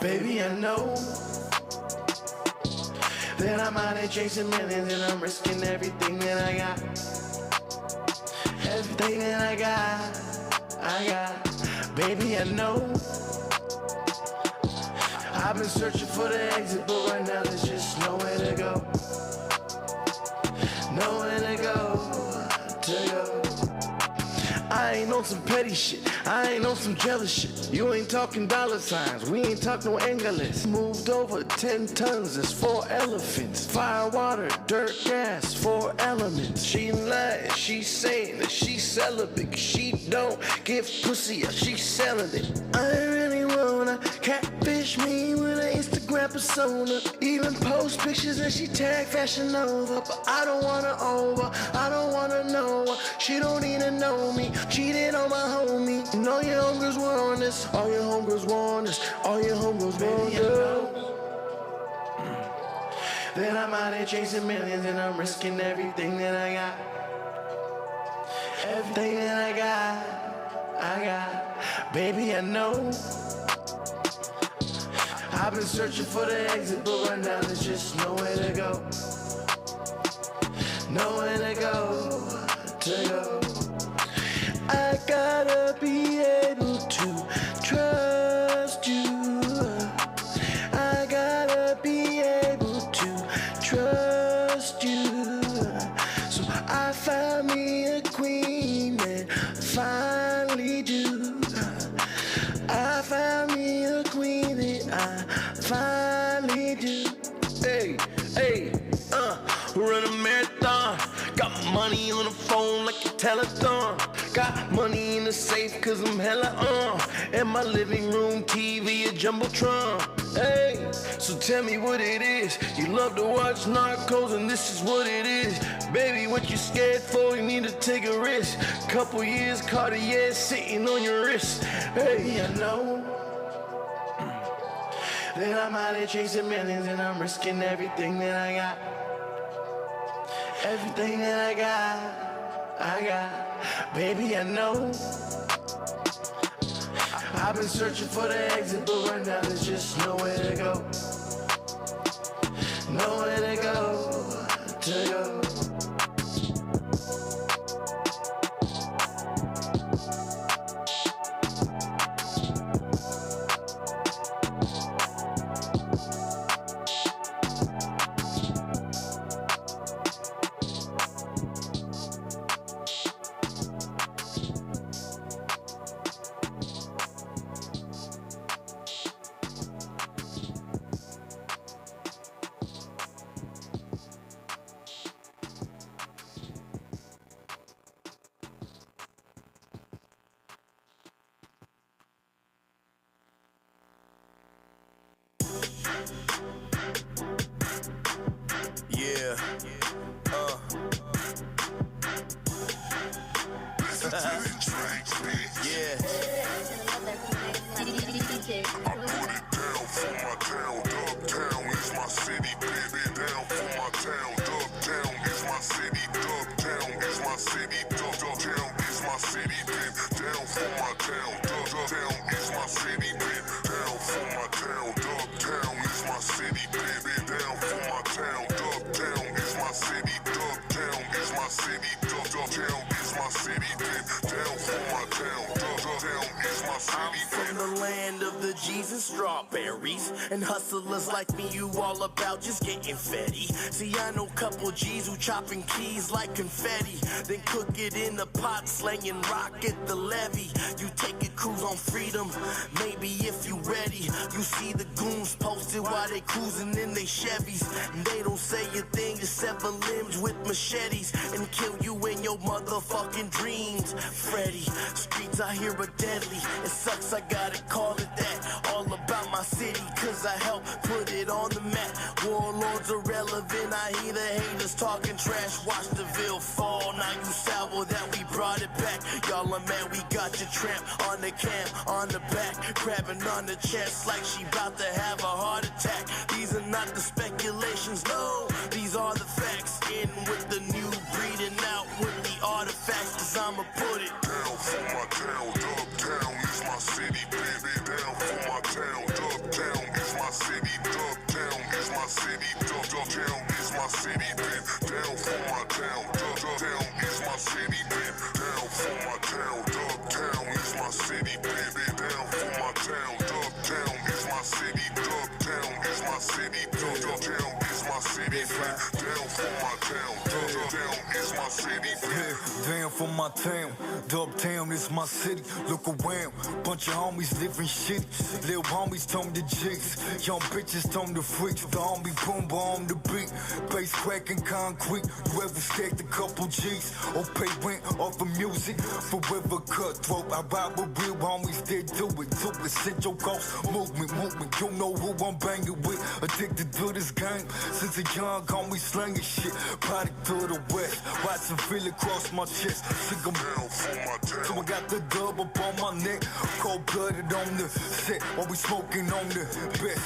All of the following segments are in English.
Baby, I know that I'm out here chasing millions and I'm risking everything that I got. Everything that I got. Baby, I know I've been searching for the exit, but right now there's just nowhere to go. Nowhere to go. I ain't on some petty shit, I ain't on some jealous shit. You ain't talking dollar signs, we ain't talking no English. Moved over 10 tons, that's 4 elephants. Fire, water, dirt, gas, 4 elements. She lying, she saying that she's celibate. She don't give pussy, she selling it. I really wanna catfish me with an Instagram persona. Even post pictures and she tag Fashion Nova. But I don't wanna I don't wanna know her. She don't even know me. Cheated on my homie. And all your homegirls want this. All your homegirls want this. All your homegirls want this. Then I'm out here chasing millions and I'm risking everything that I got. Everything that I got. Baby, I know I've been searching for the exit, but right now there's just nowhere to go. Nowhere to go. I gotta be able to trust you. I gotta be able to trust you. So I found me a queen and finally do. I found me a queen and I finally do. Hey, run a marathon. Got money on the phone like a telethon. Got money in the safe cause I'm hella and my living room TV a Jumbotron. Hey, so tell me what it is. You love to watch Narcos and this is what it is. Baby, what you scared for? You need to take a risk. Couple years, Cartier sitting on your wrist. Hey, I know that I'm out here chasing millions and I'm risking everything that I got. Everything that I got. Baby, I know I've been searching for the exit, but right now there's just nowhere to go. Nowhere to go. And hustlers like me, you all about just getting fetty. See, I know couple G's who chopping keys like confetti, then cook it in the pot, slanging rock at the levee. You take a cruise on freedom, maybe if you ready. You see the goons posted while they cruising in they Chevys, and they don't say a thing to sever limbs with machetes and kill you in your motherfucking dreams. Freddy, streets I hear are deadly. It sucks, I gotta call it that. All about my city, cause I helped put it on the map. Warlords are relevant, I hear the haters talking trash. Watch the Ville fall, now you salvo that we brought it back. Y'all are mad, we got your tramp on the cam, on the back, grabbing on the chest like she about to have a heart attack. These are not the speculations, no, these are the facts. In with the new breeding, out with the artifacts, cause I'ma put it down for my town. Dubtown is my city, baby. Down for my town. down for my town. Dubtown is my city. Look around, bunch of homies living shitty. Little homies told the jigs, young bitches told the freaks. The homie boom on the beat, bass cracking concrete. You ever stacked a couple G's or pay rent off of music? Forever cutthroat. I ride with real homies that do it. Do it, send your ghost movement. You know who I'm banging with. Addicted to this game since a young homie slanging shit. Product of the West, watching feel it cross my chest. Sick 'em down for my town. So I got the dub up on my neck, cold-blooded on the set while we smoking on the best.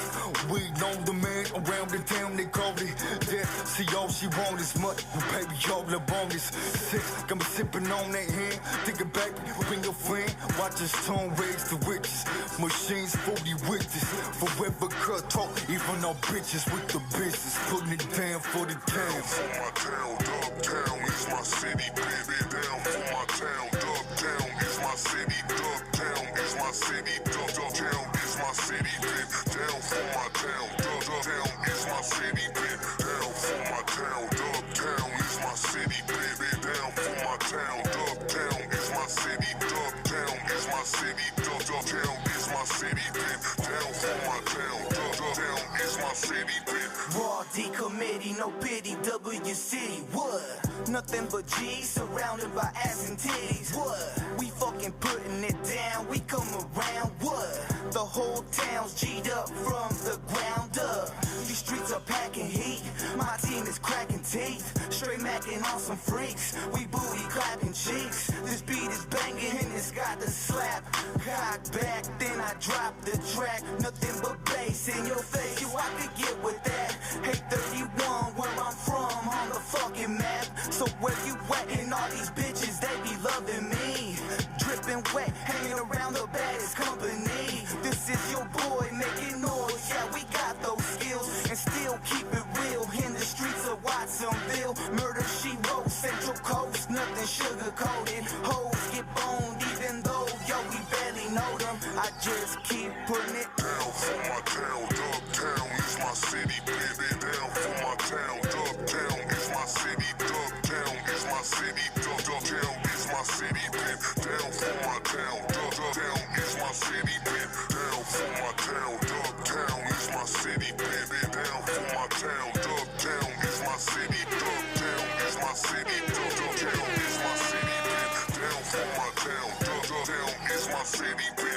Weed on the man around the town, they call it death. See, all she want is money, baby, all the bonus. Six, got me sipping on that hand, thinking back, bring your friend, watch us tone raise the riches. Machines 40 witches, forever cutthroat, even our bitches with the business, putting it down for the town. For my town, Dubtown is my city, baby, down for my town, Dubtown is my city, Dubtown is my city, Dubtown is my city, baby, down for my town, Dubtown is my city, baby, down for my town, Dubtown is my city, baby, down for my town, Dubtown is my city, Dubtown is my city, Dubtown is my city, baby, down for my town, Dubtown is my city, baby. Raw D committee, no pity, W City, what? Nothing but G's surrounded by ass and titties, what? We fucking putting it down, we come around, what? The whole town's G'd up from the ground up. These streets are packing heat, my team is cracking teeth. Straight macking on some freaks, we booty clapping cheeks. This beat is banging and it's got the slap. Cock back, then I drop the track. Nothing but bass in your face, you I could get with that. Hey 31, where I'm from, on the fucking map. So where you at? And all these bitches, they be loving me. Dripping wet, hanging around the baddest company. This is your boy making noise, yeah, we got those skills. And still keep it real in the streets of Watsonville. Murder, she wrote, Central Coast, nothing sugar-coated. Hoes get boned even though, yo, we barely know them. I just keep putting it down for my town, Dubtown is my city, baby, down for my town, Dubtown is my city, Dubtown is my city, Dubtown is my city, baby, down for my town, Dubtown is my city, baby, down for my town, Dubtown is my city, baby, down for my town, Dubtown is my city, Dubtown is my city, Dubtown is my city, baby, down for my town, Dubtown is my city, baby.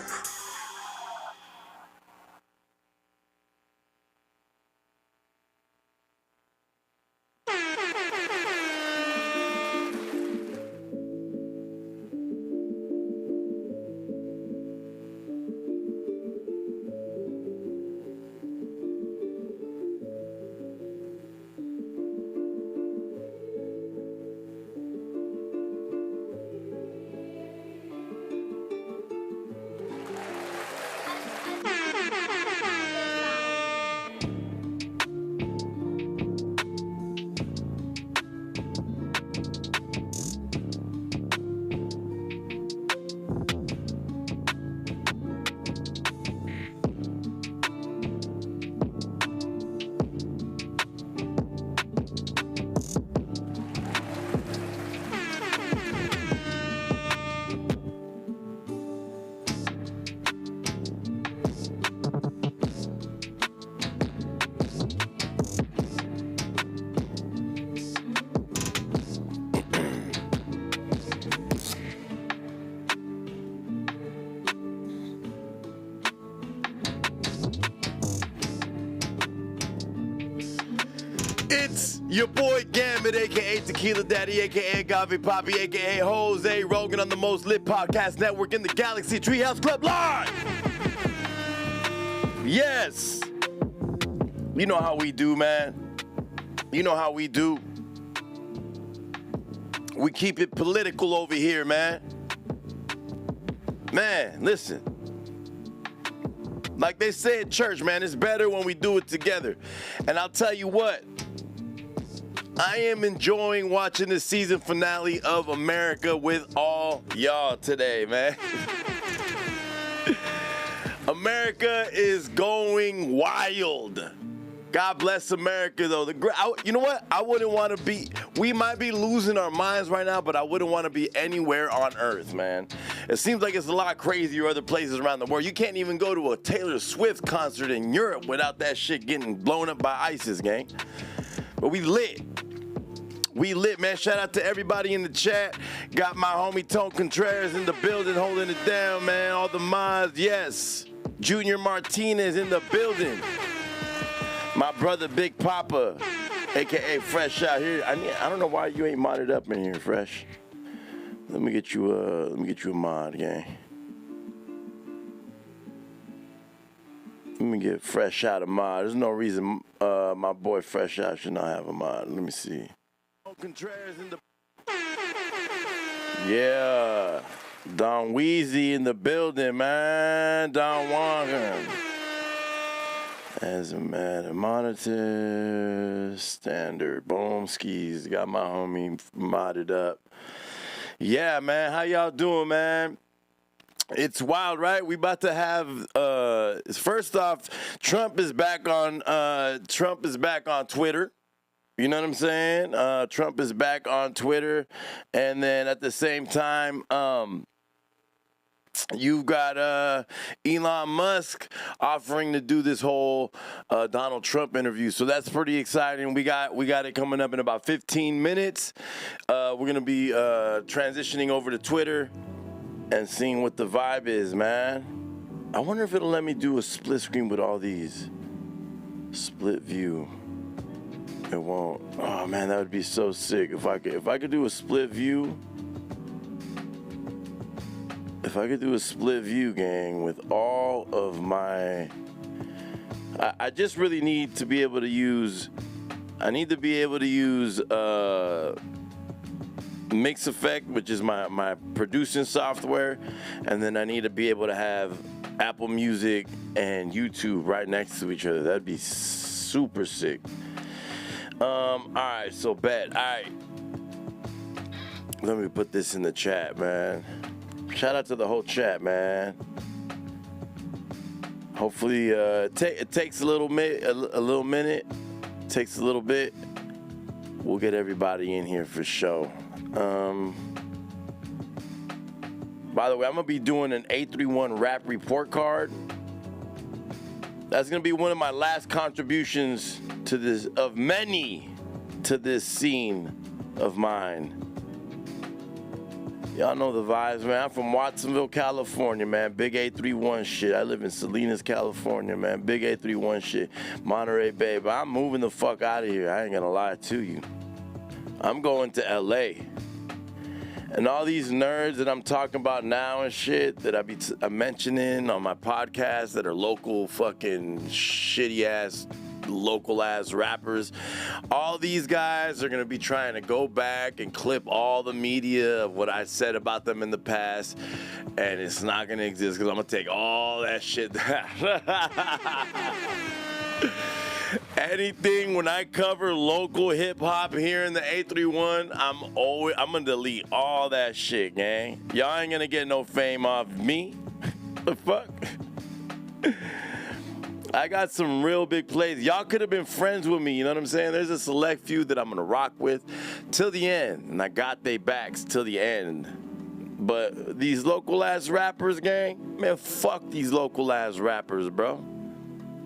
It's your boy Gambit, a.k.a. Tequila Daddy, a.k.a. Agave Poppy, a.k.a. Jose Rogan on the most lit podcast network in the galaxy, Treehouse Club Live! Yes! You know how we do, man. You know how we do. We keep it political over here, man. Man, listen. Like they say at church, man, it's better when we do it together. And I'll tell you what. I am enjoying watching the season finale of America with all y'all today, man. America is going wild. God bless America, though. You know what? I wouldn't want to be. We might be losing our minds right now, but I wouldn't want to be anywhere on Earth, man. It seems like it's a lot crazier other places around the world. You can't even go to a Taylor Swift concert in Europe without that shit getting blown up by ISIS, gang. But we lit. We lit, man. Shout out to everybody in the chat. Got my homie Tone Contreras in the building holding it down, man. All the mods, yes. Junior Martinez in the building. My brother Big Papa, a.k.a. Fresh out here. I don't know why you ain't modded up in here, Fresh. Let me get you a mod, gang. Let me get Fresh out a mod. There's no reason my boy Fresh out should not have a mod. Let me see. Contreras in the yeah, Don Weezy in the building, man. Don Walker. As a matter, monitor standard. Boom skis. Got my homie modded up. Yeah, man. How y'all doing, man? It's wild, right? We about to have first off, Trump is back on Twitter. You know what I'm saying? Trump is back on Twitter. And then at the same time, you've got Elon Musk offering to do this whole Donald Trump interview. So that's pretty exciting. We got it coming up in about 15 minutes. We're going to be transitioning over to Twitter and seeing what the vibe is, man. I wonder if it'll let me do a split screen with all these. Split view. It won't. Oh man, that would be so sick if I could do a split view. If I could do a split view, gang, with all of my, I just really need to be able to use. I need to be able to use Mix Effect, which is my producing software, and then I need to be able to have Apple Music and YouTube right next to each other. That'd be super sick. All right, so bet. All right. Let me put this in the chat, man. Shout out to the whole chat, man. Hopefully, it takes a little minute. It takes a little bit. We'll get everybody in here for sure. By the way, I'm gonna be doing an 831 rap report card. That's gonna be one of my last contributions to this, of many, to this scene of mine. Y'all know the vibes, man. I'm from Watsonville, California, man. Big 831 shit. I live in Salinas, California, man. Big 831 shit. Monterey Bay. But I'm moving the fuck out of here. I ain't gonna lie to you. I'm going to LA. And all these nerds that I'm talking about now and shit that I'm mentioning on my podcast that are local fucking shitty ass local ass rappers, all these guys are gonna be trying to go back and clip all the media of what I said about them in the past, and it's not gonna exist because I'm gonna take all that shit down. Anything when I cover local hip hop here in the 831, I'm gonna delete all that shit, gang. Y'all ain't gonna get no fame off me. The fuck? I got some real big plays. Y'all could have been friends with me, you know what I'm saying? There's a select few that I'm gonna rock with till the end, and I got they backs till the end. But these local ass rappers, gang, man, fuck these local ass rappers, bro.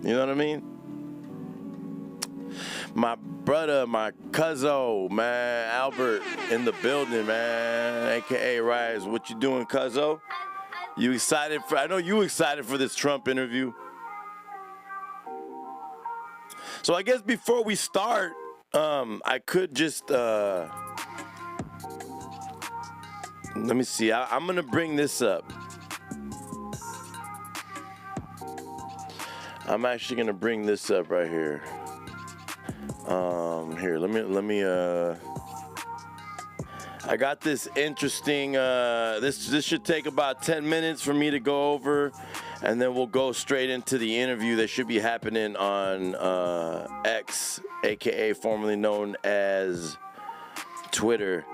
You know what I mean? My brother, my cuzzo, man, Albert in the building, man, a.k.a. Rise. What you doing, cuzzo? You excited for, I know you excited for this Trump interview. So I guess before we start, I could just, let me see, I'm going to bring this up. I'm actually going to bring this up right here. Here, let me, I got this interesting, this should take about 10 minutes for me to go over, and then we'll go straight into the interview that should be happening on X, aka formerly known as Twitter.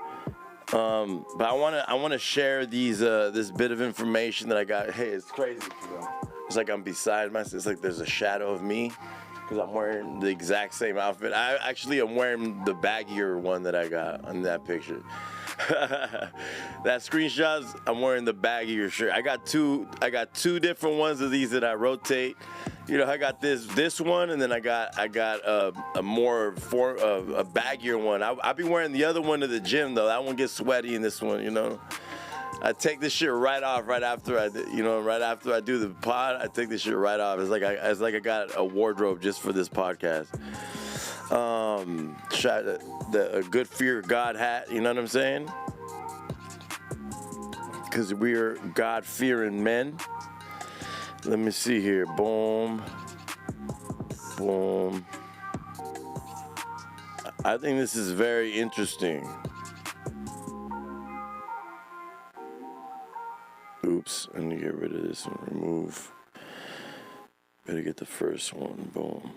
But I wanna share these this bit of information that I got. Hey, it's crazy, you know? It's like I'm beside myself. It's like there's a shadow of me because I'm wearing the exact same outfit. I actually am wearing the baggier one that I got on that picture. That screenshots, I'm wearing the baggier shirt. I got two different ones of these that I rotate. You know, I got this one, and then I got a baggier one. I'll be wearing the other one to the gym though. That one gets sweaty in this one, you know. I take this shit right off right after I do the pod. I take this shit right off. It's like I got a wardrobe just for this podcast. Shot a good fear God hat. You know what I'm saying? Because we're God-fearing men. Let me see here. Boom, boom. I think this is very interesting. Oops, I need to get rid of this and remove. Better get the first one. Boom.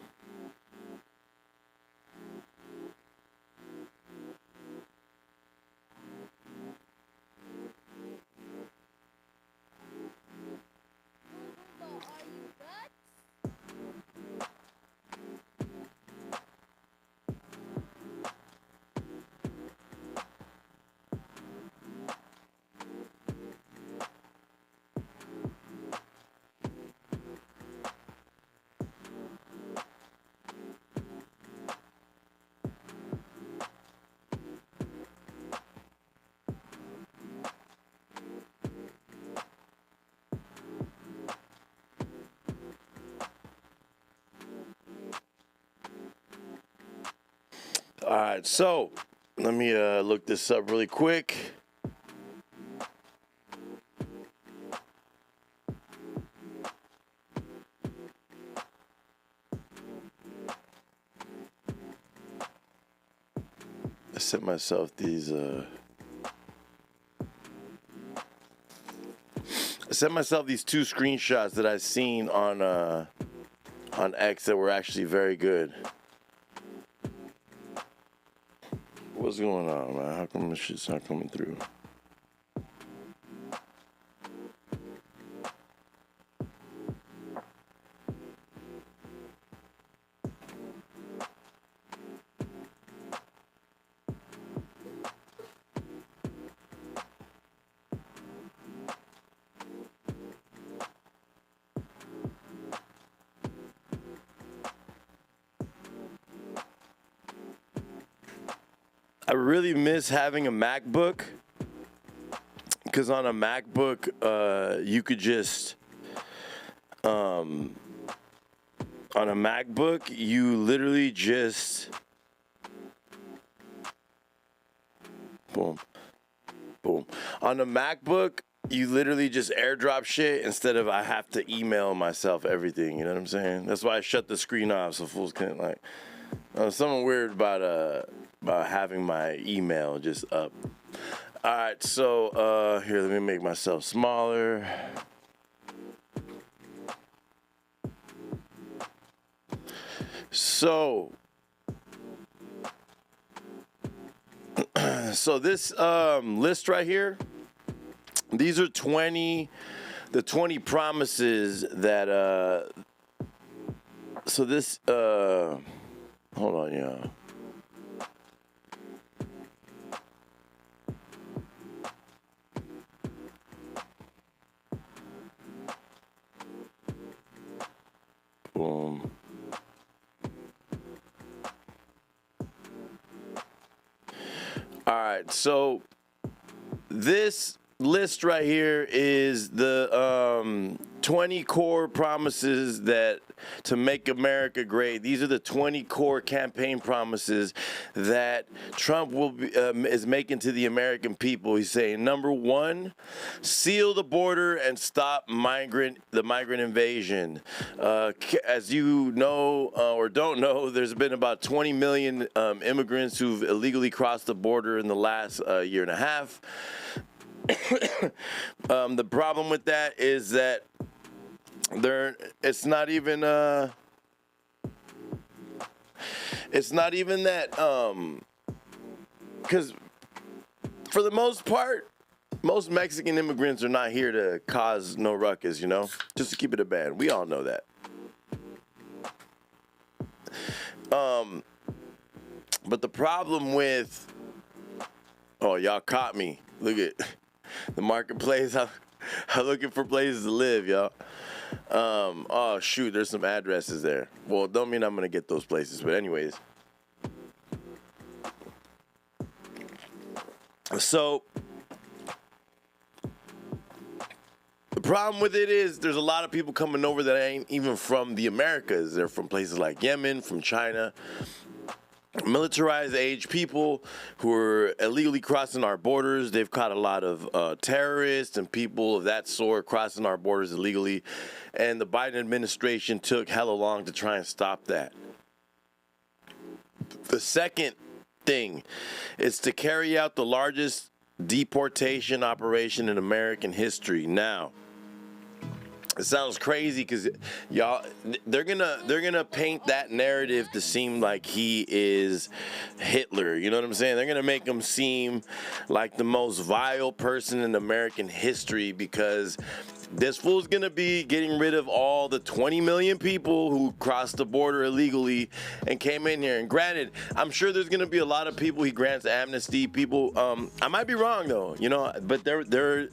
All right, so let me look this up really quick. I sent myself these. I sent myself these two screenshots that I seen on X that were actually very good. What's going on, man? How come this shit's not coming through? I really miss having a MacBook, because on a MacBook, you could just, on a MacBook, you literally just, boom, boom. On a MacBook, you literally just airdrop shit instead of I have to email myself everything, you know what I'm saying? That's why I shut the screen off so fools can't, like, something weird about having my email just up. All right, so here, let me make myself smaller. So this list right here, these are the 20 promises that so this hold on, y'all. Boom. All right, so this list right here is the 20 core promises that to make America great. These are the 20 core campaign promises that Trump is making to the American people. He's saying, number one, seal the border and stop the migrant invasion. As you know or don't know, there's been about 20 million immigrants who've illegally crossed the border in the last year and a half. The problem with that is that it's not even that because for the most part, most Mexican immigrants are not here to cause no ruckus, you know, just to keep it a band. We all know that. But the problem with, oh, y'all caught me. Look at the marketplace. I'm looking for places to live, y'all. Oh, shoot, there's some addresses there. Well, don't mean I'm going to get those places. But anyways. So, the problem with it is there's a lot of people coming over that ain't even from the Americas. They're from places like Yemen, from China. Militarized age people who are illegally crossing our borders. They've caught a lot of terrorists and people of that sort crossing our borders illegally. And the Biden administration took hella long to try and stop that. The second thing is to carry out the largest deportation operation in American history. Now, it sounds crazy because y'all, they're gonna paint that narrative to seem like he is Hitler. You know what I'm saying? They're gonna make him seem like the most vile person in American history because this fool's gonna be getting rid of all the 20 million people who crossed the border illegally and came in here. And granted, I'm sure there's gonna be a lot of people he grants amnesty. People, I might be wrong though, you know, but they're.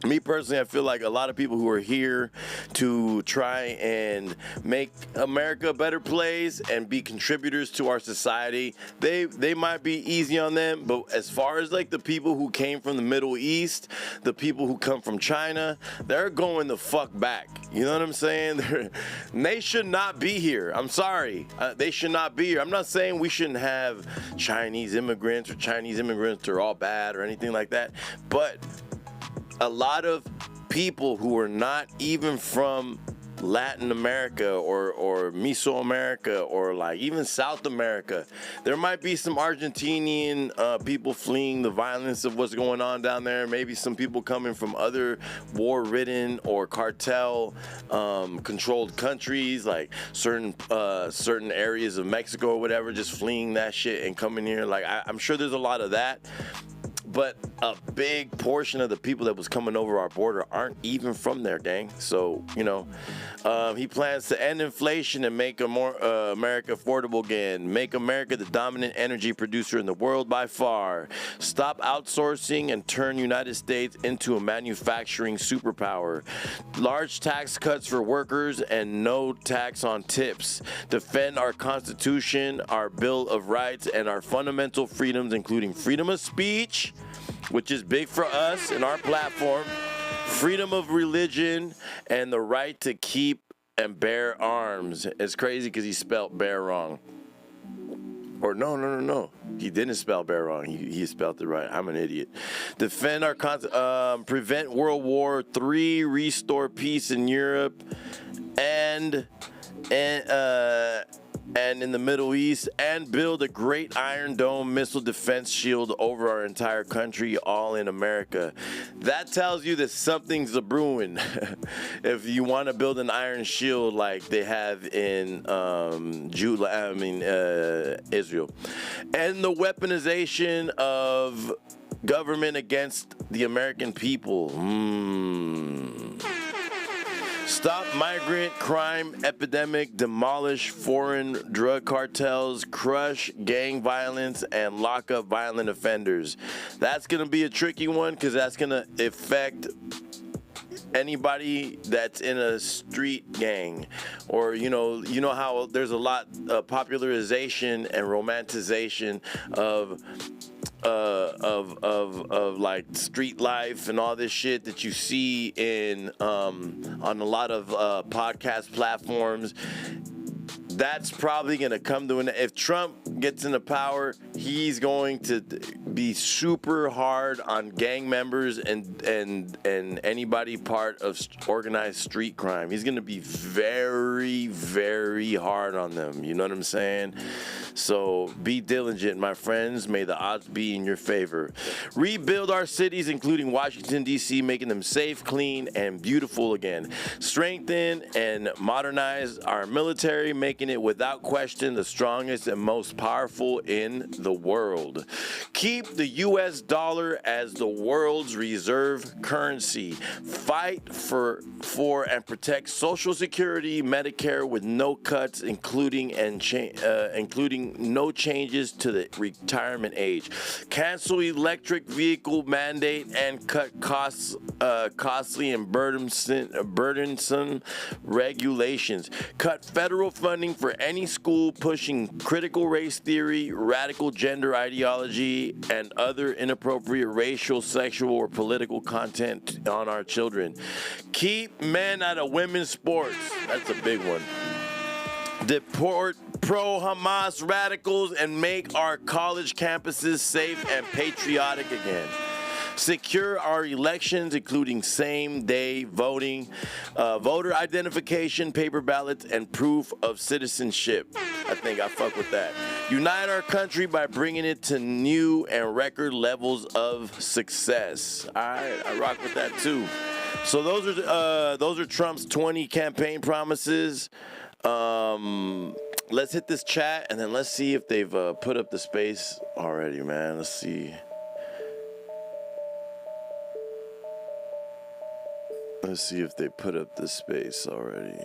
Me personally, I feel like a lot of people who are here to try and make America a better place and be contributors to our society, they might be easy on them. But as far as like the people who came from the Middle East, the people who come from China, they're going the fuck back. You know what I'm saying? They should not be here. I'm sorry. They should not be here. I'm not saying we shouldn't have Chinese immigrants or Chinese immigrants are all bad or anything like that. But a lot of people who are not even from Latin America or Mesoamerica or like even South America. There might be some Argentinian people fleeing the violence of what's going on down there. Maybe some people coming from other war-ridden or cartel controlled countries, like certain areas of Mexico or whatever, just fleeing that shit and coming here. Like I'm sure there's a lot of that. But a big portion of the people that was coming over our border aren't even from there, gang. So, you know, he plans to end inflation and make America affordable again. Make America the dominant energy producer in the world by far. Stop outsourcing and turn United States into a manufacturing superpower. Large tax cuts for workers and no tax on tips. Defend our Constitution, our Bill of Rights, and our fundamental freedoms, including freedom of speech, which is big for us and our platform, freedom of religion, and the right to keep and bear arms. It's crazy because he spelled bear wrong. Or no. He didn't spell bear wrong. He spelled it right. I'm an idiot. Defend our prevent World War III, restore peace in Europe, and in the Middle East, and build a great Iron Dome missile defense shield over our entire country, all in America. That tells you that something's a brewing. If you want to build an iron shield like they have in Israel. And the weaponization of government against the American people. Stop migrant crime epidemic, demolish foreign drug cartels, crush gang violence, and lock up violent offenders. That's going to be a tricky one because that's going to affect anybody that's in a street gang, or you know how there's a lot of popularization and romanticization of like street life and all this shit that you see in on a lot of podcast platforms. That's probably going to come to an end. If Trump gets into power, he's going to be super hard on gang members and anybody part of organized street crime. He's going to be very, very hard on them. You know what I'm saying? So be diligent, my friends. May the odds be in your favor. Rebuild our cities, including Washington, D.C., making them safe, clean, and beautiful again. Strengthen and modernize our military, making it without question the strongest and most powerful in the world. Keep the U.S. dollar as the world's reserve currency. Fight for and protect Social Security, Medicare with no cuts, including no changes to the retirement age. Cancel electric vehicle mandate and cut costly and burdensome regulations. Cut federal funding for any school pushing critical race theory, radical gender ideology, and other inappropriate racial, sexual, or political content on our children. Keep men out of women's sports. That's a big one. Deport pro-Hamas radicals and make our college campuses safe and patriotic again. Secure our elections, including same-day voting, voter identification, paper ballots, and proof of citizenship. I think I fuck with that. Unite our country by bringing it to new and record levels of success. All right, I rock with that too. So those are Trump's 20 campaign promises. Let's hit this chat and then let's see if they've put up the space already, man. Let's see. Let's see if they put up the space already.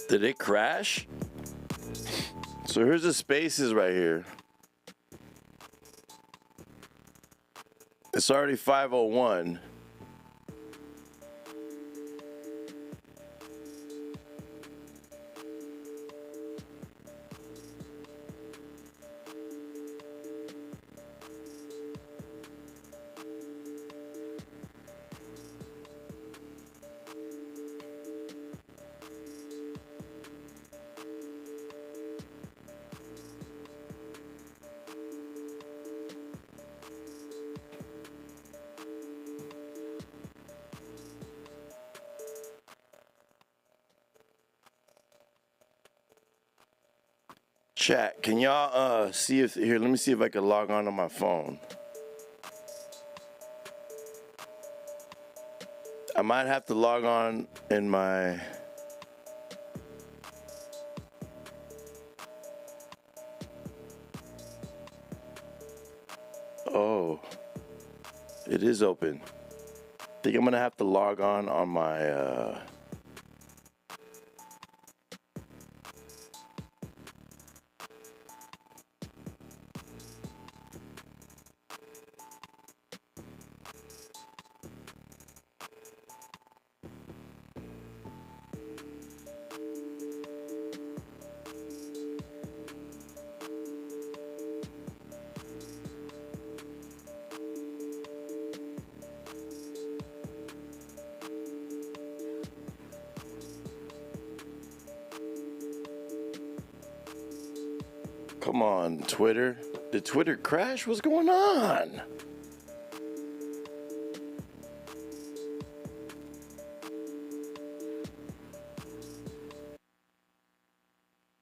Did it crash? So here's the spaces right here. It's already 5:01. Chat, can y'all see if here? Let me see if I can log on my phone. I might have to log on in my. Oh, it is open. I think I'm gonna have to log on my. Come on, Twitter. Did Twitter crash? What's going on?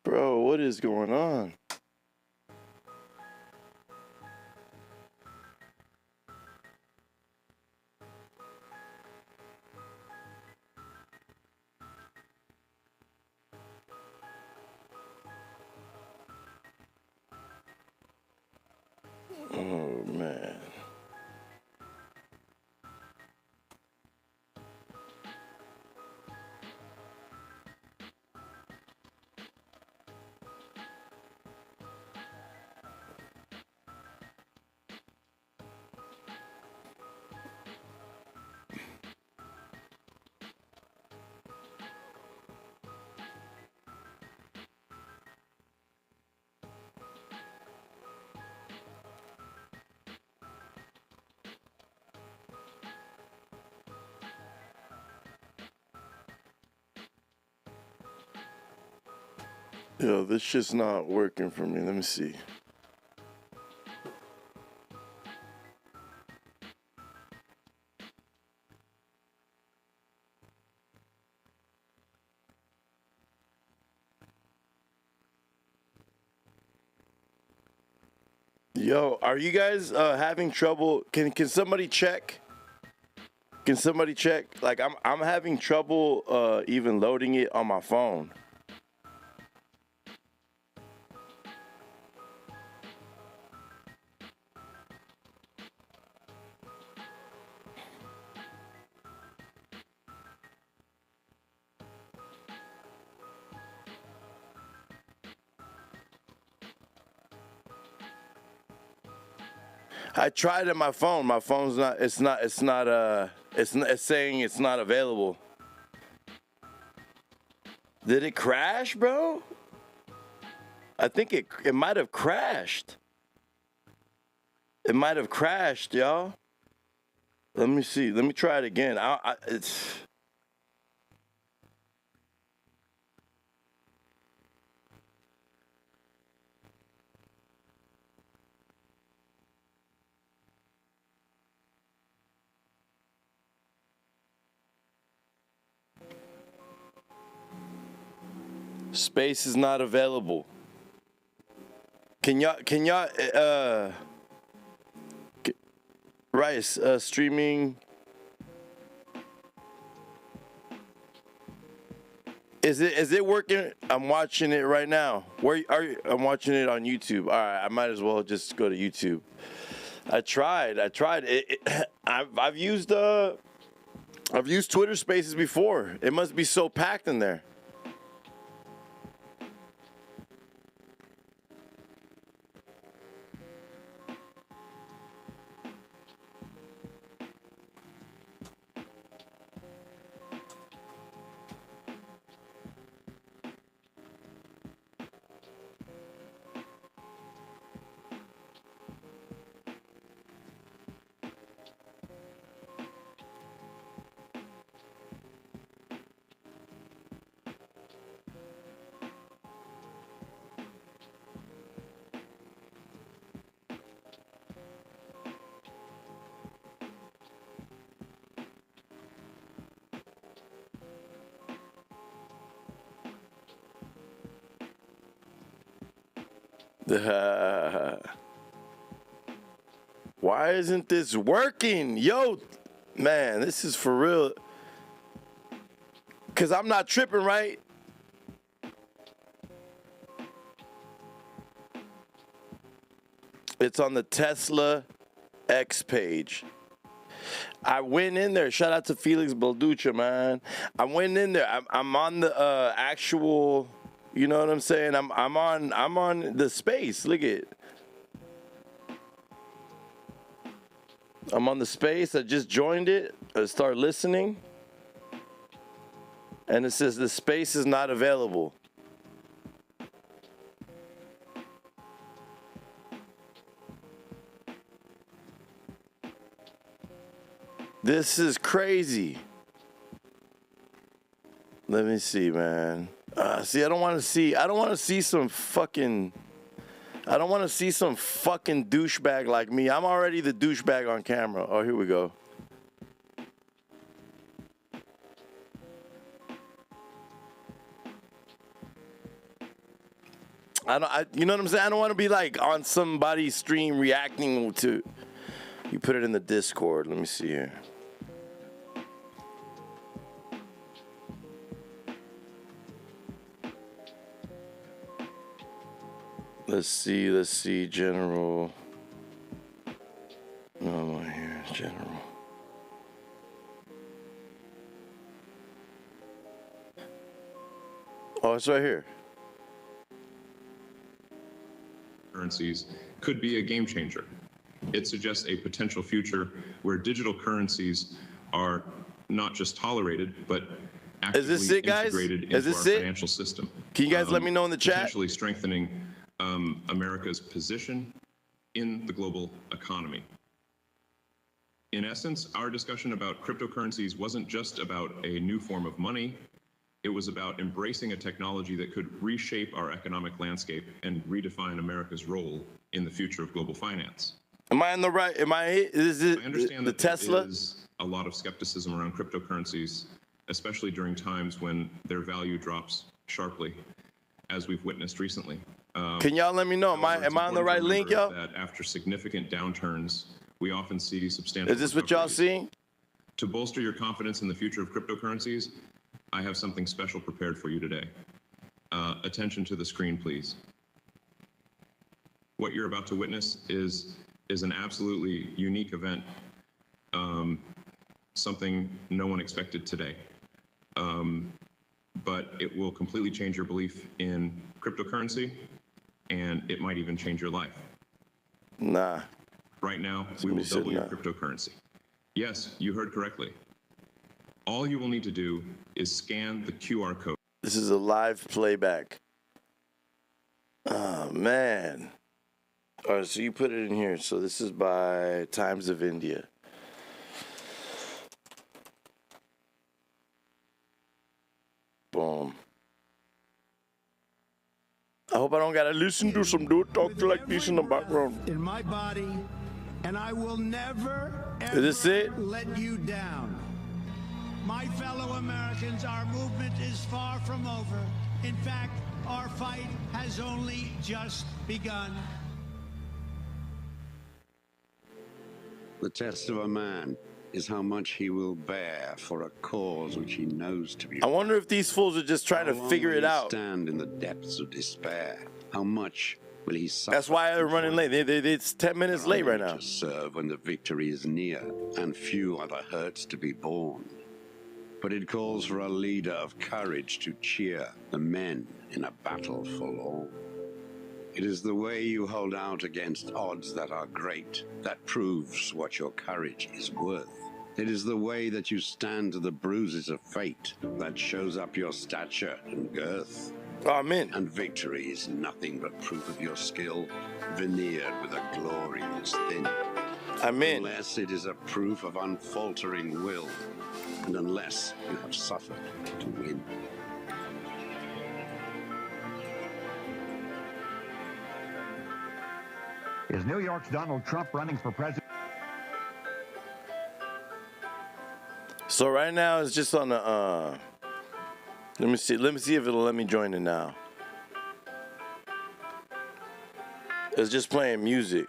Bro, what is going on? Oh, man. Yo, this shit's not working for me. Let me see. Yo, are you guys having trouble? Can somebody check? Can somebody check? Like I'm having trouble even loading it on my phone. I tried it on my phone. My phone's not. It's saying it's not available. Did it crash, bro? I think it might have crashed. It might have crashed, y'all. Let me see. Let me try it again. It's. Space is not available. Can y'all Rice streaming? Is it working? I'm watching it right now. Where are you? I'm watching it on YouTube. All right, I might as well just go to YouTube. I tried it. I've used Twitter Spaces before. It must be so packed in there. Why isn't this working? Yo, man, this is for real. Because I'm not tripping, right? It's on the Tesla X page. I went in there. Shout out to Felix Balducha, man. I went in there. I'm on the actual... You know what I'm saying? I'm on the space. Look at it. I'm on the space. I just joined it. I start listening. And it says the space is not available. This is crazy. Let me see, man. See, I don't want to see some fucking douchebag like me. I'm already the douchebag on camera. Oh, here we go. You know what I'm saying? I don't want to be like on somebody's stream reacting to. You put it in the Discord. Let me see here. Let's see, general. No, I'm on here, general. Oh, it's right here. Currencies could be a game changer. It suggests a potential future where digital currencies are not just tolerated, but actively integrated into our financial system. Can you guys let me know in the chat? Potentially strengthening America's position in the global economy. In essence, our discussion about cryptocurrencies wasn't just about a new form of money. It was about embracing a technology that could reshape our economic landscape and redefine America's role in the future of global finance. Am I in the right? Is it I understand the that Tesla? there is a lot of skepticism around cryptocurrencies, especially during times when their value drops sharply, as we've witnessed recently. Can y'all let me know? Am I on the right link, y'all? That after significant downturns, we often see substantial. Is this what y'all seeing? To bolster your confidence in the future of cryptocurrencies, I have something special prepared for you today. Attention to the screen, please. What you're about to witness is an absolutely unique event, something no one expected today. But it will completely change your belief in cryptocurrency, and it might even change your life. Nah. Right now, we will double your cryptocurrency. Yes, you heard correctly. All you will need to do is scan the QR code. This is a live playback. Oh, man. All right, so you put it in here. So this is by Times of India. Boom. I hope I don't gotta listen to some dude talk like this in the background. In my body, and I will never, Is this it? let you down. My fellow Americans, our movement is far from over. In fact, our fight has only just begun. The test of a man is how much he will bear for a cause which he knows to be. I wonder if these fools are just trying to figure it out. Stand in the depths of despair. How much will he suffer? That's why they're running late. It's 10 minutes late right now. To serve when the victory is near, and few are the hurts to be borne. But it calls for a leader of courage to cheer the men in a battle forlorn. It is the way you hold out against odds that are great that proves what your courage is worth. It is the way that you stand to the bruises of fate that shows up your stature and girth. Amen. And victory is nothing but proof of your skill, veneered with a glory that's thin. Amen. Unless it is a proof of unfaltering will, and unless you have suffered to win. Is New York's Donald Trump running for president? So right now it's just on the let me see if it'll let me join it now. It's just playing music.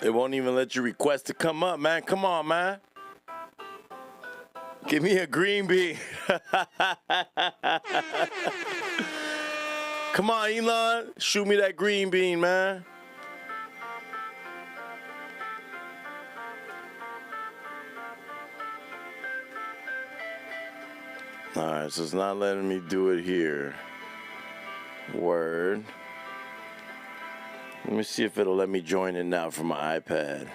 It won't even let you request to come up, man. Come on, man. Give me a green bean. Come on, Elon. Shoot me that green bean, man. All right, so it's not letting me do it here. Word. Let me see if it'll let me join it now from my iPad.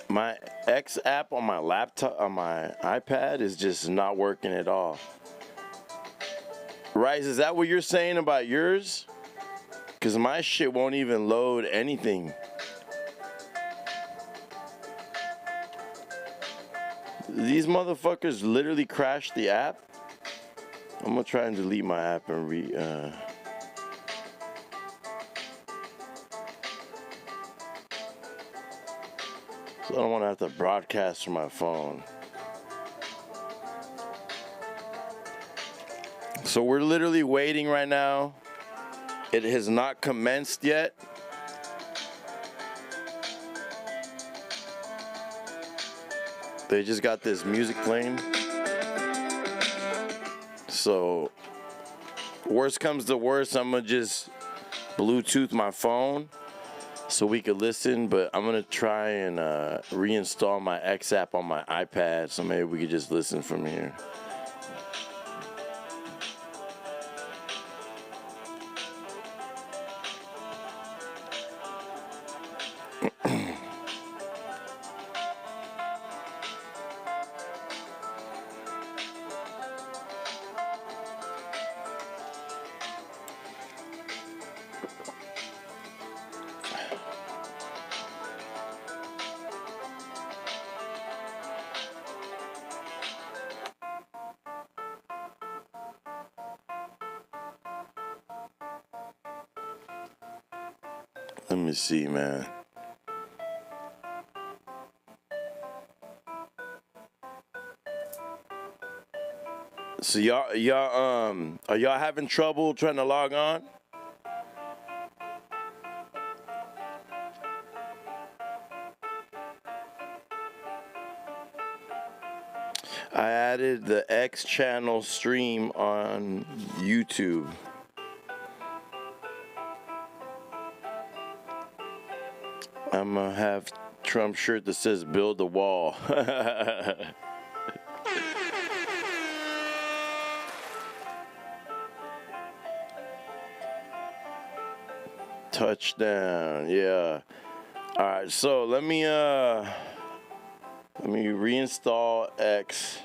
My X app on my laptop, on my iPad is just not working at all. Rice, is that what you're saying about yours? Because my shit won't even load anything. These motherfuckers literally crashed the app. I'm gonna try and delete my app and so I don't want to have to broadcast from my phone. So we're literally waiting right now. It has not commenced yet. They just got this music playing. So worst comes to worst, I'm gonna just Bluetooth my phone so we could listen, but I'm gonna try and reinstall my X app on my iPad so maybe we could just listen from here. Let me see, man. So y'all are y'all having trouble trying to log on? I added the X channel stream on YouTube. I'm gonna have Trump shirt that says "Build the Wall." Touchdown, yeah. All right, so let me reinstall X.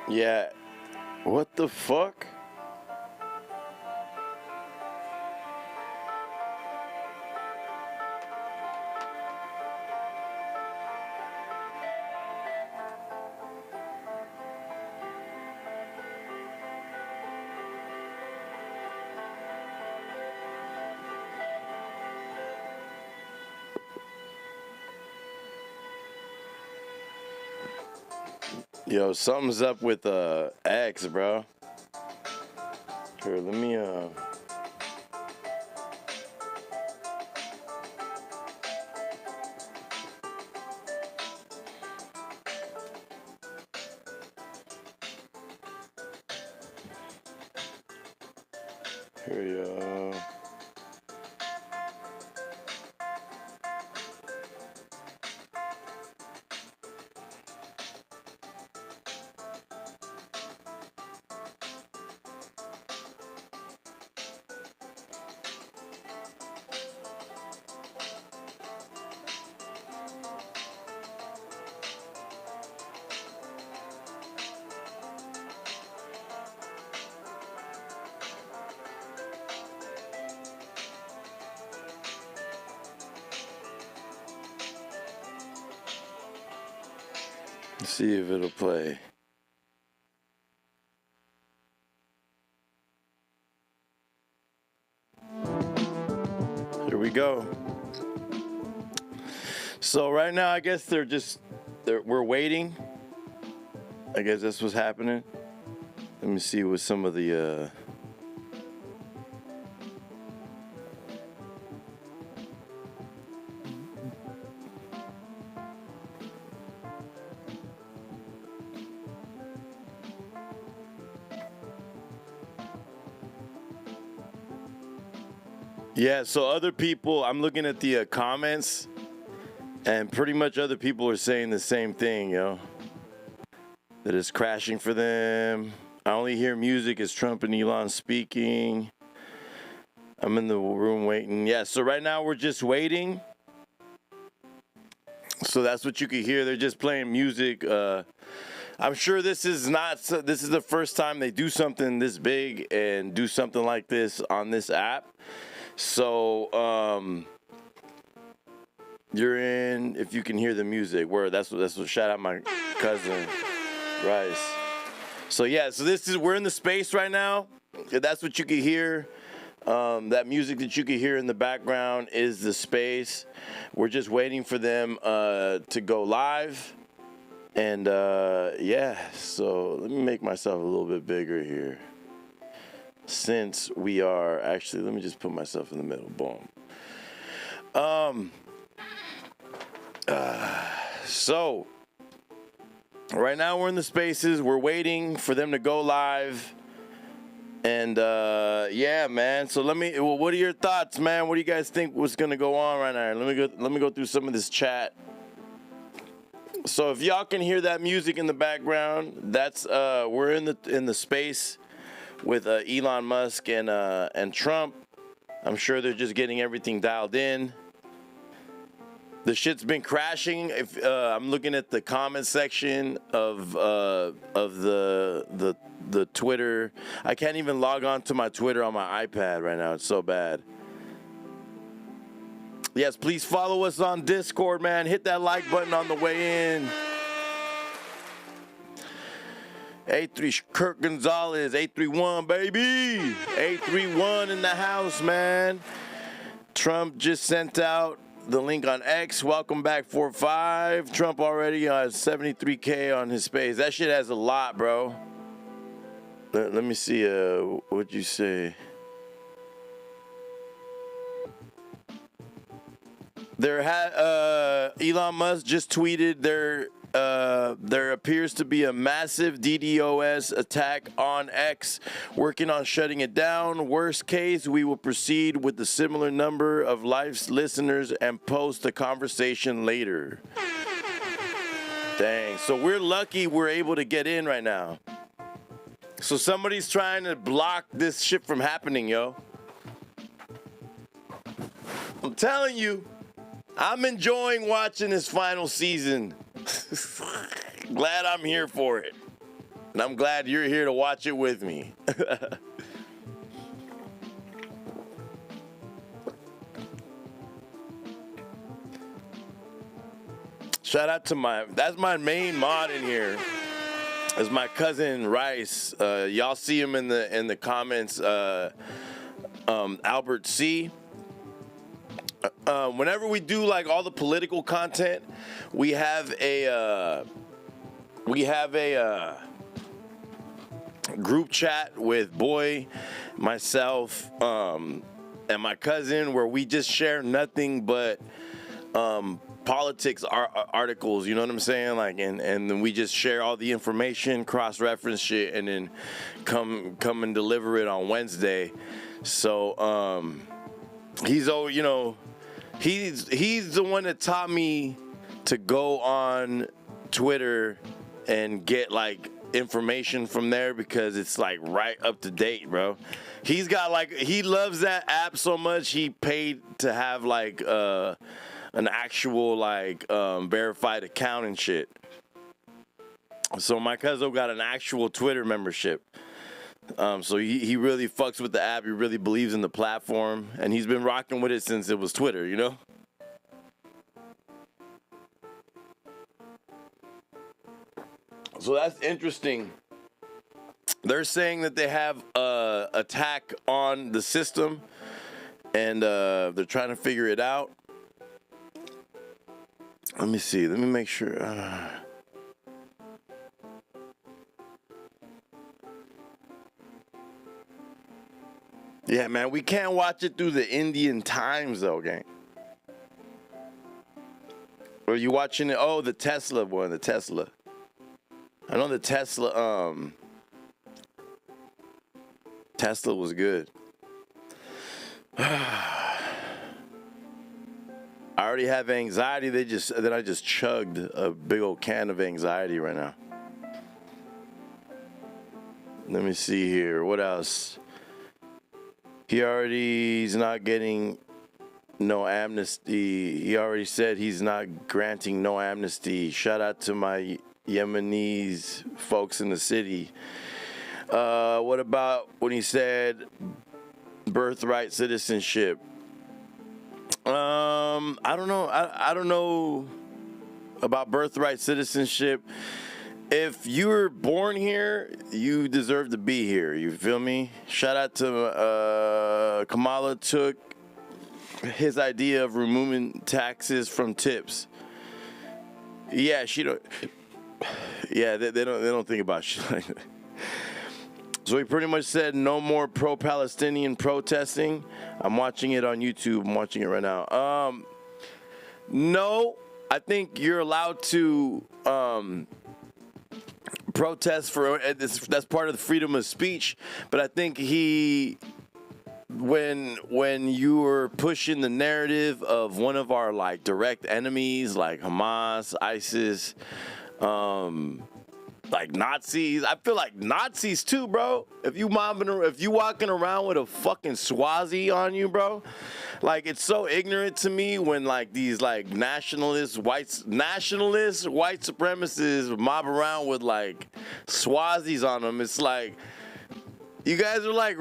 Yeah, what the fuck? Yo, something's up with X, bro. Here, let me here you go. Let's see if it'll play. Here we go. So right now, I guess we're waiting. I guess that's what's happening. Let me see what some of the yeah, so other people, I'm looking at the comments, and pretty much other people are saying the same thing, yo. That it's crashing for them. I only hear music as Trump and Elon speaking. I'm in the room waiting. Yeah, so right now we're just waiting. So that's what you can hear. They're just playing music. I'm sure this is the first time they do something this big and do something like this on this app. So, You're in if you can hear the music. Word, that's what shout out my cousin Rice. So yeah, so we're in the space right now. That's what you can hear. That music that you can hear in the background is the space. We're just waiting for them to go live. And yeah, so let me make myself a little bit bigger here. Since we are actually, let me just put myself in the middle. Boom. So right now we're in the spaces. We're waiting for them to go live. And yeah, man. So what are your thoughts, man? What do you guys think was gonna go on right now? Let me go through some of this chat. So if y'all can hear that music in the background, that's we're in the space with Elon Musk and Trump. I'm sure they're just getting everything dialed in. The shit's been crashing. If I'm looking at the comment section of the Twitter, I can't even log on to my Twitter on my iPad right now. It's so bad. Yes, please follow us on Discord, man. Hit that like button on the way in. A3 Kirk Gonzalez, 831, baby. 831 in the house, man. Trump just sent out the link on X. Welcome back, 45. Trump already has 73K on his space. That shit has a lot, bro. Let me see. What'd you say? Elon Musk just tweeted there appears to be a massive DDoS attack on X, working on shutting it down. Worst case, we will proceed with the similar number of live listeners and post the conversation later. Dang, so we're lucky we're able to get in right now. So somebody's trying to block this shit from happening, yo. I'm telling you. I'm enjoying watching this final season. Glad I'm here for it. And I'm glad you're here to watch it with me. Shout out to that's my main mod in here. Is my cousin Rice. Y'all see him in the comments. Albert C. Whenever we do like all the political content, we have a group chat with Boy, myself, and my cousin where we just share nothing but politics articles. You know what I'm saying? Like, and then we just share all the information, cross-reference shit, and then come and deliver it on Wednesday. So he's the one that taught me to go on Twitter and get like information from there because it's like right up to date, bro. He's got he loves that app so much he paid to have like an actual verified account and shit. So my cousin got an actual Twitter membership. So he really fucks with the app. He really believes in the platform, and he's been rocking with it since it was Twitter, you know? So that's interesting. They're saying that they have an attack on the system, and they're trying to figure it out. Let me see. Let me make sure. Yeah, man, we can't watch it through the Indian times, though, gang. Are you watching it? Oh, the Tesla one, the Tesla. I know the Tesla, Tesla was good. I already have anxiety. Then I just chugged a big old can of anxiety right now. Let me see here. What else? He's not getting no amnesty. He already said he's not granting no amnesty. Shout out to my Yemenis folks in the city. What about when he said birthright citizenship? I don't know. I don't know about birthright citizenship. If you were born here, you deserve to be here. You feel me? Shout out to Kamala took his idea of removing taxes from tips. Yeah, she don't. Yeah, they don't think about shit like that. So he pretty much said no more pro-Palestinian protesting. I'm watching it on YouTube. I'm watching it right now. No, I think you're allowed to protest for that's part of the freedom of speech. But I think when you were pushing the narrative of one of our like direct enemies, like Hamas, ISIS, like Nazis. I feel like Nazis too, bro. If you walking around with a fucking Swazi on you, bro, like it's so ignorant to me when like these like nationalist white supremacists mob around with like Swazis on them. It's like you guys are like.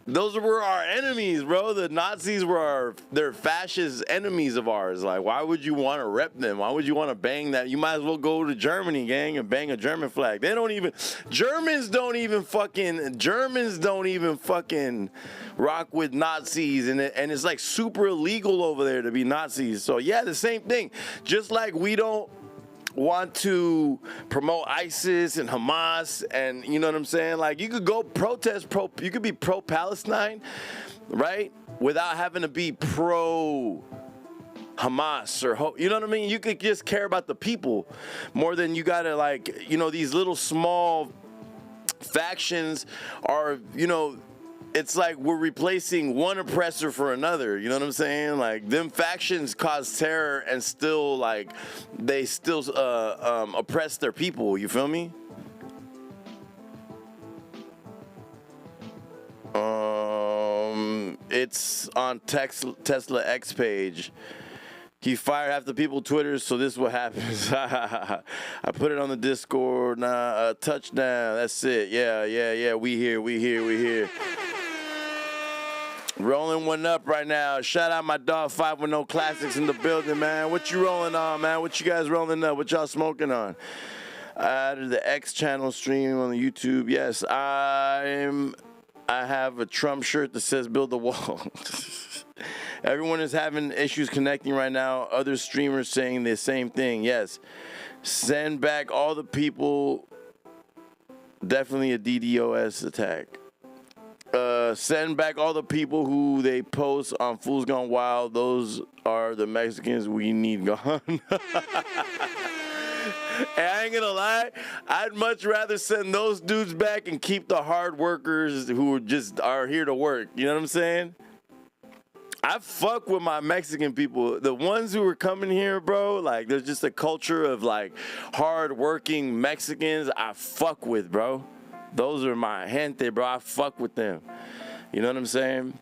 Those were our enemies, bro. The Nazis were they're fascist enemies of ours. Like, why would you want to rep them? Why would you want to bang that? You might as well go to Germany, gang, and bang a German flag. Germans don't even fucking rock with Nazis, and it's like super illegal over there to be Nazis. So yeah, the same thing. Just like we don't want to promote ISIS and Hamas, and you know what I'm saying? Like, you could go protest you could be pro-Palestine, right? Without having to be pro-Hamas or, you know what I mean? You could just care about the people more than you gotta, like, you know, these little small factions are, you know, it's like we're replacing one oppressor for another. You know what I'm saying? Like, them factions cause terror and still, like, they still oppress their people. You feel me? It's on Tesla X page. He fired half the people Twitter, so this is what happens. I put it on the Discord. Touchdown. That's it. Yeah. We here. Rolling one up right now. Shout out my dog 510 Classics in the building, man. What you rolling on, man? What you guys rolling up? What y'all smoking on? Added the X channel stream on the YouTube. Yes, I have a Trump shirt that says "Build the Wall." Everyone is having issues connecting right now. Other streamers saying the same thing. Yes, send back all the people. Definitely a DDoS attack. Send back all the people who they post on Fools Gone Wild. Those are the Mexicans we need gone. And I ain't gonna lie, I'd much rather send those dudes back and keep the hard workers who just are here to work. You know what I'm saying? I fuck with my Mexican people. The ones who are coming here, bro, like, there's just a culture of, like, hard-working Mexicans I fuck with, bro. Those are my gente, bro. I fuck with them. You know what I'm saying?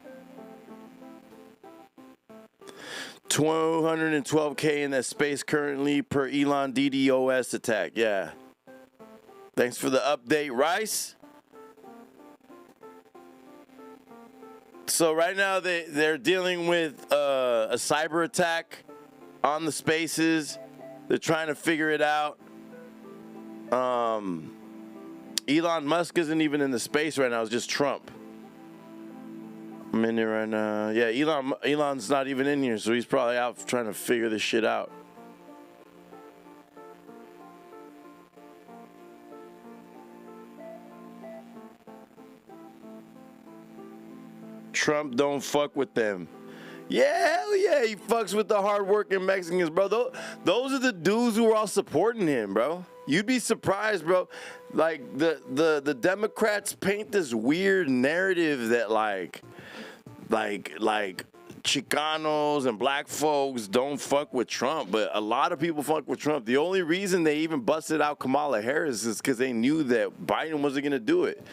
212K in that space currently per Elon DDoS attack. Yeah. Thanks for the update, Rice. So right now they're dealing with a cyber attack on the spaces. They're trying to figure it out. Elon Musk isn't even in the space right now. It's just Trump. I'm in here right now. Yeah, Elon's not even in here, so he's probably out trying to figure this shit out. Trump don't fuck with them. Yeah, hell yeah, he fucks with the hardworking Mexicans, bro. Those are the dudes who are all supporting him, bro. You'd be surprised, bro. Like, the Democrats paint this weird narrative that like Chicanos and black folks don't fuck with Trump, but a lot of people fuck with Trump. The only reason they even busted out Kamala Harris is because they knew that Biden wasn't gonna do it.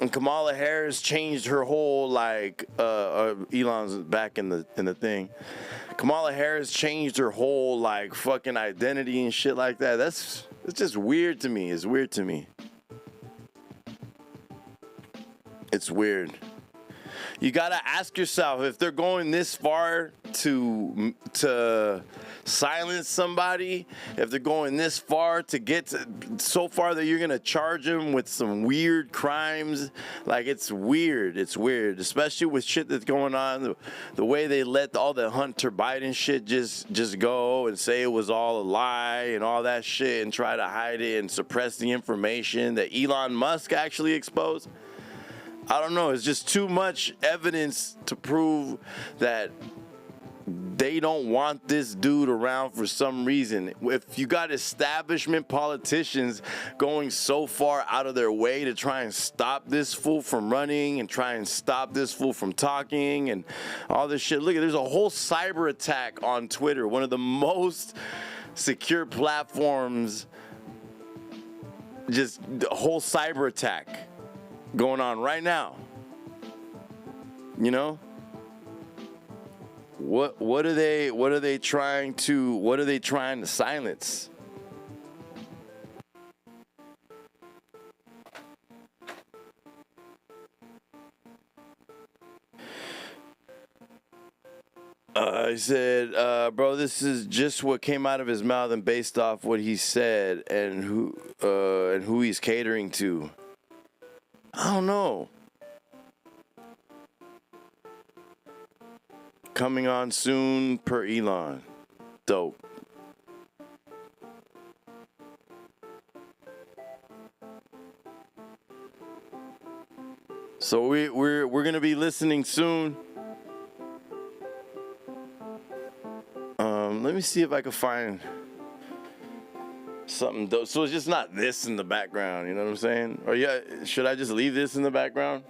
And Kamala Harris changed her whole, like, Elon's back in the thing. Kamala Harris changed her whole, like, fucking identity and shit like that. It's just weird to me. It's weird to me. It's weird. You gotta ask yourself if they're going this far to silence somebody, if they're going this far to get to, so far that you're gonna charge them with some weird crimes. Like, it's weird, especially with shit that's going on, the way they let all the Hunter Biden shit just go and say it was all a lie and all that shit and try to hide it and suppress the information that Elon Musk actually exposed. I don't know. It's just too much evidence to prove that they don't want this dude around for some reason. If you got establishment politicians going so far out of their way to try and stop this fool from running and try and stop this fool from talking and all this shit. Look, there's a whole cyber attack on Twitter, one of the most secure platforms. Just the whole cyber attack going on right now. You know, what are they trying to silence? I said, bro, this is just what came out of his mouth and based off what he said and who he's catering to. I don't know. Coming on soon per Elon. Dope. So we're gonna be listening soon. Let me see if I can find something dope. So it's just not this in the background, you know what I'm saying? Or yeah, should I just leave this in the background?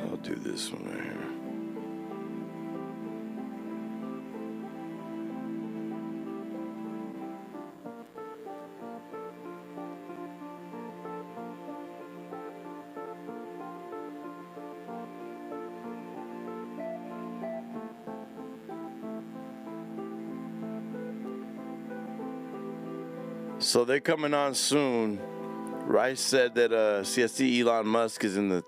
I'll do this one right here. So they're coming on soon. Rice said that CSC Elon Musk is in the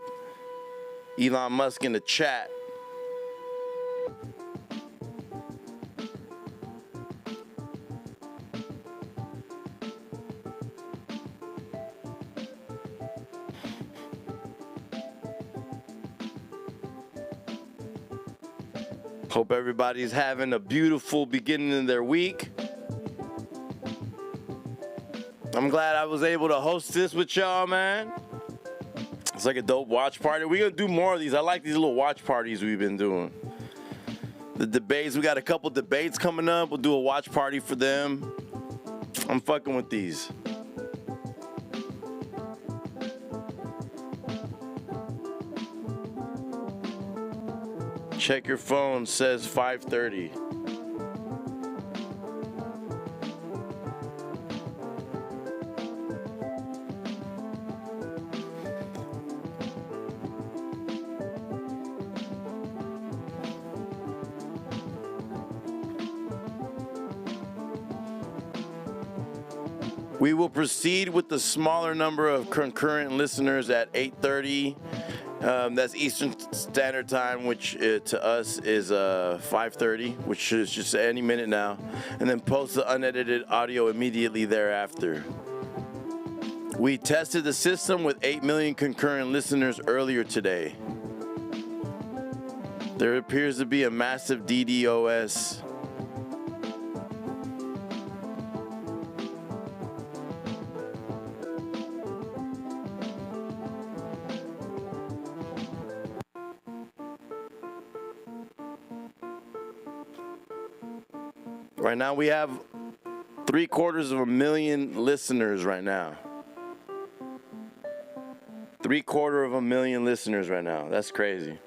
chat. Hope everybody's having a beautiful beginning of their week. I'm glad I was able to host this with y'all, man. It's like a dope watch party. We're going to do more of these. I like these little watch parties we've been doing. The debates, we got a couple debates coming up. We'll do a watch party for them. I'm fucking with these. Check your phone, says 5:30. We will proceed with the smaller number of concurrent listeners at 8:30. That's Eastern Standard Time, which to us is 5:30, which is just any minute now. And then post the unedited audio immediately thereafter. We tested the system with 8 million concurrent listeners earlier today. There appears to be a massive DDoS. Right now we have 750,000 listeners right now. 750,000 listeners right now. That's crazy.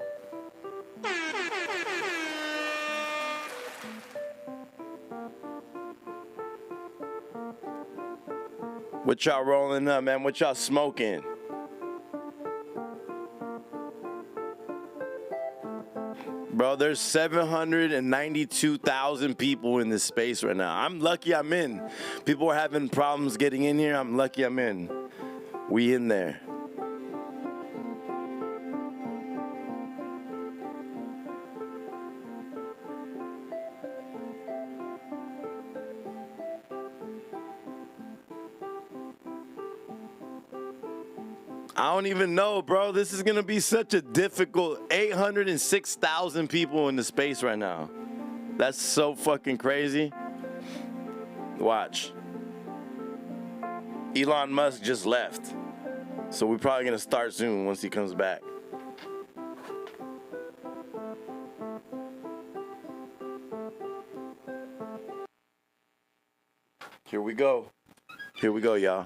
What y'all rolling up, man? What y'all smoking? Bro, there's 792,000 people in this space right now. I'm lucky I'm in. People are having problems getting in here. I'm lucky I'm in. We in there. I don't even know, bro. This is going to be such a difficult 806,000 people in the space right now. That's so fucking crazy. Watch. Elon Musk just left. So we're probably going to start soon once he comes back. Here we go. Here we go, y'all.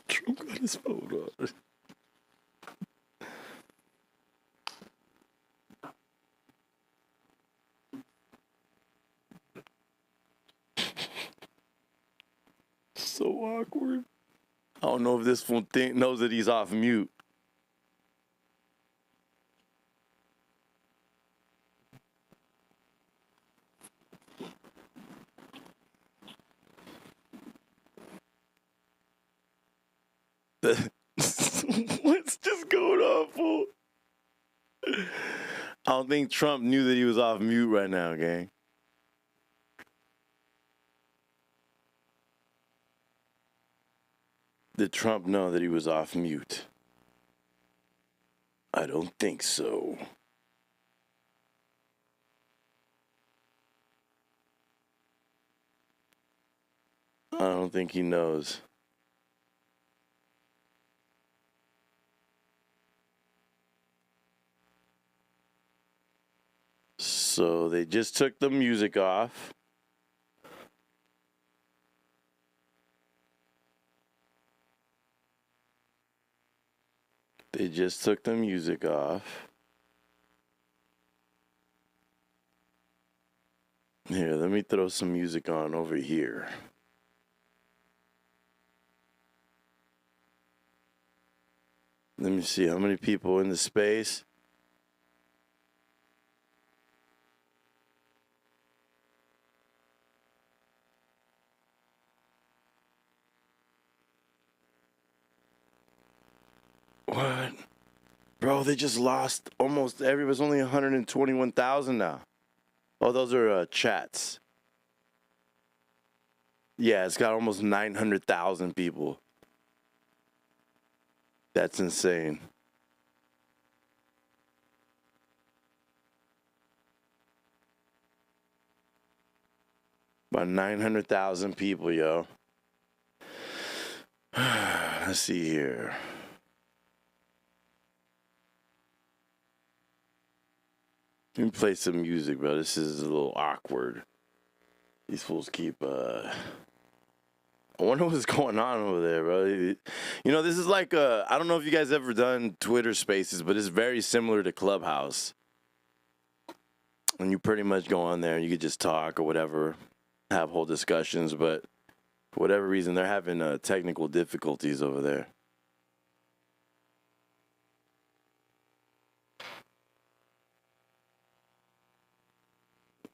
Trump got his phone on. So awkward. I don't know if this fool knows that he's off mute. What's just going on, fool? I don't think Trump knew that he was off mute right now, gang. Did Trump know that he was off mute? I don't think so. I don't think he knows. So they just took the music off. They just took the music off. Here, let me throw some music on over here. Let me see how many people in the space. What? Bro, they just lost almost every. It's only 121,000 now. Oh, those are chats. Yeah, it's got almost 900,000 people. That's insane. About 900,000 people, yo. Let's see here. Let me play some music, bro. This is a little awkward. These fools keep, I wonder what's going on over there, bro. You know, this is like, I don't know if you guys ever done Twitter Spaces, but it's very similar to Clubhouse. And you pretty much go on there and you could just talk or whatever, have whole discussions, but for whatever reason, they're having technical difficulties over there.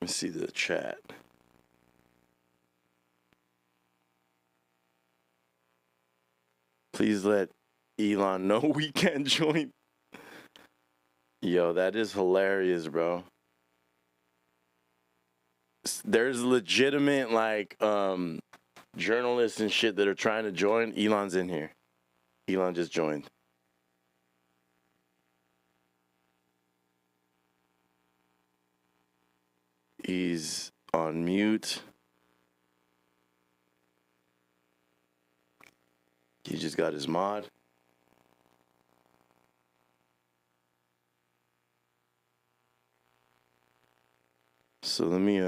Let me see the chat. Please let Elon know we can't join. Yo, that is hilarious, bro. There's legitimate, like, journalists and shit that are trying to join. Elon's in here. Elon just joined. He's on mute. He just got his mod. So let me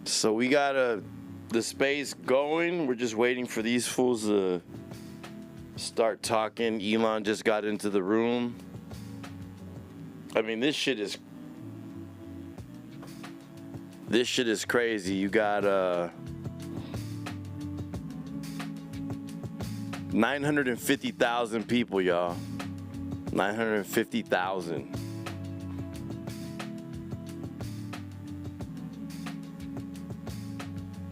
so we got the space going. We're just waiting for these fools to start talking. Elon just got into the room. I mean, this shit is crazy. You got 950,000 people, y'all. 950,000.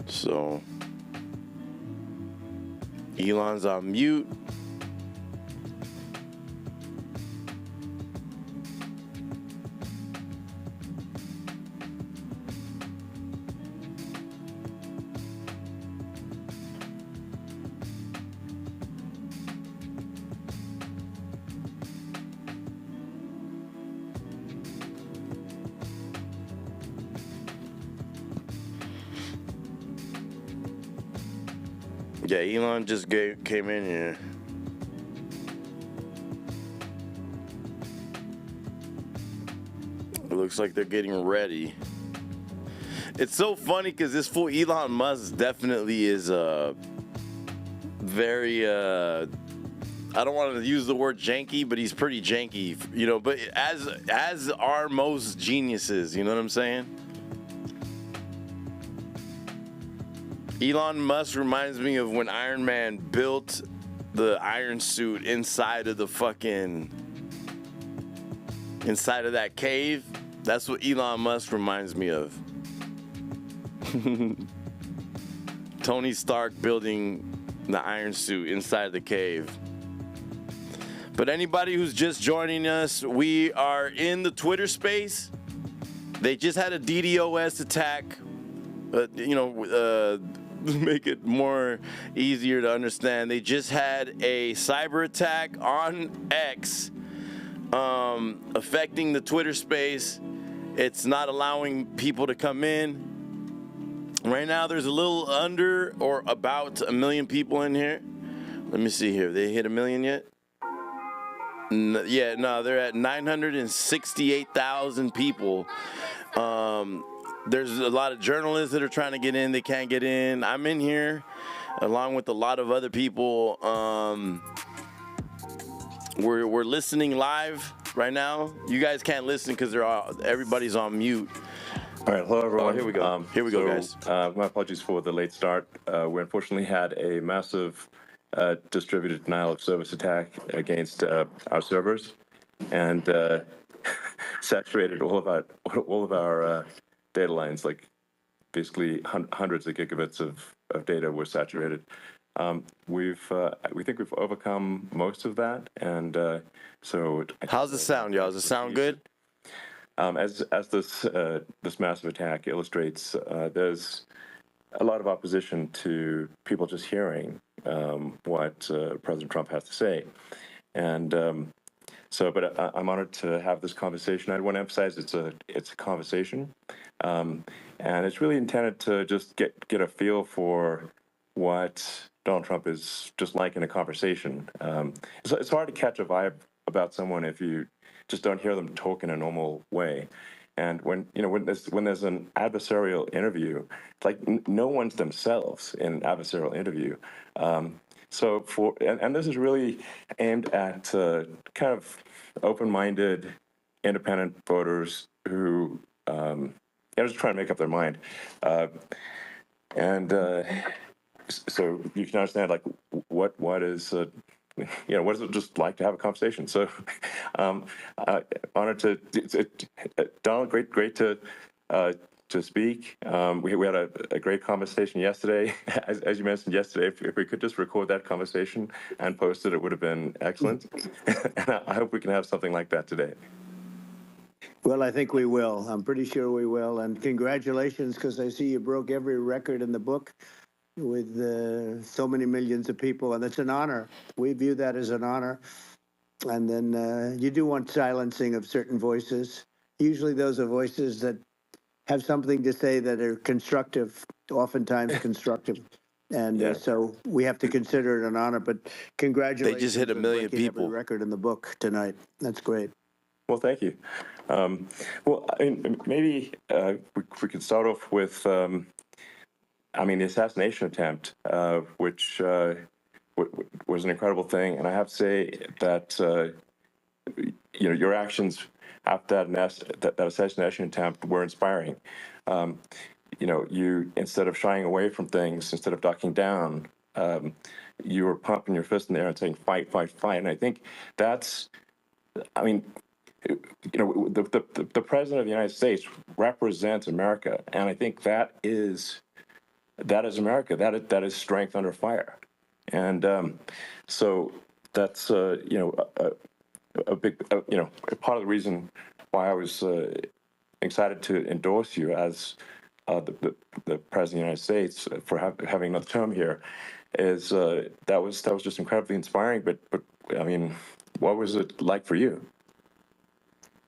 So Elon's on mute. Yeah, Elon just came in here. It looks like they're getting ready. It's so funny because this fool Elon Musk definitely is very I don't want to use the word janky, but he's pretty janky, you know, but as are most geniuses, you know what I'm saying? Elon Musk reminds me of when Iron Man built the iron suit inside of that cave. That's what Elon Musk reminds me of. Tony Stark building the iron suit inside the cave. But anybody who's just joining us, we are in the Twitter space. They just had a DDoS attack. Make it more easier to understand. They just had a cyber attack on X, affecting the Twitter space. It's not allowing people to come in. Right now, there's a little under or about 1 million people in here. Let me see here. They hit 1 million yet? They're at 968,000 people. There's a lot of journalists that are trying to get in. They can't get in. I'm in here along with a lot of other people. We're listening live right now. You guys can't listen because everybody's on mute. All right, hello everyone. Here we go. Here we go, guys. My apologies for the late start. We unfortunately had a massive distributed denial of service attack against our servers, and saturated all of our data lines. Like basically hundreds of gigabits of data were saturated. We think we've overcome most of that, and so. How's it sound, y'all? Does it sound good? As this massive attack illustrates, there's a lot of opposition to people just hearing what President Trump has to say, and but I'm honored to have this conversation. I want to emphasize it's a conversation, and it's really intended to just get a feel for what Donald Trump is just like in a conversation. It's hard to catch a vibe about someone if you just don't hear them talk in a normal way. And when there's an adversarial interview, it's like no one's themselves in an adversarial interview. So this is really aimed at kind of open-minded, independent voters who just trying to make up their mind. So you can understand like what is what is it just like to have a conversation? So, honored to Donald. Great to speak. We had a great conversation yesterday. As you mentioned yesterday, if we could just record that conversation and post it, it would have been excellent. And I hope we can have something like that today. Well, I think we will. I'm pretty sure we will. And congratulations, because I see you broke every record in the book with so many millions of people, and it's an honor. We view that as an honor. And then you do want silencing of certain voices. Usually those are voices that have something to say that are constructive, oftentimes constructive. And Yeah. so we have to consider it an honor. But They congratulations just hit a on million breaking every people. record in the book tonight. That's great. Well, thank you. Well, I mean, maybe we could start off with, I mean, the assassination attempt, which was an incredible thing. And I have to say that, you know, your actions after that assassination attempt were inspiring. You know, you, instead of shying away from things, instead of ducking down, you were pumping your fist in the air and saying, fight, fight, fight. And I think that's, I mean, you know, the president of the United States represents America, and I think that is America. That is strength under fire, and so that's you know, a big you know, part of the reason why I was excited to endorse you as the president of the United States for having another term here is that was just incredibly inspiring. But I mean, what was it like for you?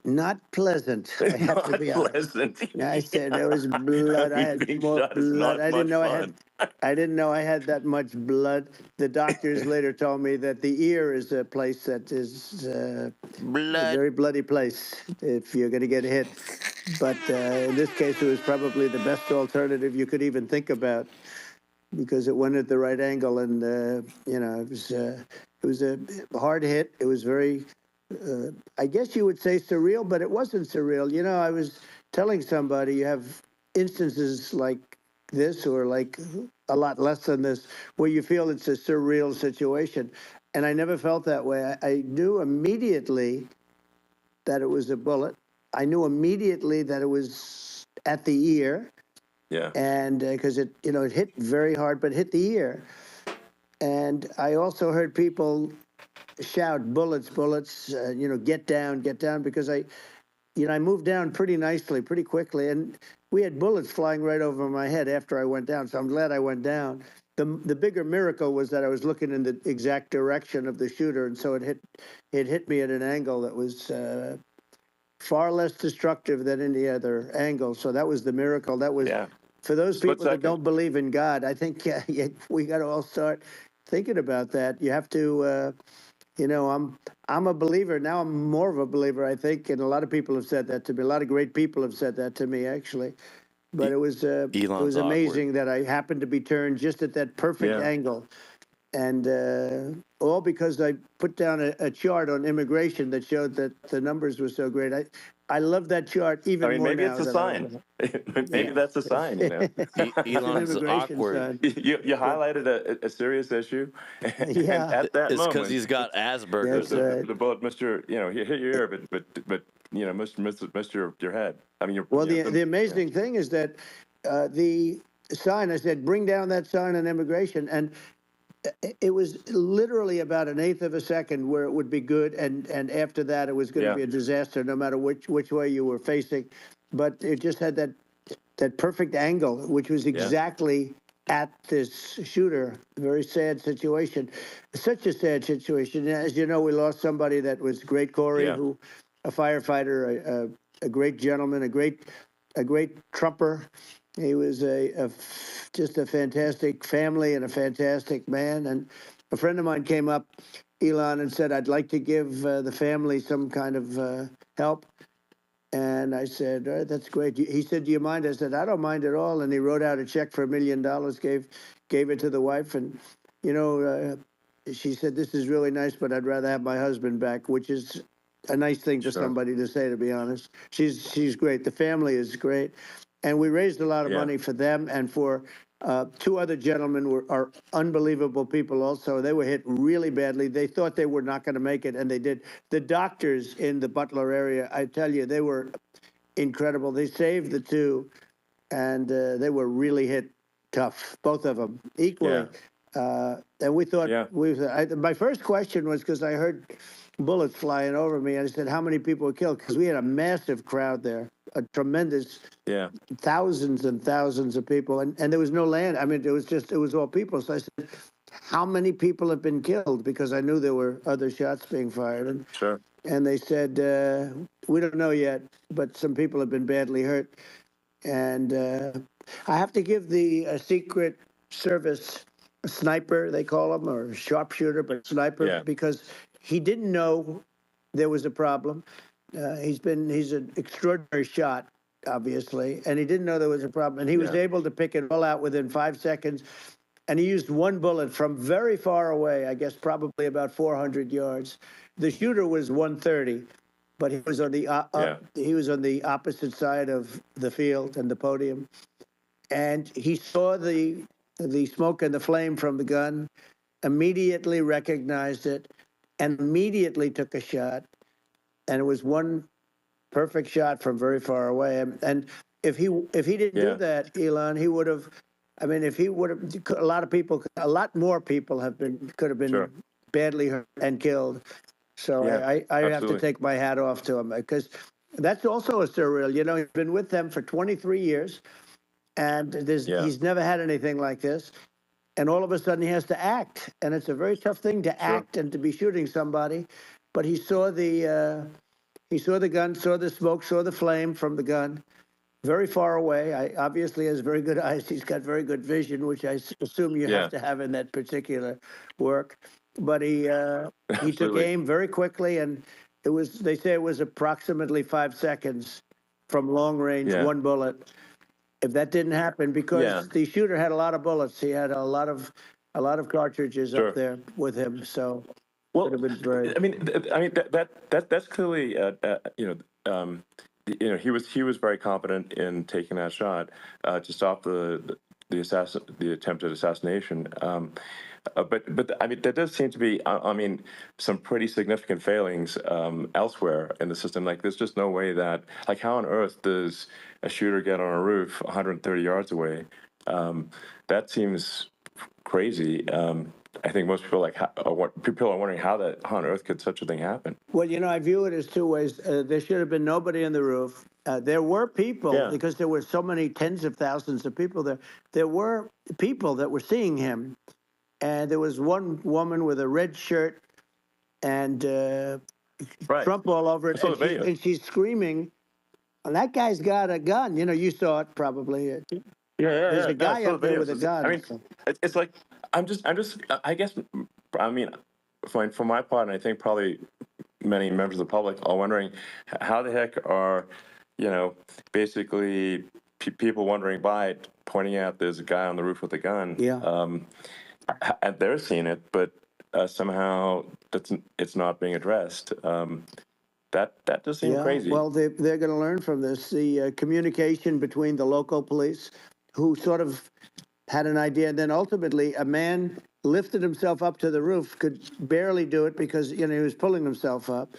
Not pleasant, I have to be honest. I said there was blood. I had Being more shot is blood. not I didn't much know fun. I didn't know I had that much blood. The doctors later told me that the ear is a place that is a Blood. very bloody place if you're going to get hit. But in this case, it was probably the best alternative you could even think about because it went at the right angle, and you know, it was a hard hit. It was very, I guess you would say surreal, but it wasn't surreal. You know, I was telling somebody you have instances like this, or like a lot less than this, where you feel it's a surreal situation, and I never felt that way. I knew immediately that it was a bullet. I knew immediately that it was at the ear. Yeah. And because it, you know, it hit very hard, but hit the ear. And I also heard people shout, bullets, bullets, you know, get down, because I moved down pretty nicely, pretty quickly. And we had bullets flying right over my head after I went down. So I'm glad I went down. The bigger miracle was that I was looking in the exact direction of the shooter. And so it hit me at an angle that was far less destructive than any other angle. So that was the miracle. That was, for those people that don't believe in God, I think we got to all start thinking about that. You have to, you know, I'm a believer. Now I'm more of a believer, I think, and a lot of people have said that to me. A lot of great people have said that to me, actually. But it was amazing that I happened to be turned just at that perfect angle. And all because I put down a chart on immigration that showed that the numbers were so great. I love that chart even more maybe now. It's a sign. Maybe that's a sign, you know. Elon's awkward. You highlighted a serious issue, and at that it's moment, because he's got Asperger's. The bullet missed your, you know, hit your ear, but you know, missed your head. I mean, the amazing thing is that the sign, I said, bring down that sign on immigration, and it was literally about an eighth of a second where it would be good, and after that it was going to be a disaster, no matter which way you were facing. But it just had that perfect angle, which was exactly at this shooter. Very sad situation, such a sad situation. As you know, we lost somebody that was great, Corey, who a firefighter, a great gentleman, a great Trumper. He was just a fantastic family and a fantastic man. And a friend of mine came up, Elon, and said, I'd like to give the family some kind of help. And I said, all right, that's great. He said, do you mind? I said, I don't mind at all. And he wrote out a check for $1 million, gave it to the wife. And, you know, she said, this is really nice, but I'd rather have my husband back, which is a nice thing for somebody to say, to be honest. She's great. The family is great. And we raised a lot of money for them and for two other gentlemen are unbelievable people also. They were hit really badly. They thought they were not going to make it, and they did. The doctors in the Butler area, I tell you, they were incredible. They saved the two, and they were really hit tough, both of them, equally. And we thought, my first question was, because I heard bullets flying over me, and I said, how many people were killed? Because we had a massive crowd there, a tremendous, thousands and thousands of people, and there was no land. I mean, it was all people. So I said, how many people have been killed, because I knew there were other shots being fired. And they said, we don't know yet, but some people have been badly hurt. And I have to give the Secret Service a sniper, they call him, or sharpshooter, but sniper, because he didn't know there was a problem. He's an extraordinary shot, obviously, and he didn't know there was a problem. And he was able to pick it all out within 5 seconds. And he used one bullet from very far away, I guess probably about 400 yards. The shooter was 130, but he was on the opposite side of the field and the podium. And he saw the smoke and the flame from the gun, immediately recognized it, and immediately took a shot. And it was one perfect shot from very far away. And if he didn't do that, Elon, he would have. I mean, if he would have, a lot more people could have been badly hurt and killed. So I have to take my hat off to him, because that's also a surreal. You know, he's been with them for 23 years, and he's never had anything like this. And all of a sudden he has to act, and it's a very tough thing to act and to be shooting somebody. But he saw the gun, saw the smoke, saw the flame from the gun, very far away. Obviously has very good eyes. He's got very good vision, which I assume you have to have in that particular work. But he took aim very quickly, and they say it was approximately 5 seconds from long range, one bullet. If that didn't happen, because the shooter had a lot of bullets, he had a lot of cartridges up there with him. So well, it would have been very. I mean that's clearly he was very confident in taking that shot to stop the attempted assassination. But I mean, there does seem to be, some pretty significant failings elsewhere in the system. Like, there's just no way that, like, how on earth does a shooter get on a roof 130 yards away? That seems crazy. I think most people people are wondering how on earth could such a thing happen. Well, you know, I view it as two ways. There should have been nobody on the roof. There were people, because there were so many tens of thousands of people there. There were people that were seeing him. And there was one woman with a red shirt and Trump all over it. And she's screaming, well, that guy's got a gun. You know, you saw it probably. There's a guy up there with a gun. I mean, it's like, I guess, for my part, and I think probably many members of the public are wondering, how the heck are, basically people wandering by pointing out there's a guy on the roof with a gun. And they're seeing it, but somehow it's not being addressed. That does seem crazy. Well, they're going to learn from this. The communication between the local police, who sort of had an idea, and then ultimately a man lifted himself up to the roof, could barely do it because he was pulling himself up,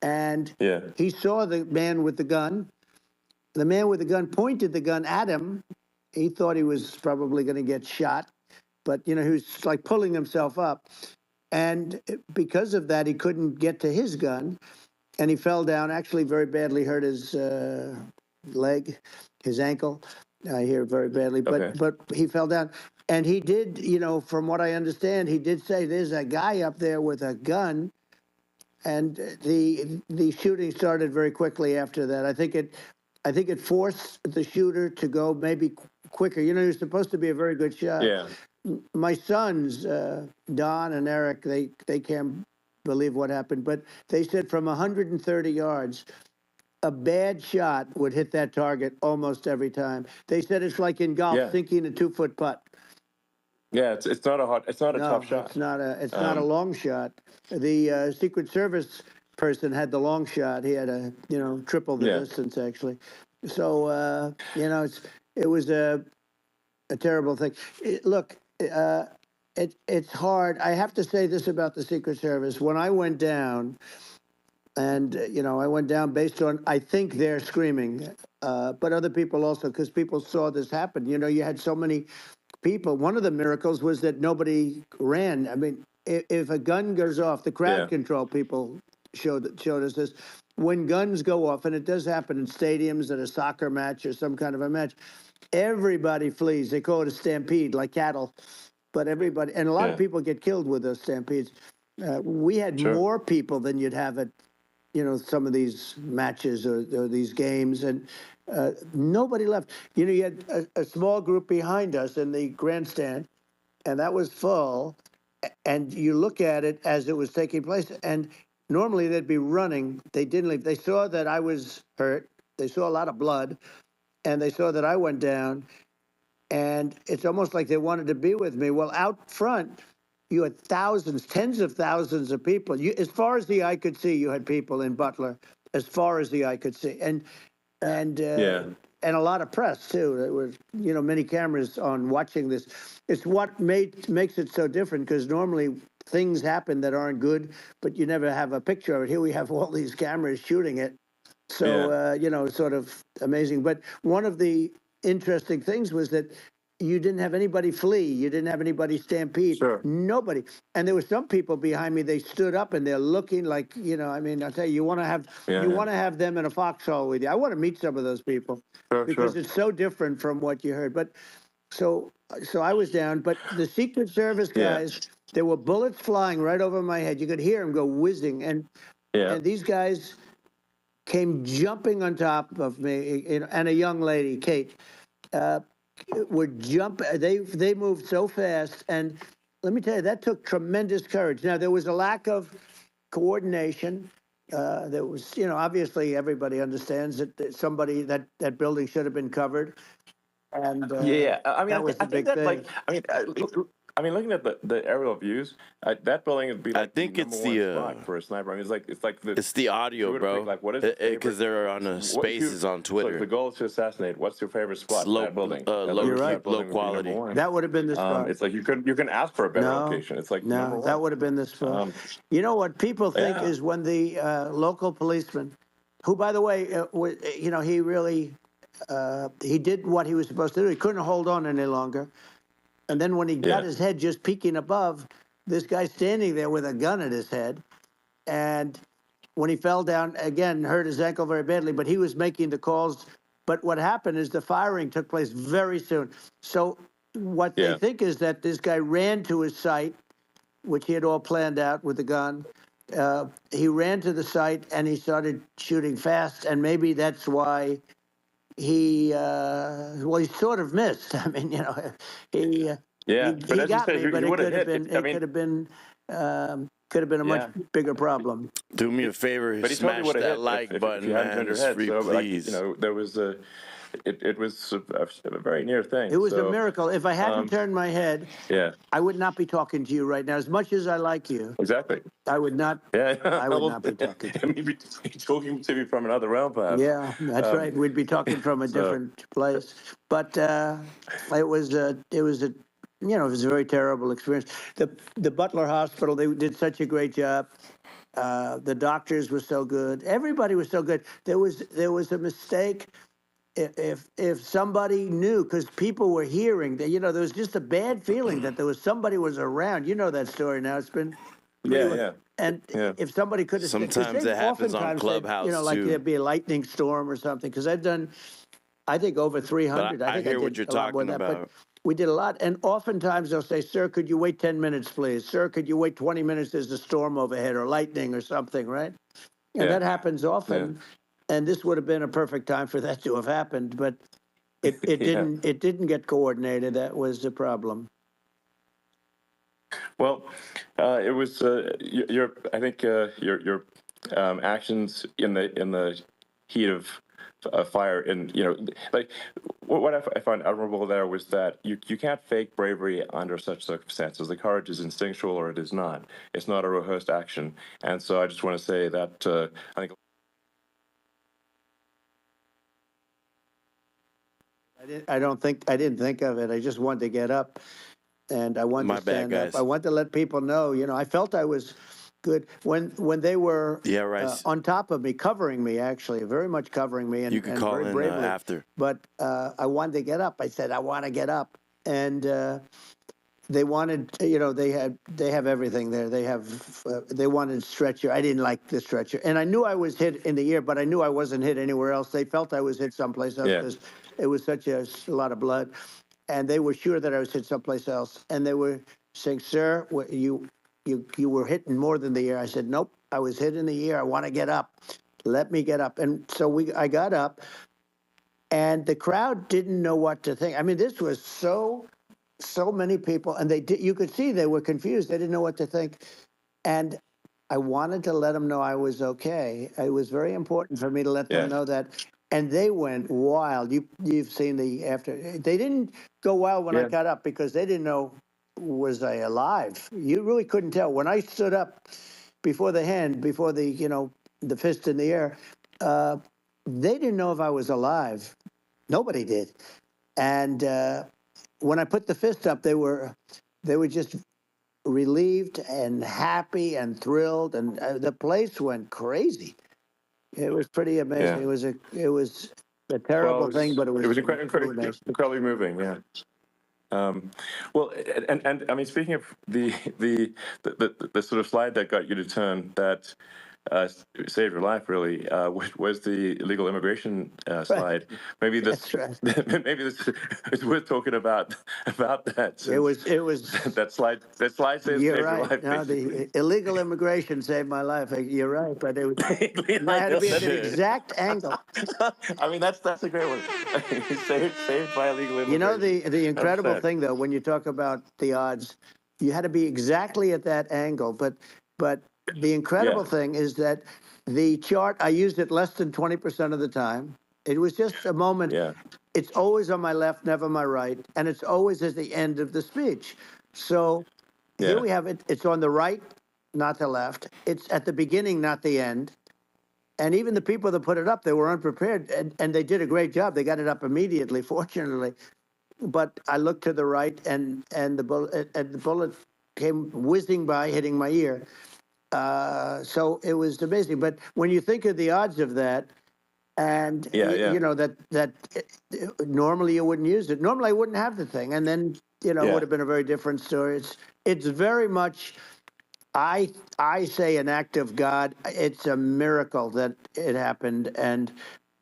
and he saw the man with the gun. The man with the gun pointed the gun at him. He thought he was probably going to get shot. But, he was like pulling himself up. And because of that, he couldn't get to his gun. And he fell down, actually very badly hurt his leg, his ankle. I hear very badly. But he fell down. And he did, from what I understand, he did say there's a guy up there with a gun. And the shooting started very quickly after that. I think it forced the shooter to go maybe quicker. He was supposed to be a very good shot. My sons, Don and Eric, they can't believe what happened, but they said from 130 yards, a bad shot would hit that target almost every time. They said it's like in golf, sinking a 2-foot putt. Yeah, it's not a tough shot. It's not a long shot. The Secret Service person had the long shot. He had triple the distance actually. So it was a terrible thing. Look. It's hard. I have to say this about the Secret Service. When I went down, and I went down based on, I think they're screaming, but other people also, because people saw this happen. You had so many people. One of the miracles was that nobody ran. I mean, if a gun goes off, the crowd control people showed us this. When guns go off, and it does happen in stadiums at a soccer match or some kind of a match, everybody flees. They call it a stampede, like cattle. but everybody, and a lot of people get killed with those stampedes. We had more people than you'd have at, some of these matches or these games, and nobody left. You had a small group behind us in the grandstand, and that was full. And you look at it as it was taking place, and normally they'd be running. They didn't leave. They saw that I was hurt. They saw a lot of blood, and they saw that I went down. And it's almost like they wanted to be with me. Well, out front, you had thousands, tens of thousands of people. As far as the eye could see, you had people in Butler, as far as the eye could see, and a lot of press too. There was, many cameras on watching this. It's what makes it so different, because normally things happen that aren't good, but you never have a picture of it. Here we have all these cameras shooting it. So, sort of amazing. But one of the interesting things was that you didn't have anybody flee. You didn't have anybody stampede. Nobody. And there were some people behind me. They stood up and they're looking like, I'll tell you, you want to have them in a foxhole with you. I want to meet some of those people because it's so different from what you heard. But so I was down. But the Secret Service guys, there were bullets flying right over my head. You could hear them go whizzing. And these guys came jumping on top of me, and a young lady, Kate, would jump. They moved so fast, and let me tell you, that took tremendous courage. Now, there was a lack of coordination. There was, obviously everybody understands that that building should have been covered. And that was the big thing. Looking at the aerial views, that building would be like I think the it's number one spot for a sniper. It's the audio, bro. Like, what is because they're on the spaces on Twitter. The goal is to assassinate. What's your favorite spot? That building. Low quality. That would have been the spot. It's like you can ask for a better location. It's like that would have been the spot. You know what people think is when the local policeman, who, by the way, he really he did what he was supposed to do. He couldn't hold on any longer. And then when he got his head just peeking above, this guy standing there with a gun at his head. And when he fell down, again, hurt his ankle very badly, but he was making the calls. But what happened is the firing took place very soon. So what they think is that this guy ran to his site, which he had all planned out with the gun. He ran to the site and he started shooting fast. And maybe that's why he sort of missed. I mean, he got me, but it could have been a much bigger problem. Do me a favor, smash that like button, man. It's free, please. There was it was a very near thing. It was a miracle. If I hadn't turned my head, I would not be talking to you right now. As much as I like you, exactly, I would not. I would not be talking to you. You'd be talking to me from another realm, perhaps. Yeah, that's right. We'd be talking from a different place. But it was a very terrible experience. The Butler Hospital, they did such a great job. The doctors were so good. Everybody was so good. There was a mistake. If somebody knew, because people were hearing that, there was just a bad feeling that somebody was around. You know that story now. It's been And if somebody could have, sometimes it happens on Clubhouse like too. there'd be a lightning storm or something. Because I've done, I think over 300. But I hear what you're talking about. But we did a lot, and oftentimes they'll say, "Sir, could you wait 10 minutes, please? Sir, could you wait 20 minutes? There's a storm overhead or lightning or something, right?" And that happens often. And this would have been a perfect time for that to have happened, but it didn't. It didn't get coordinated. That was the problem. Well, it was I think your actions in the heat of fire, and like what I found admirable there was that you can't fake bravery under such circumstances. The courage is instinctual, or it is not. It's not a rehearsed action, and so I just want to say that I think. I didn't think of it. I just wanted to get up, and I wanted to stand up. I wanted to let people know. I felt I was good when they were on top of me, covering me, actually, very much covering me, and you could call very in bravely. after. But I wanted to get up. I said, I want to get up, and they wanted. They have everything there. They wanted stretcher. I didn't like the stretcher, and I knew I was hit in the ear, but I knew I wasn't hit anywhere else. They felt I was hit someplace else because it was such a lot of blood. and they were sure that I was hit someplace else, and they were saying, "Sir, you were hitting more than the ear." I said, "Nope, I was hit in the ear. I want to get up. Let me get up." And so I got up, and the crowd didn't know what to think. I mean, this was so many people, and you could see they were confused. They didn't know what to think, and I wanted to let them know I was okay. It was very important for me to let them know that. And they went wild. You've seen the after. They didn't go wild when I got up because they didn't know, was I alive? You really couldn't tell. When I stood up before the hand, before the fist in the air, they didn't know if I was alive. Nobody did. And when I put the fist up, they were just relieved and happy and thrilled, and the place went crazy. It was pretty amazing. Yeah. It was a terrible thing, but it was really amazing. Incredibly moving. Yeah. Well, and I mean, speaking of the sort of slide that got you to turn that saved your life, really, was the illegal immigration slide. Maybe this, maybe this, it's worth talking about that. It was that slide. That slide saved your life. No, the illegal immigration saved my life. You're right, but it had to be at an exact angle. I mean, that's a great one. saved by illegal immigration. You know, the incredible thing, though, when you talk about the odds, you had to be exactly at that angle. But the incredible thing is that the chart, I used it less than 20% of the time. It was just a moment. Yeah. It's always on my left, never my right. And it's always at the end of the speech. So here we have it. It's on the right, not the left. It's at the beginning, not the end. And even the people that put it up, they were unprepared. And they did a great job. They got it up immediately, fortunately. But I looked to the right, and the bullet came whizzing by, hitting my ear. So it was amazing. But when you think of the odds of that, and you know that normally you wouldn't use it. Normally I wouldn't have the thing, and then it would have been a very different story. It's very much, I say, an act of God. It's a miracle that it happened, and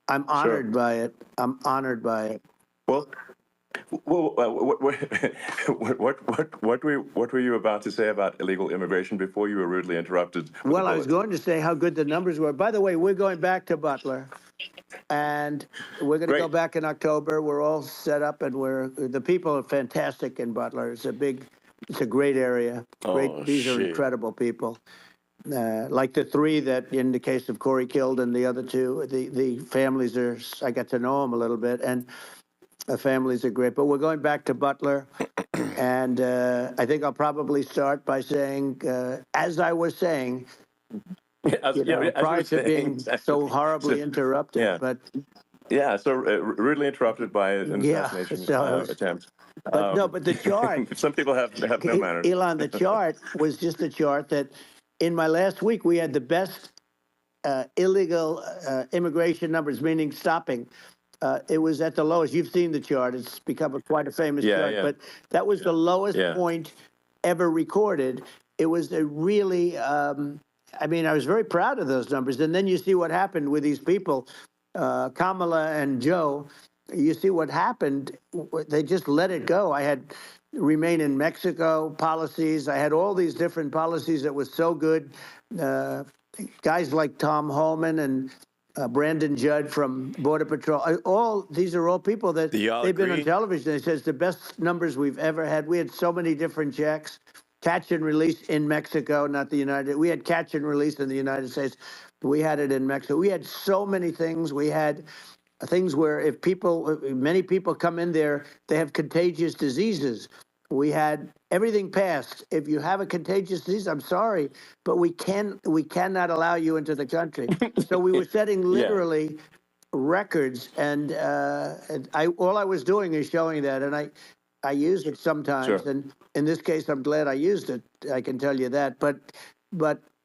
I'm honored by it. I'm honored by it. Well, what were you about to say about illegal immigration before you were rudely interrupted? Well, I was going to say how good the numbers were. By the way, we're going back to Butler, and we're going to go back in October. We're all set up, and the people are fantastic in Butler. It's a great area. These are incredible people. Like the three that, in the case of Corey killed, and the other two, the families I got to know them a little bit, and the families are great. But we're going back to Butler, and I think I'll probably start by saying, as I was saying, prior to being so horribly interrupted. But so rudely interrupted by an assassination attempt. But the chart. Some people have no manners. Elon, the chart was just a chart that, in my last week, we had the best illegal immigration numbers, meaning stopping. It was at the lowest. You've seen the chart. It's become quite a famous chart. But that was the lowest point ever recorded. It was a really, I mean, I was very proud of those numbers. And then you see what happened with these people, Kamala and Joe. You see what happened. They just let it go. I had remain in Mexico policies. I had all these different policies that was so good. Guys like Tom Homan and Brandon Judd from Border Patrol. These are all people that they've been on television. They says the best numbers we've ever had. We had so many different checks, catch and release in Mexico, not the United. We had catch and release in the United States. We had it in Mexico. We had so many things. We had things where many people come in there, they have contagious diseases. We had everything passed. If you have a contagious disease, I'm sorry, but we cannot allow you into the country. So we were setting literally records, and all I was doing is showing that, and I use it sometimes. And in this case, I'm glad I used it. I can tell you that. But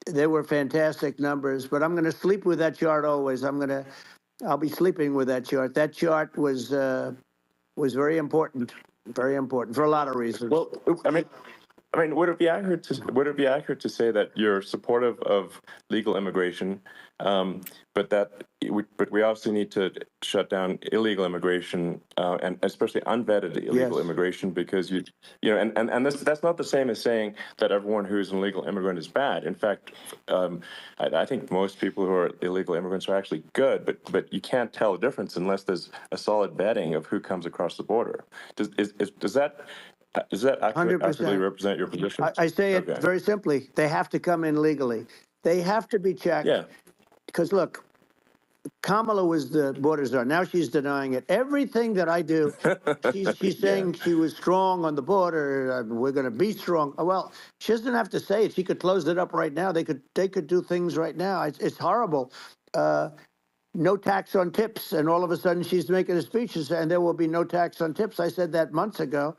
there were fantastic numbers. But I'm going to sleep with that chart always. I'll be sleeping with that chart. That chart was very important. Very important for a lot of reasons. Well, I mean, I mean, would it be accurate to say that you're supportive of legal immigration, but but we obviously need to shut down illegal immigration, and especially unvetted illegal Yes. immigration, because and that's not the same as saying that everyone who's an illegal immigrant is bad. In fact, I think most people who are illegal immigrants are actually good, but you can't tell the difference unless there's a solid vetting of who comes across the border. Does that accurately 100%. represent your position? I say it Okay. very simply. They have to come in legally. They have to be checked. Yeah. Because look, Kamala was the border czar. Now she's denying it. Everything that I do, she's saying she was strong on the border. We're going to be strong. Well, she doesn't have to say it. She could close it up right now. They could do things right now. It's horrible. No tax on tips, and all of a sudden she's making a speech and there will be no tax on tips. I said that months ago.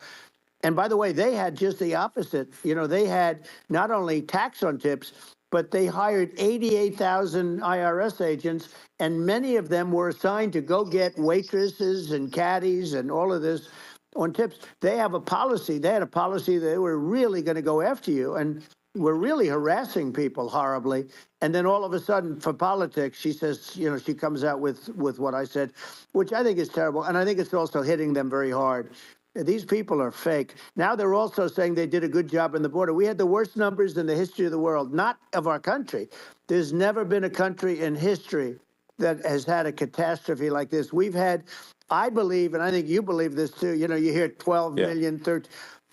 And by the way, they had just the opposite. They had not only tax on tips, but they hired 88,000 IRS agents, and many of them were assigned to go get waitresses and caddies and all of this on tips. They have a policy. They had a policy that they were really going to go after you, and were really harassing people horribly. And then all of a sudden, for politics, she says, she comes out with what I said, which I think is terrible. And I think it's also hitting them very hard. These people are fake. Now they're also saying they did a good job on the border. We had the worst numbers in the history of the world, not of our country. There's never been a country in history that has had a catastrophe like this. We've had, I believe, and I think you believe this too, you hear 12 million, 13.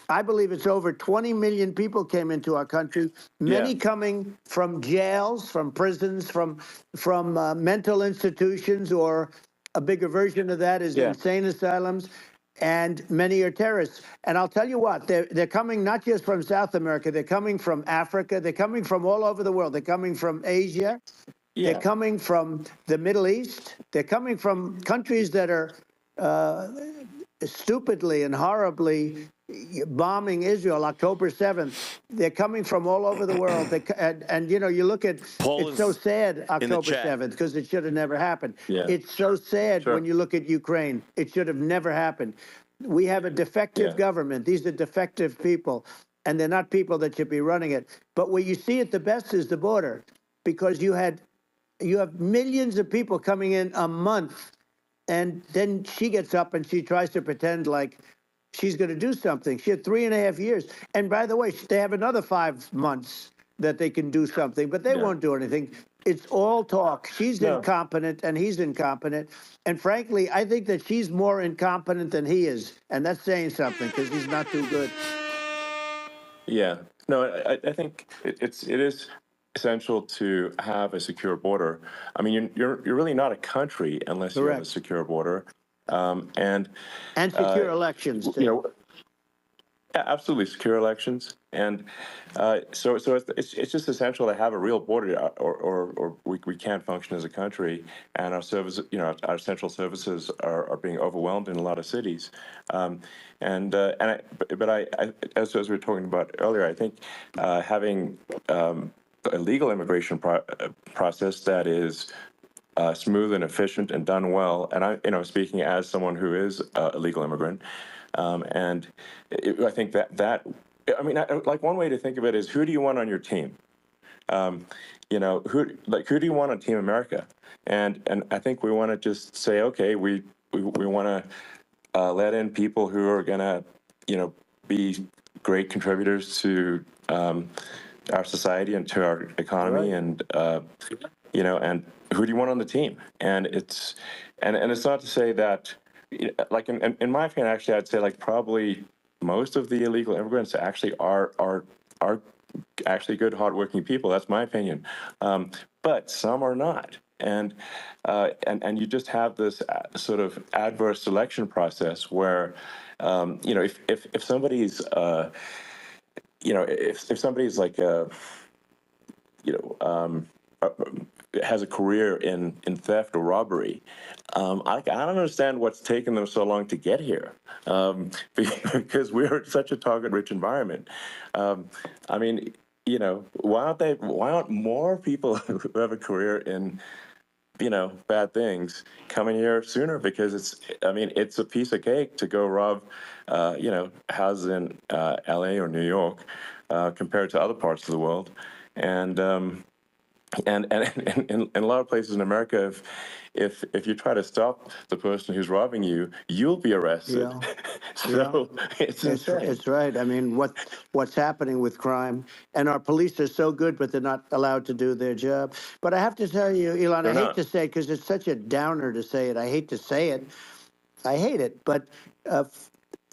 I believe it's over 20 million people came into our country, many coming from jails, from prisons, from mental institutions, or a bigger version of that is insane asylums. And many are terrorists. And I'll tell you what, they're coming not just from South America, they're coming from Africa, they're coming from all over the world. They're coming from Asia, they're coming from the Middle East, they're coming from countries that are stupidly and horribly bombing Israel October 7th. They're coming from all over the world. And you look at, it's so sad, October 7th, because it should have never happened. Yeah. It's so sad when you look at Ukraine. It should have never happened. We have a defective government. These are defective people, and they're not people that should be running it. But where you see it the best is the border, because you have millions of people coming in a month. And then she gets up and she tries to pretend like she's going to do something. She had 3.5 years. And by the way, they have another 5 months that they can do something, but they won't do anything. It's all talk. She's incompetent and he's incompetent. And frankly, I think that she's more incompetent than he is. And that's saying something, because he's not too good. Yeah. No, I think it is essential to have a secure border. I mean, you're really not a country unless you have a secure border, and secure elections too. Absolutely secure elections, and so it's just essential to have a real border, or we can't function as a country, and our central services are being overwhelmed in a lot of cities, but as we were talking about earlier, I think having a legal immigration process that is smooth and efficient and done well. And speaking as someone who is a legal immigrant, I think like one way to think of it is, who do you want on your team? Who do you want on Team America? And I think we want to just say, okay, we want to let in people who are going to, be great contributors to our society and to our economy, and and who do you want on the team? And it's not to say that, like in my opinion, actually, I'd say like probably most of the illegal immigrants actually are actually good, hardworking people. That's my opinion, but some are not. And you just have this sort of adverse selection process where, if somebody's if somebody's like has a career in theft or robbery, I don't understand what's taken them so long to get here, because we're in such a target-rich environment. I mean, why aren't more people who have a career in bad things coming here sooner, because it's a piece of cake to go rob, houses in LA or New York, compared to other parts of the world. And in a lot of places in America, if you try to stop the person who's robbing you, you'll be arrested. Yeah. So it's insane. It's right. I mean, what's happening with crime, and our police are so good, but they're not allowed to do their job. But I have to tell you, Elon, They're I hate not. to say it because it's such a downer to say it. I hate to say it. I hate it. But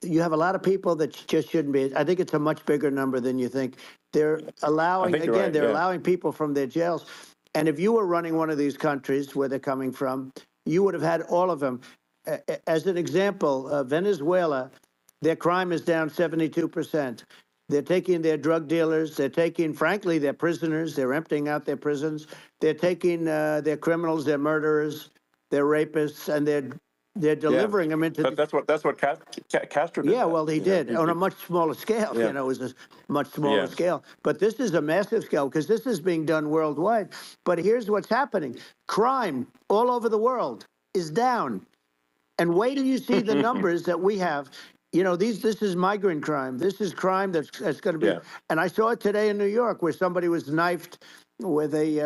you have a lot of people that just shouldn't be. I think it's a much bigger number than you think. They're allowing, think you're again, right, they're yeah. allowing people from their jails. And if you were running one of these countries where they're coming from, you would have had all of them. As an example, Venezuela, their crime is down 72%. They're taking their drug dealers. They're taking, frankly, their prisoners. They're emptying out their prisons. They're taking their criminals, their murderers, their rapists, and they're delivering them into. But that's what Castro did. Yeah, well, he did on a much smaller scale. Yeah. It was a much smaller Yeah. scale. But this is a massive scale because this is being done worldwide. But here's what's happening: crime all over the world is down. And wait till you see the numbers that we have. This is migrant crime. This is crime that's going to be. Yeah. And I saw it today in New York where somebody was knifed, where they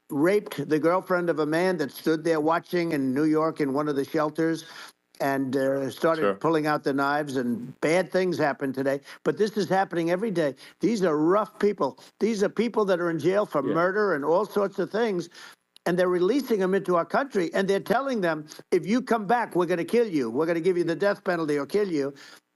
raped the girlfriend of a man that stood there watching in New York in one of the shelters, and started pulling out the knives, and bad things happened today. But this is happening every day. These are rough people. These are people that are in jail for murder and all sorts of things. And they're releasing them into our country, and they're telling them, if you come back, we're going to kill you. We're going to give you the death penalty or kill you.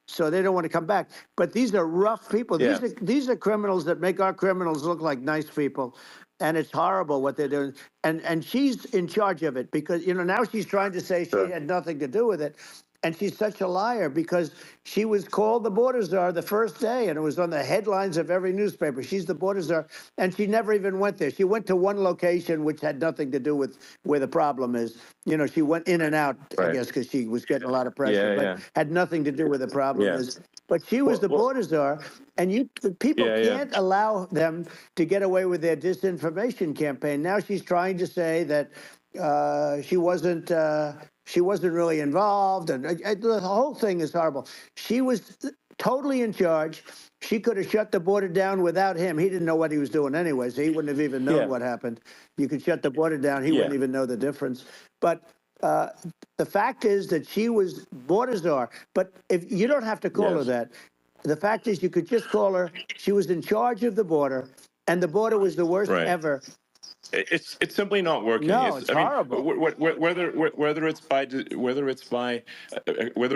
So they don't want to come back. But these are rough people. Yeah. These are criminals that make our criminals look like nice people. And it's horrible what they're doing. And she's in charge of it because, now she's trying to say she had nothing to do with it. And she's such a liar because she was called the border czar the first day, and it was on the headlines of every newspaper. She's the border czar, and she never even went there. She went to one location which had nothing to do with where the problem is. She went in and out, I guess, because she was getting a lot of pressure, but had nothing to do with the problem is. But she was the border czar, and the people can't allow them to get away with their disinformation campaign. Now she's trying to say that she wasn't really involved, and the whole thing is horrible. She was totally in charge. She could have shut the border down without him. He didn't know what he was doing anyway, so he wouldn't have even known what happened. You could shut the border down. He wouldn't even know the difference. But the fact is that she was border czar. But if you don't have to call her that. The fact is you could just call her, she was in charge of the border, and the border was the worst ever. It's simply not working. No, it's horrible. Whether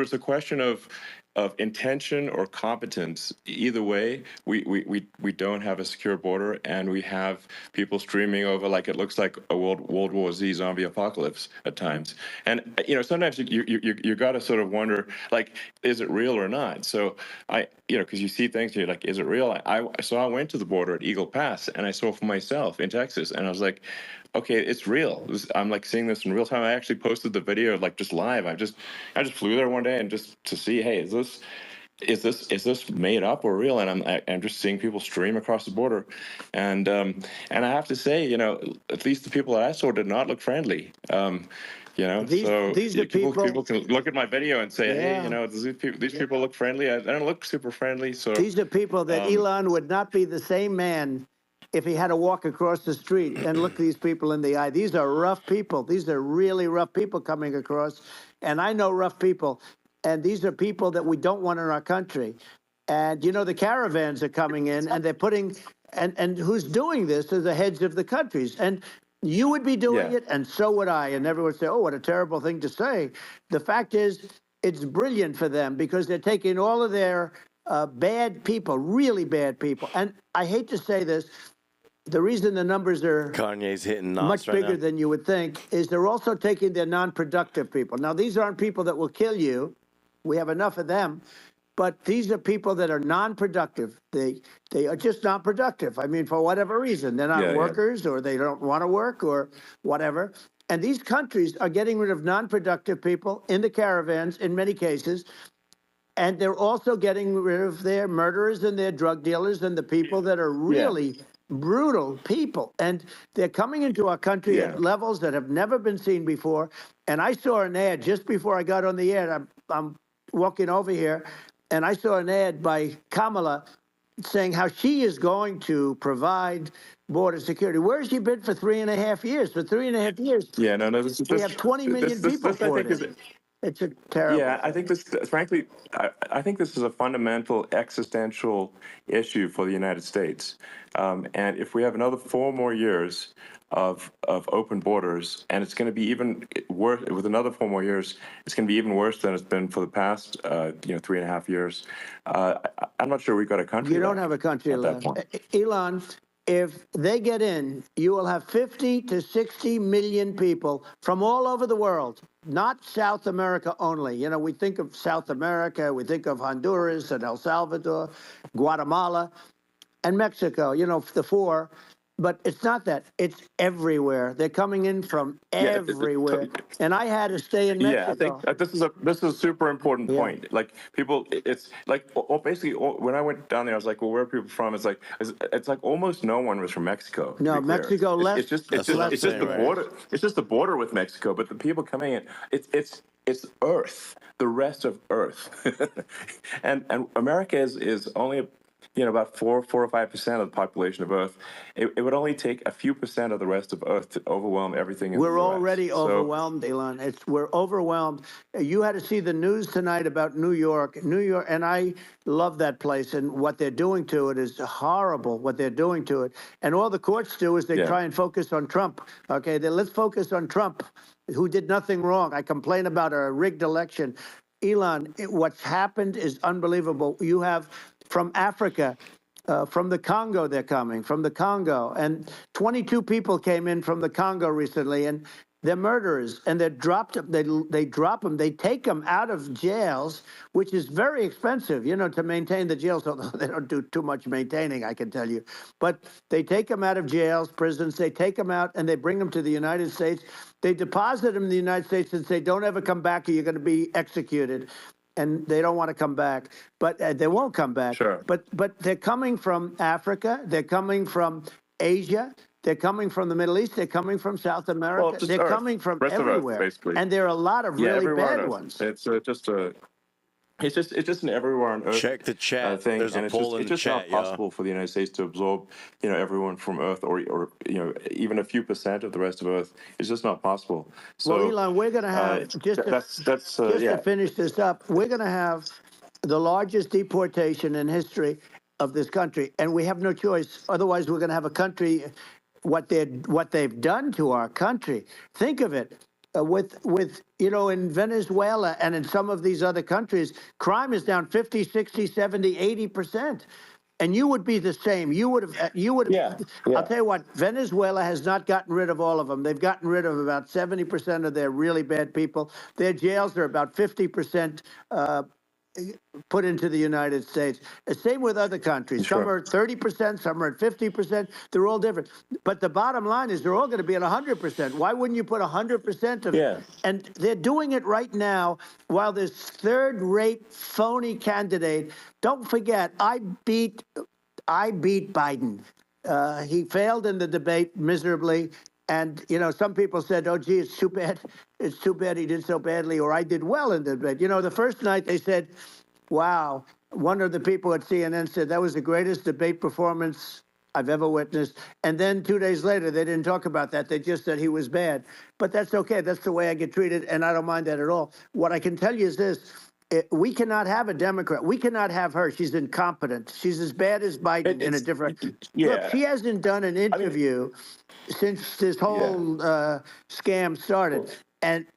it's a question of intention or competence, either way, we don't have a secure border, and we have people streaming over like it looks like a World War Z zombie apocalypse at times. And sometimes you got to sort of wonder, like, is it real or not? So because you see things, you're like, is it real? So I went to the border at Eagle Pass, and I saw for myself in Texas, and I was like, okay, it's real. I'm like seeing this in real time. I actually posted the video like just live. I just flew there one day and just to see, hey, is this made up or real? And I'm just seeing people stream across the border, and I have to say, at least the people that I saw did not look friendly. These are people can look at my video and say, hey, these people look friendly. I don't look super friendly. So these are people that Elon would not be the same man if he had to walk across the street and look these people in the eye. These are rough people. These are really rough people coming across. And I know rough people. And these are people that we don't want in our country. And, the caravans are coming in, and they're putting, and who's doing this are the heads of the countries. And you would be doing it, and so would I. And everyone would say, oh, what a terrible thing to say. The fact is, it's brilliant for them because they're taking all of their bad people, really bad people. And I hate to say this, the reason the numbers are Kanye's hitting much bigger than you would think is they're also taking their non-productive people. Now, these aren't people that will kill you. We have enough of them. But these are people that are non-productive. They are just not productive. I mean, for whatever reason. They're not workers or they don't want to work or whatever. And these countries are getting rid of non-productive people in the caravans in many cases. And they're also getting rid of their murderers and their drug dealers and the people that are really brutal people, and they're coming into our country at levels that have never been seen before. And I saw an ad just before I got on the air. I'm walking over here, and I saw an ad by Kamala saying how she is going to provide border security. Where has she been for 3.5 years? For 3.5 years, Yeah, no, we have 20 million people this I poured think in. is. It's a terrible. Yeah, I think this, frankly, I think this is a fundamental existential issue for the United States. And if we have another 4 more years of open borders, and it's going to be even worse with another 4 more years, it's going to be even worse than it's been for the past, 3.5 years. I'm not sure we've got a country. You don't left have a country at that left. point. Elon, if they get in, you will have 50 to 60 million people from all over the world, not South America only. You know, we think of South America, we think of Honduras and El Salvador, Guatemala, and Mexico, you know, the 4. But it's not that. It's everywhere. They're coming in from everywhere. And I had to stay in Mexico. Yeah, I think this is a super important point. Like people, it's like basically when I went down there, I was like, well, where are people from? It's like almost no one was from Mexico. No, Mexico less. It's just the border. It's just the border with Mexico. But the people coming in, it's Earth, the rest of Earth, and America is only about 4 or 5% of the population of Earth. It would only take a few percent of the rest of Earth to overwhelm everything in the US. We're already overwhelmed, Elon. We're overwhelmed. You had to see the news tonight about New York, and I love that place. And what they're doing to it is horrible. What they're doing to it, and all the courts do is they try and focus on Trump. Okay, let's focus on Trump, who did nothing wrong. I complain about a rigged election. Elon, what's happened is unbelievable. You have from Africa, from the Congo, they're coming, from the Congo. And 22 people came in from the Congo recently, and they're murderers. And they drop them, they take them out of jails, which is very expensive, to maintain the jails, although they don't do too much maintaining, I can tell you. But they take them out of jails, prisons, they take them out, and they bring them to the United States. They deposit them in the United States and say, don't ever come back or you're going to be executed. And they don't want to come back, but they won't come back. Sure. But they're coming from Africa. They're coming from Asia. They're coming from the Middle East. They're coming from South America. Well, they're coming from everywhere. Earth, basically. And there are a lot of really bad ones. It's just an everywhere on Earth. Check the chat. Thing, There's and a poll it's in just the not chat, possible for the United States to absorb, everyone from Earth, or even a few percent of the rest of Earth. It's just not possible. So, well, Elon, we're going to have to finish this up. We're going to have the largest deportation in history of this country, and we have no choice. Otherwise, we're going to have a country. What they've done to our country. Think of it. With in Venezuela and in some of these other countries, crime is down 50, 60, 70, 80%. And you would be the same. You would have. Yeah. I'll tell you what. Venezuela has not gotten rid of all of them. They've gotten rid of about 70% of their really bad people. Their jails are about 50% put into the United States. Same with other countries. Sure. Some are 30%, some are at 50%. They're all different. But the bottom line is they're all going to be at 100%. Why wouldn't you put 100% of it? And they're doing it right now while this third-rate phony candidate. Don't forget, I beat Biden. He failed in the debate miserably. And, some people said, oh, gee, it's too bad. It's too bad he did so badly, or I did well in the debate. The first night they said, wow, one of the people at CNN said that was the greatest debate performance I've ever witnessed. And then 2 days later, they didn't talk about that. They just said he was bad. But that's okay. That's the way I get treated, and I don't mind that at all. What I can tell you is this. We cannot have a Democrat. We cannot have her. She's incompetent. She's as bad as Biden in a different. Look, she hasn't done an interview since this whole scam started. And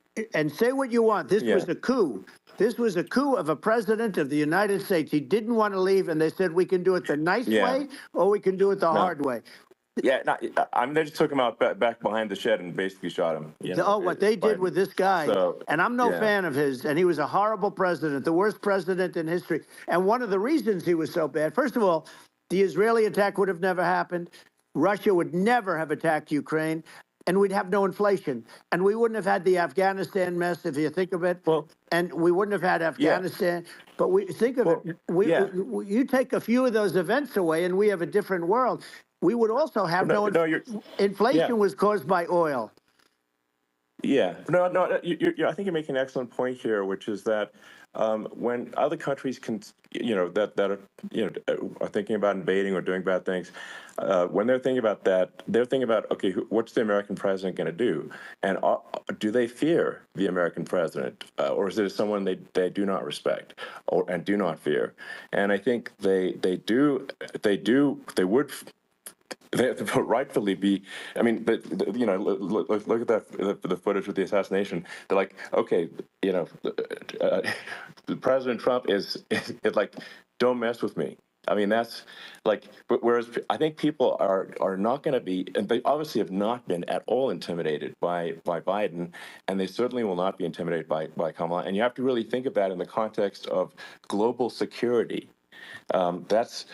say what you want. This was a coup. This was a coup of a president of the United States. He didn't want to leave, and they said we can do it the nice way or we can do it the hard way. Yeah, they just took him out back behind the shed and basically shot him. What they did with this guy, and I'm no fan of his, and he was a horrible president, the worst president in history. And one of the reasons he was so bad, first of all, the Israeli attack would have never happened. Russia would never have attacked Ukraine, and we'd have no inflation. And we wouldn't have had the Afghanistan mess, if you think of it. And we wouldn't have had Afghanistan. But we think of it. You take a few of those events away, and we have a different world. we would also have inflation yeah. was caused by oil. Yeah, no. I think you're making an excellent point here, which is that when other countries can, that are, are thinking about invading or doing bad things, when they're thinking about that, they're thinking about, okay, what's the American president going to do, and do they fear the American president, or is it someone they do not respect and do not fear? And I think they would. They rightfully be. I mean, but look at that the footage with the assassination. They're like, okay, uh, President Trump is like, don't mess with me. I mean, that's like, but whereas I think people are not going to be, and they obviously have not been at all intimidated by Biden, and they certainly will not be intimidated by Kamala. And you have to really think of that in the context of global security. That's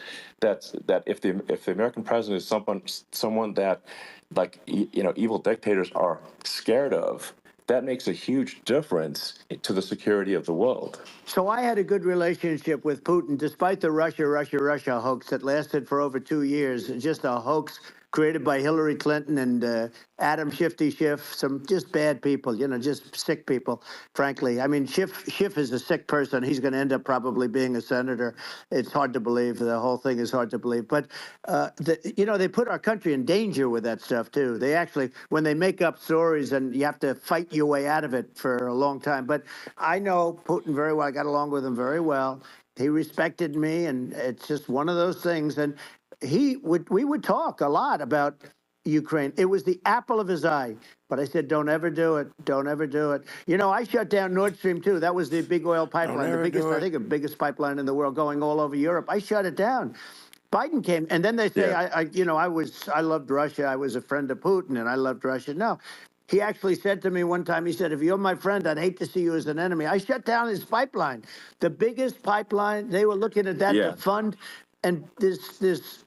if the American president is someone that, like, evil dictators are scared of, that makes a huge difference to the security of the world. So I had a good relationship with Putin, despite the Russia hoax that lasted for over 2 years. Just a hoax created by Hillary Clinton and Adam Shifty Schiff, some just bad people, just sick people, frankly. I mean, Schiff is a sick person. He's going to end up probably being a senator. It's hard to believe. The whole thing is hard to believe. But, they put our country in danger with that stuff, too. They actually, when they make up stories, and you have to fight your way out of it for a long time. But I know Putin very well. I got along with him very well. He respected me, and it's just one of those things. And we would talk a lot about Ukraine. It was the apple of his eye. But I said, don't ever do it. Don't ever do it. I shut down Nord Stream 2. That was the big oil pipeline, the biggest pipeline in the world going all over Europe. I shut it down. Biden came, and then they say, I loved Russia. I was a friend of Putin, and I loved Russia. No. He actually said to me one time, he said, if you're my friend, I'd hate to see you as an enemy. I shut down his pipeline, the biggest pipeline. They were looking at that to fund. And this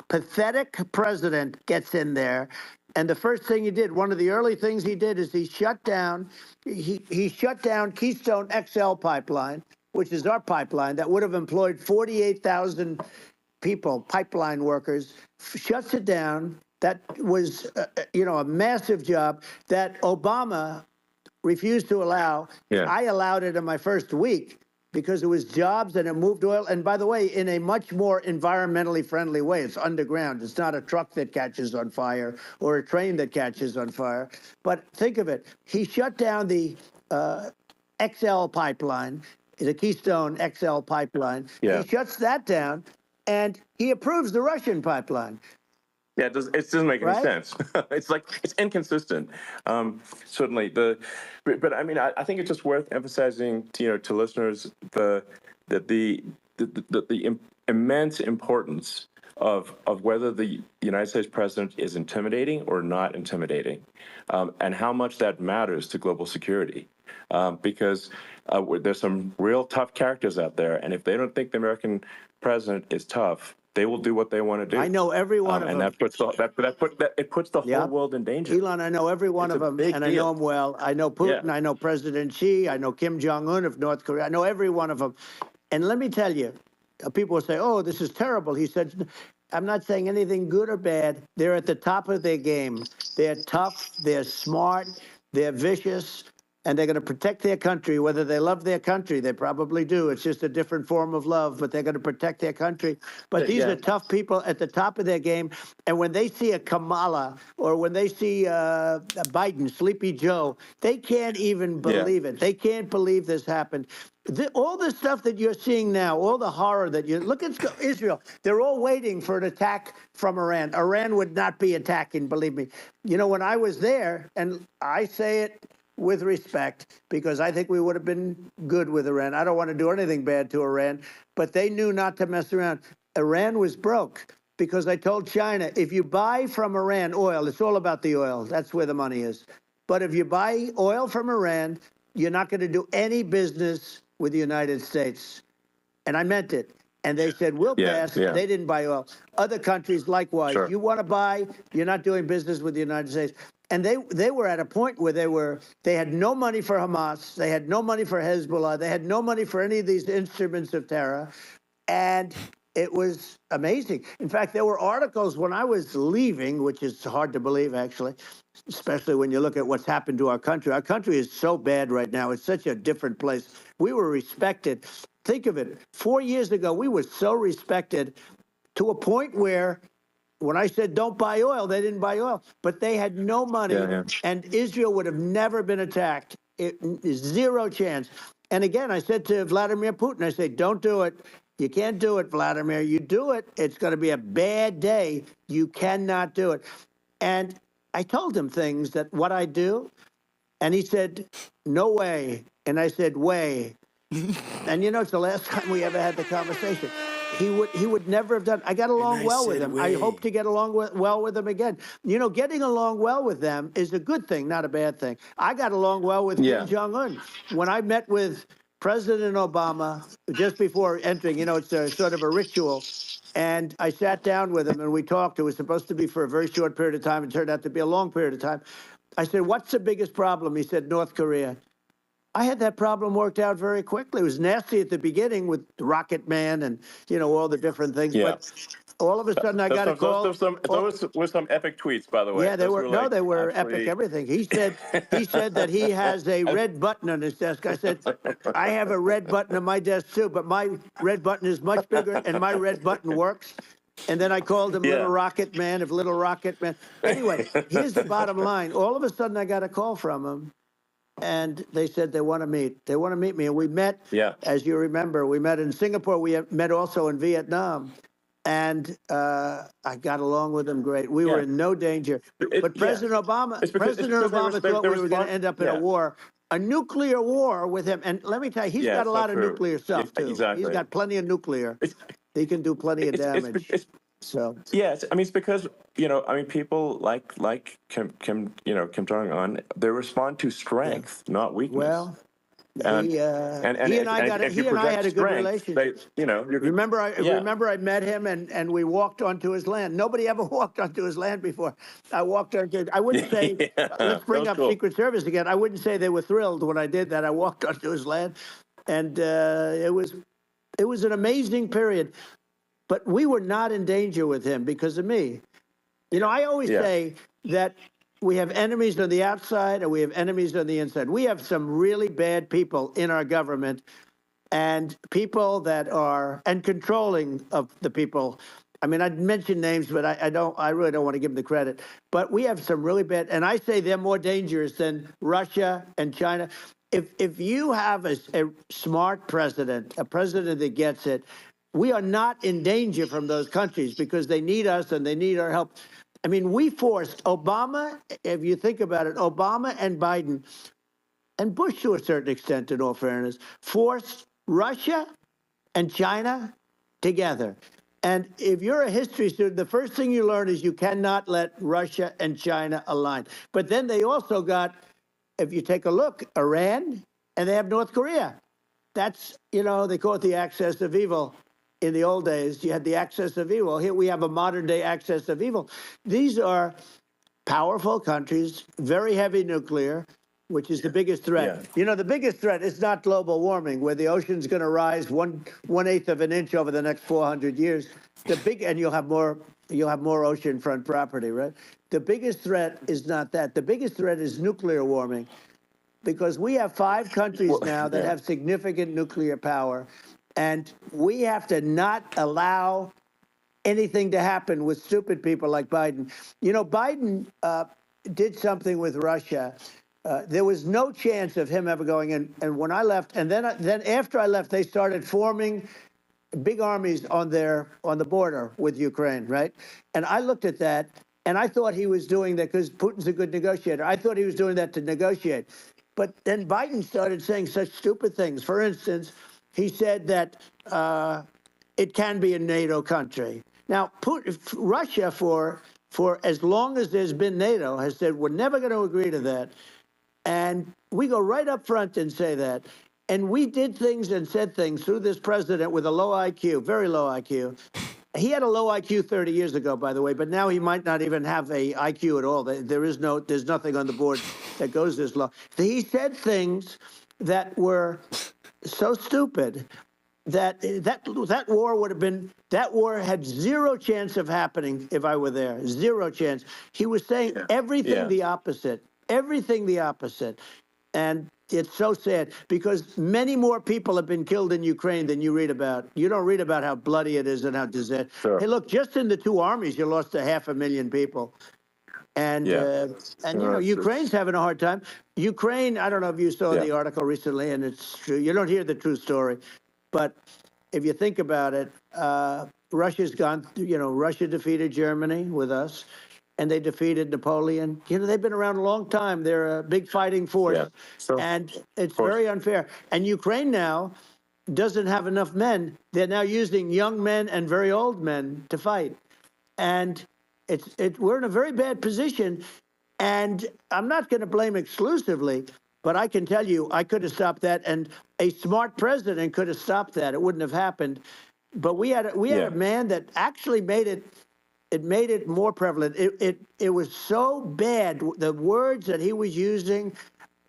pathetic president gets in there. And the first thing he did, one of the early things he did, is he shut down Keystone XL pipeline, which is our pipeline that would have employed 48,000 people, pipeline workers, shuts it down. That was, a massive job that Obama refused to allow. Yeah. I allowed it in my first week because it was jobs and it moved oil. And by the way, in a much more environmentally friendly way. It's underground. It's not a truck that catches on fire or a train that catches on fire. But think of it. He shut down the XL pipeline, the Keystone XL pipeline. Yeah. He shuts that down, and he approves the Russian pipeline. Yeah, it doesn't make any sense. It's inconsistent. Certainly, but I mean, I think it's just worth emphasizing to listeners the immense importance of whether the United States president is intimidating or not intimidating, and how much that matters to global security. Because there's some real tough characters out there, and if they don't think the American president is tough, they will do what they want to do. I know every one of and them. It puts the whole world in danger. Elon, I know every one of them, and I know them well. I know Putin. I know President Xi. I know Kim Jong-un of North Korea. I know every one of them. And let me tell you, people will say, oh, this is terrible. He said, I'm not saying anything good or bad. They're at the top of their game. They're tough. They're smart. They're vicious. And they're going to protect their country, whether they love their country. They probably do. It's just a different form of love, but they're going to protect their country. But these are tough people at the top of their game. And when they see a Kamala or when they see Biden, Sleepy Joe, they can't even believe it. They can't believe this happened. All the stuff that you're seeing now, all the horror that you look at Israel, they're all waiting for an attack from Iran. Iran would not be attacking, believe me. When I was there, and I say it with respect, because I think we would have been good with Iran. I don't want to do anything bad to Iran, but they knew not to mess around. Iran was broke because I told China, if you buy from Iran oil, it's all about the oil. That's where the money is. But if you buy oil from Iran, you're not going to do any business with the United States. And I meant it. And they said, we'll pass. They didn't buy oil. Other countries, likewise. Sure. You want to buy, you're not doing business with the United States. And they were at a point where they had no money for Hamas. They had no money for Hezbollah. They had no money for any of these instruments of terror. And it was amazing. In fact, there were articles when I was leaving, which is hard to believe, actually, especially when you look at what's happened to our country. Our country is so bad right now. It's such a different place. We were respected. Think of it. 4 years ago, we were so respected to a point where when I said don't buy oil, they didn't buy oil, but they had no money, and Israel would have never been attacked. Zero chance. And again, I said to Vladimir Putin, I said, don't do it. You can't do it, Vladimir. You do it, it's going to be a bad day. You cannot do it. And I told him things that what I do, and he said, no way. And I said, way. And you know, it's the last time we ever had the conversation. He would never have done. I got along well with him. I hope to get along well with him again. You know, getting along well with them is a good thing, not a bad thing. I got along well with Kim Jong-un. When I met with President Obama just before entering, you know, it's a sort of a ritual. And I sat down with him and we talked. It was supposed to be for a very short period of time. It turned out to be a long period of time. I said, what's the biggest problem? He said, North Korea. I had that problem worked out very quickly. It was nasty at the beginning with the Rocket Man and, you know, all the different things. Yeah. But all of a sudden I got a call. Those were some epic tweets, by the way. Yeah, they were. No, they were absolutely epic. Everything. He said that he has a red button on his desk. I said, I have a red button on my desk too, but my red button is much bigger, and my red button works. And then I called him Little Rocket Man, of Little Rocket Man. Anyway, here's the bottom line. All of a sudden I got a call from him. And they said they want to meet. They want to meet me. And we met, as you remember, we met in Singapore. We met also in Vietnam. And I got along with them great. We were in no danger. But President Obama thought we were going to end up in a war, a nuclear war with him. And let me tell you, he's got a lot of nuclear stuff, too. Exactly. He's got plenty of nuclear. He can do plenty of damage. So yes, I mean it's because people like Kim Jong-un, they respond to strength, not weakness. Well, he and I had a good relationship. Remember I met him and we walked onto his land. Nobody ever walked onto his land before. I walked onto. I wouldn't say let's bring up Secret Service again. I wouldn't say they were thrilled when I did that. I walked onto his land, and it was an amazing period. But we were not in danger with him because of me. You know, I always say that we have enemies on the outside and we have enemies on the inside. We have some really bad people in our government and people that are, and controlling of the people. I mean, I'd mention names, but I really don't want to give them the credit. But we have some really bad, and I say they're more dangerous than Russia and China. If you have a smart president, a president that gets it, we are not in danger from those countries because they need us and they need our help. I mean, we forced Obama, if you think about it, Obama and Biden, and Bush to a certain extent, in all fairness, forced Russia and China together. And if you're a history student, the first thing you learn is you cannot let Russia and China align. But then they also got, if you take a look, Iran, and they have North Korea. That's, they call it the axis of evil. In the old days, you had the axis of evil. Here we have a modern-day axis of evil. These are powerful countries, very heavy nuclear, which is the biggest threat. Yeah. You know, the biggest threat is not global warming, where the ocean's going to rise 1/8 of an inch over the next 400 years. And you'll have more oceanfront property, right? The biggest threat is not that. The biggest threat is nuclear warming, because we have 5 countries now that have significant nuclear power. And we have to not allow anything to happen with stupid people like Biden. You know, Biden did something with Russia. There was no chance of him ever going in. And when I left, and then after I left, they started forming big armies on the border with Ukraine, right? And I looked at that, and I thought he was doing that because Putin's a good negotiator. I thought he was doing that to negotiate. But then Biden started saying such stupid things. For instance, he said that it can be a NATO country. Now, Russia, for as long as there's been NATO, has said we're never going to agree to that. And we go right up front and say that. And we did things and said things through this president with a low IQ, very low IQ. He had a low IQ 30 years ago, by the way, but now he might not even have a IQ at all. There's nothing on the board that goes this low. He said things that were so stupid that war would have been, that war had zero chance of happening if I were there. Zero chance. He was saying everything the opposite. Everything the opposite. And it's so sad because many more people have been killed in Ukraine than you read about. You don't read about how bloody it is and how disaster. Sure. Hey, look, just in the two armies, you lost 500,000 people. And Ukraine's having a hard time. Ukraine, I don't know if you saw the article recently, and it's true. You don't hear the true story. But if you think about it, Russia's gone, Russia defeated Germany with us, and they defeated Napoleon. They've been around a long time. They're a big fighting force. Yeah. So, and it's very unfair. And Ukraine now doesn't have enough men. They're now using young men and very old men to fight. And we're in a very bad position. And I'm not going to blame exclusively, but I can tell you I could have stopped that. And a smart president could have stopped that. It wouldn't have happened. But we had a man that actually made it more prevalent. It was so bad. The words that he was using,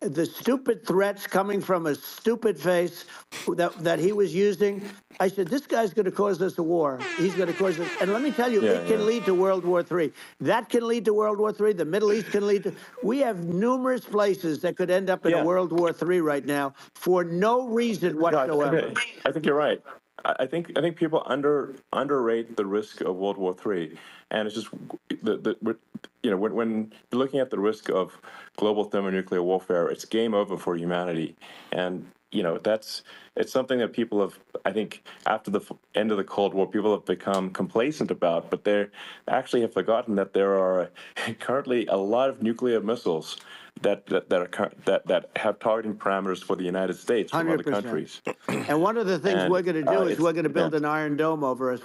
the stupid threats coming from a stupid face that he was using. I said, this guy's going to cause us a war. He's going to cause us. And let me tell you, it can lead to World War III. That can lead to World War III. The Middle East can lead to. We have numerous places that could end up in a World War III right now for no reason whatsoever. I think you're right. I think people underrate the risk of World War III, and it's just when you're looking at the risk of global thermonuclear warfare, it's game over for humanity, and it's something that people have, I think, after the end of the Cold War, people have become complacent about, but they actually have forgotten that there are currently a lot of nuclear missiles that have targeting parameters for the United States from 100%. Other countries. And one of the things we're going to do is we're going to build an Iron Dome over us.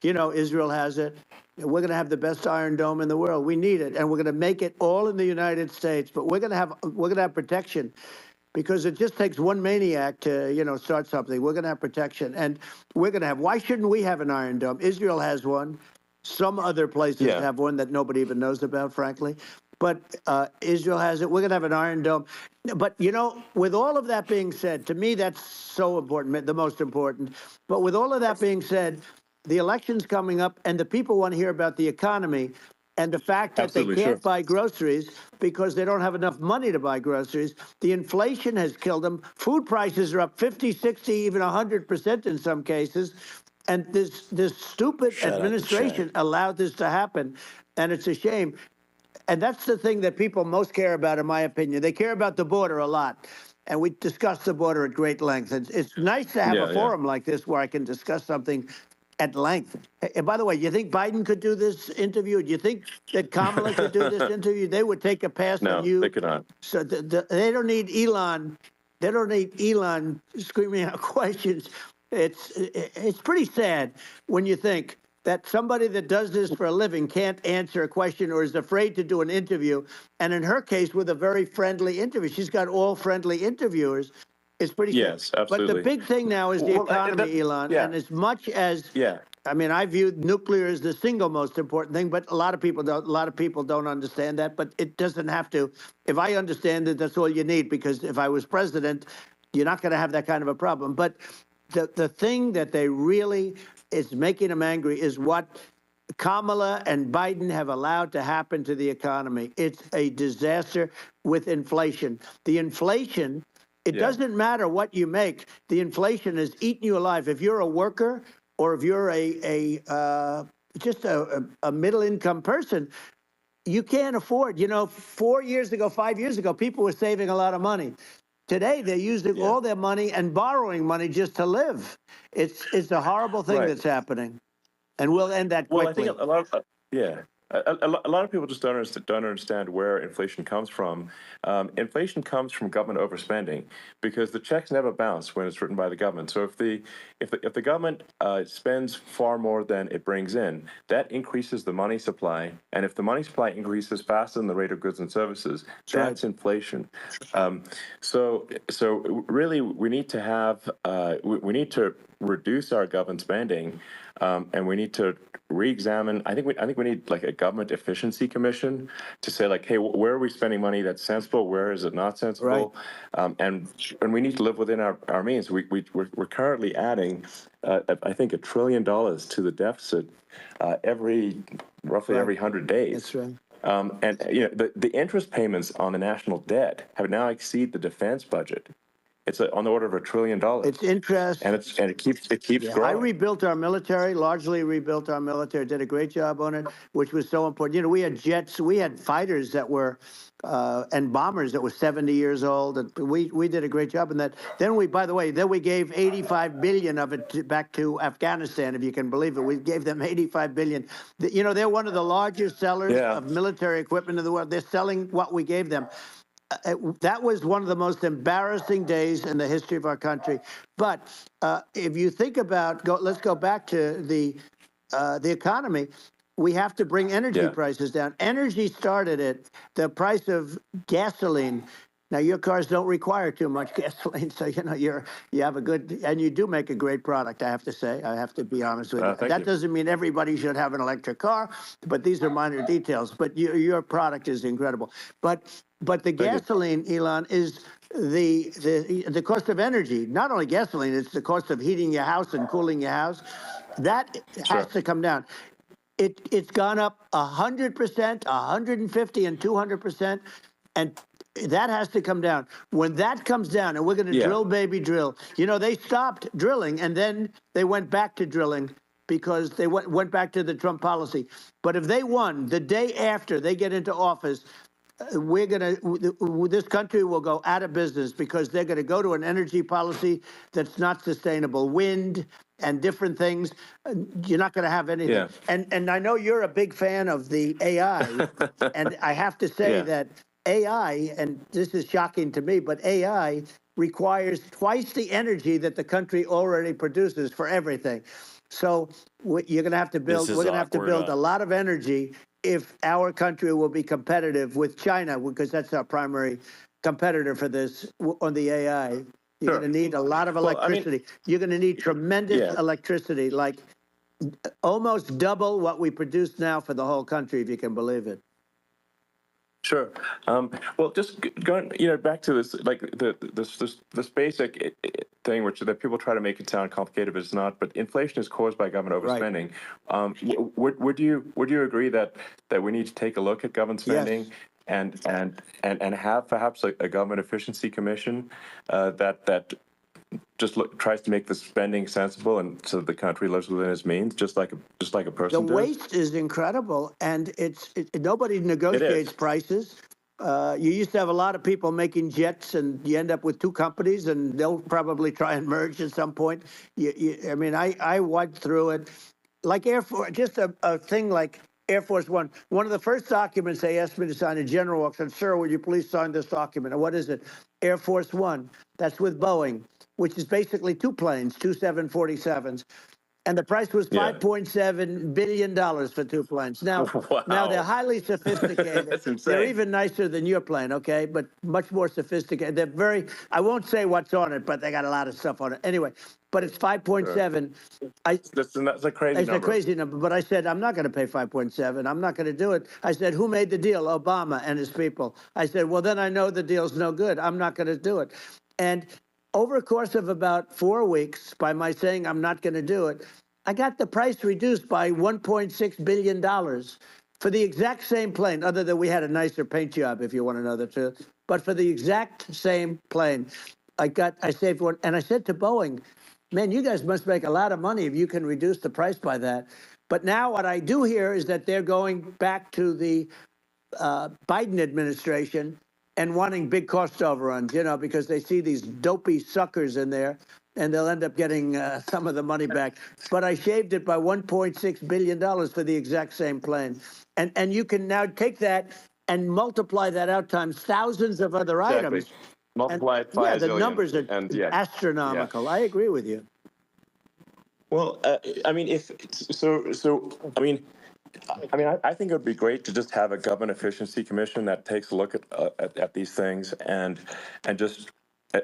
Israel has it. We're going to have the best Iron Dome in the world. We need it, and we're going to make it all in the United States. But we're going to have protection, because it just takes one maniac to start something. We're going to have protection, and we're going to have. Why shouldn't we have an Iron Dome? Israel has one. Some other places have one that nobody even knows about, frankly. But Israel has it. We're going to have an Iron Dome. But, with all of that being said, to me, that's so important, the most important. But with all of that being said, the election's coming up, and the people want to hear about the economy and the fact that they can't buy groceries because they don't have enough money to buy groceries. The inflation has killed them. Food prices are up 50, 60, even 100% in some cases. And this stupid administration allowed this to happen, and it's a shame. And that's the thing that people most care about, in my opinion. They care about the border a lot. And we discuss the border at great length. It's nice to have a forum like this where I can discuss something at length. And by the way, you think Biden could do this interview? Do you think that Kamala could do this interview? They would take a pass on you. No, they could not. So they don't need Elon. They don't need Elon screaming out questions. It's pretty sad when you think that somebody that does this for a living can't answer a question or is afraid to do an interview. And in her case, with a very friendly interview, she's got all friendly interviewers. It's pretty sad. Absolutely. But the big thing now is the economy, Elon. And as much as I mean, I view nuclear as the single most important thing, but a lot of people don't. A lot of people don't understand that. But it doesn't have to. If I understand it, that's all you need. Because if I was president, you're not going to have that kind of a problem. But the thing that they really is making them angry is what Kamala and Biden have allowed to happen to the economy. It's a disaster with inflation. The inflation, it doesn't matter what you make. The inflation has eaten you alive. If you're a worker or if you're just a middle-income person, you can't afford. 4 years ago, 5 years ago, people were saving a lot of money. Today, they're using all their money and borrowing money just to live. It's a horrible thing that's happening, and we'll end that quickly. Well, I think a lot of a lot of people just don't understand where inflation comes from. Inflation comes from government overspending because the checks never bounce when it's written by the government. So if the government spends far more than it brings in, that increases the money supply. And if the money supply increases faster than the rate of goods and services, that's inflation. So really, we need to have we need to reduce our government spending. and we need to re-examine. I think we need like a government efficiency commission to say like, hey, where are we spending money that's sensible? Where is it not sensible? Right. And we need to live within our means. We're currently adding, I think, $1 trillion to the deficit roughly every 100 days. That's right. And the interest payments on the national debt have now exceeded the defense budget. It's on the order of $1 trillion. It's interest. And it keeps growing. I rebuilt our military, largely rebuilt our military, did a great job on it, which was so important. We had jets, we had fighters that were, and bombers that were 70 years old. And we did a great job in that. Then we gave 85 billion of it back to Afghanistan, if you can believe it. We gave them 85 billion. They're one of the largest sellers of military equipment in the world. They're selling what we gave them. That was one of the most embarrassing days in the history of our country. But if you think about, let's go back to the economy. We have to bring energy prices down. Energy started at the price of gasoline. Now, your cars don't require too much gasoline, so you have a good, and you do make a great product, I have to say. I have to be honest with you. That doesn't mean everybody should have an electric car, but these are minor details. But your product is incredible. But the gasoline, Elon, is the cost of energy. Not only gasoline, it's the cost of heating your house and cooling your house. That has to come down. It's gone up 100%, 150, and 200%, and that has to come down. When that comes down, and we're going to drill, baby, drill. They stopped drilling, and then they went back to drilling because they went back to the Trump policy. But if they won the day after they get into office, this country will go out of business because they're going to go to an energy policy that's not sustainable. Wind and different things. You're not going to have anything. Yeah. And I know you're a big fan of the AI, and I have to say that AI, and this is shocking to me, but AI requires twice the energy that the country already produces for everything. So you're going to have to build. We're going to have to build a lot of energy if our country will be competitive with China, because that's our primary competitor for this on the AI. You're going to need a lot of electricity. You're going to need tremendous electricity, like almost double what we produce now for the whole country, if you can believe it. Sure. Well, just going, back to this, like this basic thing, that people try to make it sound complicated, but it's not. But inflation is caused by government overspending. Right. Would you agree that we need to take a look at government spending? Yes. And have perhaps a government efficiency commission that just tries to make the spending sensible, and so the country lives within its means, just like a person. The waste is incredible, and nobody negotiates prices. You used to have a lot of people making jets, and you end up with two companies, and they'll probably try and merge at some point. I went through it, like Air Force, just a thing like Air Force One. One of the first documents they asked me to sign, a general said, "Sir, would you please sign this document?" And what is it? Air Force One. That's with Boeing, which is basically two planes, two 747s. And the price was $5.7 billion for two planes. Now, now they're highly sophisticated. That's insane. They're even nicer than your plane, okay? But much more sophisticated. They're very, I won't say what's on it, but they got a lot of stuff on it. Anyway, but it's 5.7. That's a crazy number. It's a crazy number. But I said, I'm not going to pay 5.7. I'm not going to do it. I said, who made the deal? Obama and his people. I said, well, then I know the deal's no good. I'm not going to do it. And over a course of about 4 weeks, by my saying I'm not going to do it, I got the price reduced by $1.6 billion for the exact same plane, other than we had a nicer paint job, if you want to know the truth. But for the exact same plane, I saved one. And I said to Boeing, man, you guys must make a lot of money if you can reduce the price by that. But now what I do hear is that they're going back to the Biden administration and wanting big cost overruns, because they see these dopey suckers in there, and they'll end up getting some of the money back. But I shaved it by $1.6 billion for the exact same plane. And you can now take that and multiply that out times thousands of other items. Multiply it by the numbers are astronomical. I agree with you. Well, I think it would be great to just have a government efficiency commission that takes a look at these things and just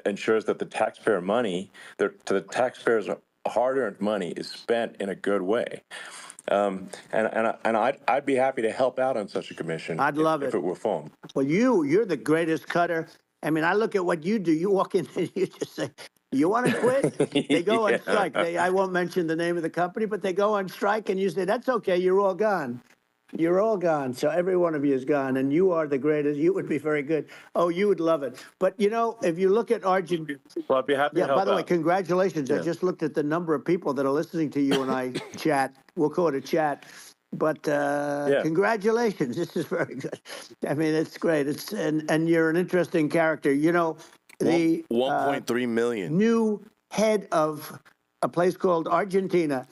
ensures that the taxpayer money, to the taxpayers' hard-earned money is spent in a good way. And I'd be happy to help out on such a commission I'd love if it. it were formed. Well, you're the greatest cutter. I mean, I look at what you do. You walk in and you just say, "You want to quit?" They go on strike. I won't mention the name of the company, but they go on strike, and you say, "That's okay. You're all gone. You're all gone." So every one of you is gone, and you are the greatest. You would be very good. Oh, you would love it. But if you look at Argentina. Well, I'd be happy to help By the way, out. congratulations. I Yeah. just looked at the number of people that are listening to you and I chat. We'll call it a chat. But congratulations. This is very good. I mean, it's great. And you're an interesting character. The 1.3 million. new head of a place called Argentina,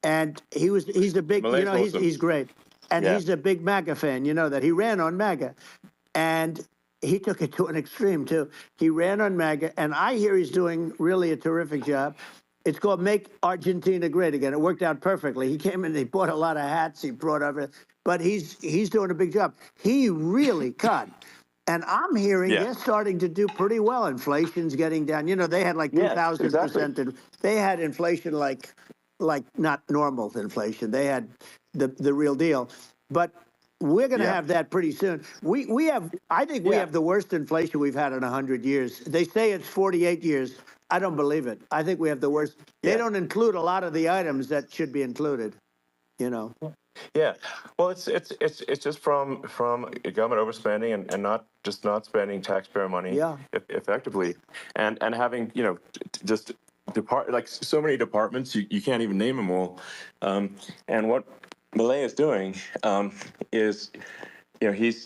and he's a big, Malay's awesome. he's great. And he's a big MAGA fan, that he ran on MAGA. And he took it to an extreme, too. He ran on MAGA, and I hear he's doing really a terrific job. It's called Make Argentina Great Again. It worked out perfectly. He came in, he bought a lot of hats, he brought over, but he's doing a big job. He really cut. And I'm hearing they're starting to do pretty well. Inflation's getting down. They had like 2,000%. Exactly. They had inflation like not normal inflation. They had the real deal. But we're going to have that pretty soon. I think we have the worst inflation we've had in 100 years. They say it's 48 years. I don't believe it. I think we have the worst. They don't include a lot of the items that should be included. Yeah, well, it's just from government overspending and not spending taxpayer money effectively, and having just like so many departments you can't even name them all, and what Milei is doing is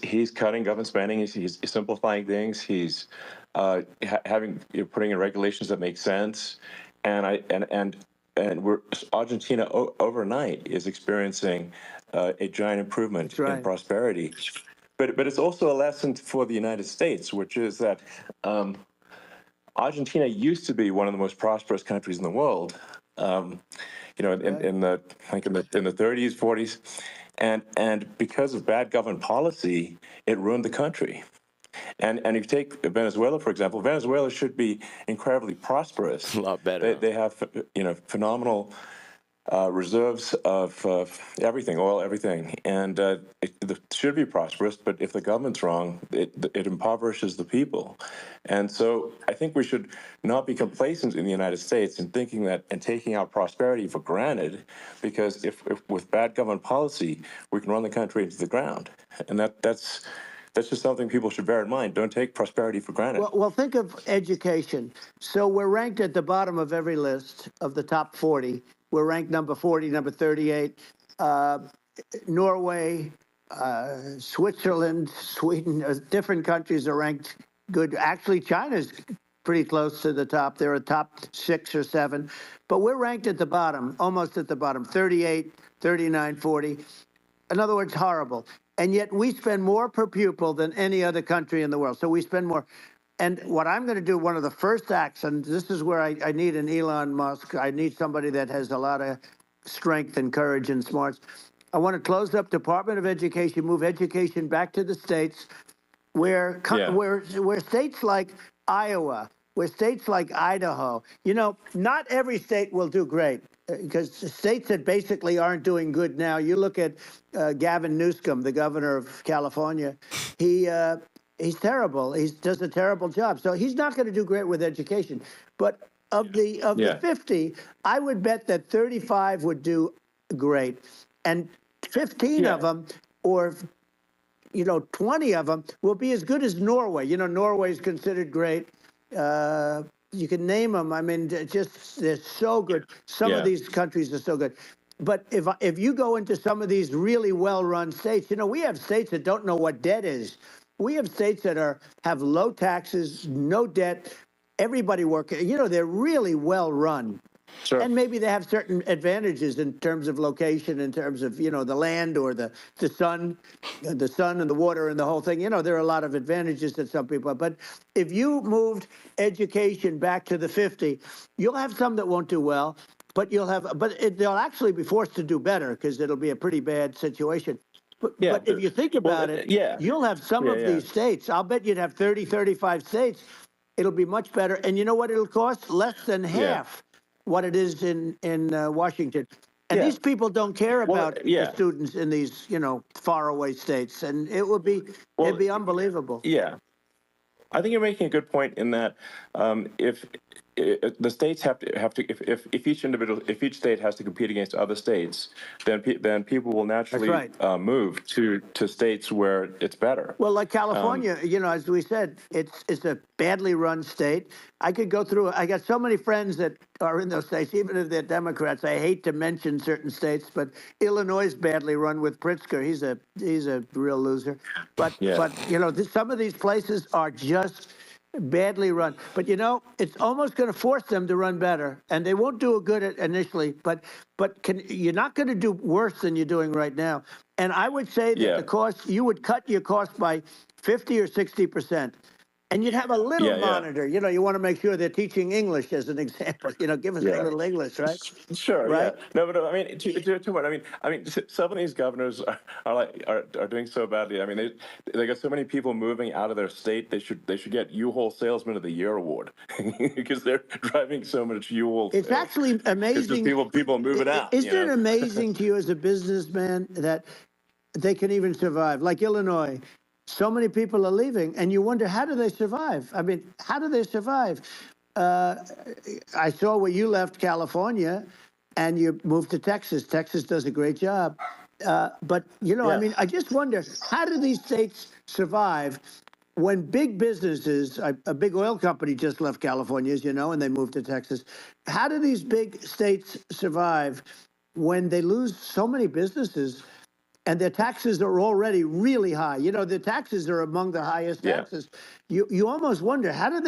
he's cutting government spending, he's simplifying things, he's putting in regulations that make sense, and Argentina overnight is experiencing a giant improvement in prosperity. But it's also a lesson for the United States, which is that Argentina used to be one of the most prosperous countries in the world. In the 30s, 40s, and because of bad government policy, it ruined the country. And if you take Venezuela, for example, Venezuela should be incredibly prosperous. A lot better. They have phenomenal reserves of everything, oil, everything, and it should be prosperous. But if the government's wrong, it impoverishes the people. And so I think we should not be complacent in the United States in thinking that and taking our prosperity for granted, because if with bad government policy, we can run the country into the ground. And that's just something people should bear in mind. Don't take prosperity for granted. Well, think of education. So we're ranked at the bottom of every list of the top 40. We're ranked number 40, number 38. Norway, Switzerland, Sweden, different countries are ranked good. Actually, China's pretty close to the top. They're a top 6 or 7. But we're ranked at the bottom, almost at the bottom, 38, 39, 40. In other words, horrible. And yet we spend more per pupil than any other country in the world. So we spend more. And what I'm going to do, one of the first acts, and this is where I need an Elon Musk. I need somebody that has a lot of strength and courage and smarts. I want to close up Department of Education, move education back to the states, where states like Iowa, where states like Idaho, not every state will do great. Because states that basically aren't doing good now, you look at Gavin Newsom, the governor of California, he's terrible. He does a terrible job. So he's not going to do great with education. But of the 50, I would bet that 35 would do great. And 15 of them, or 20 of them, will be as good as Norway. Norway is considered great. You can name them. I mean, they're so good. Some of these countries are so good. But if you go into some of these really well-run states, we have states that don't know what debt is. We have states that have low taxes, no debt, everybody working. They're really well-run. Sure. And maybe they have certain advantages in terms of location, in terms of, the land or the sun and the water and the whole thing. There are a lot of advantages that some people have. But if you moved education back to the 50, you'll have some that won't do well, but they'll actually be forced to do better because it'll be a pretty bad situation. But if you think about you'll have some of these states. I'll bet you'd have 30, 35 states. It'll be much better. And you know what it'll cost? Less than half. what it is in Washington. And Yeah. these people don't care Well, about the yeah. students in these, faraway states, and it'd be unbelievable. Yeah. I think you're making a good point in that if the states have to if each state has to compete against other states, then people will naturally right. move to states where it's better. Well, like California, as we said, it's a badly run state. I could go through. I got so many friends that are in those states, even if they're Democrats. I hate to mention certain states, but Illinois is badly run with Pritzker. He's a real loser. But some of these places are just badly run. But it's almost going to force them to run better, and they won't do a good initially. But you're not going to do worse than you're doing right now. And I would say that the cost, you would cut your cost by 50 or 60%. And you'd have a little monitor. You want to make sure they're teaching English as an example. Give us a little English, right? Sure. Right? Yeah. No, but I mean, to what? I mean, some of these governors are doing so badly. I mean, they got so many people moving out of their state. They should get U-Haul Salesman of the Year award because they're driving so much U-Haul. It's actually amazing. People moving out. Isn't it amazing to you as a businessman that they can even survive? Like Illinois. So many people are leaving, and you wonder, how do they survive? I mean, how do they survive? I saw where you left California, and you moved to Texas. Texas does a great job. But, I mean, I just wonder, how do these states survive when big businesses, a big oil company just left California, as you know, and they moved to Texas. How do these big states survive when they lose so many businesses? And their taxes are already really high. The taxes are among the highest taxes. You almost wonder, how do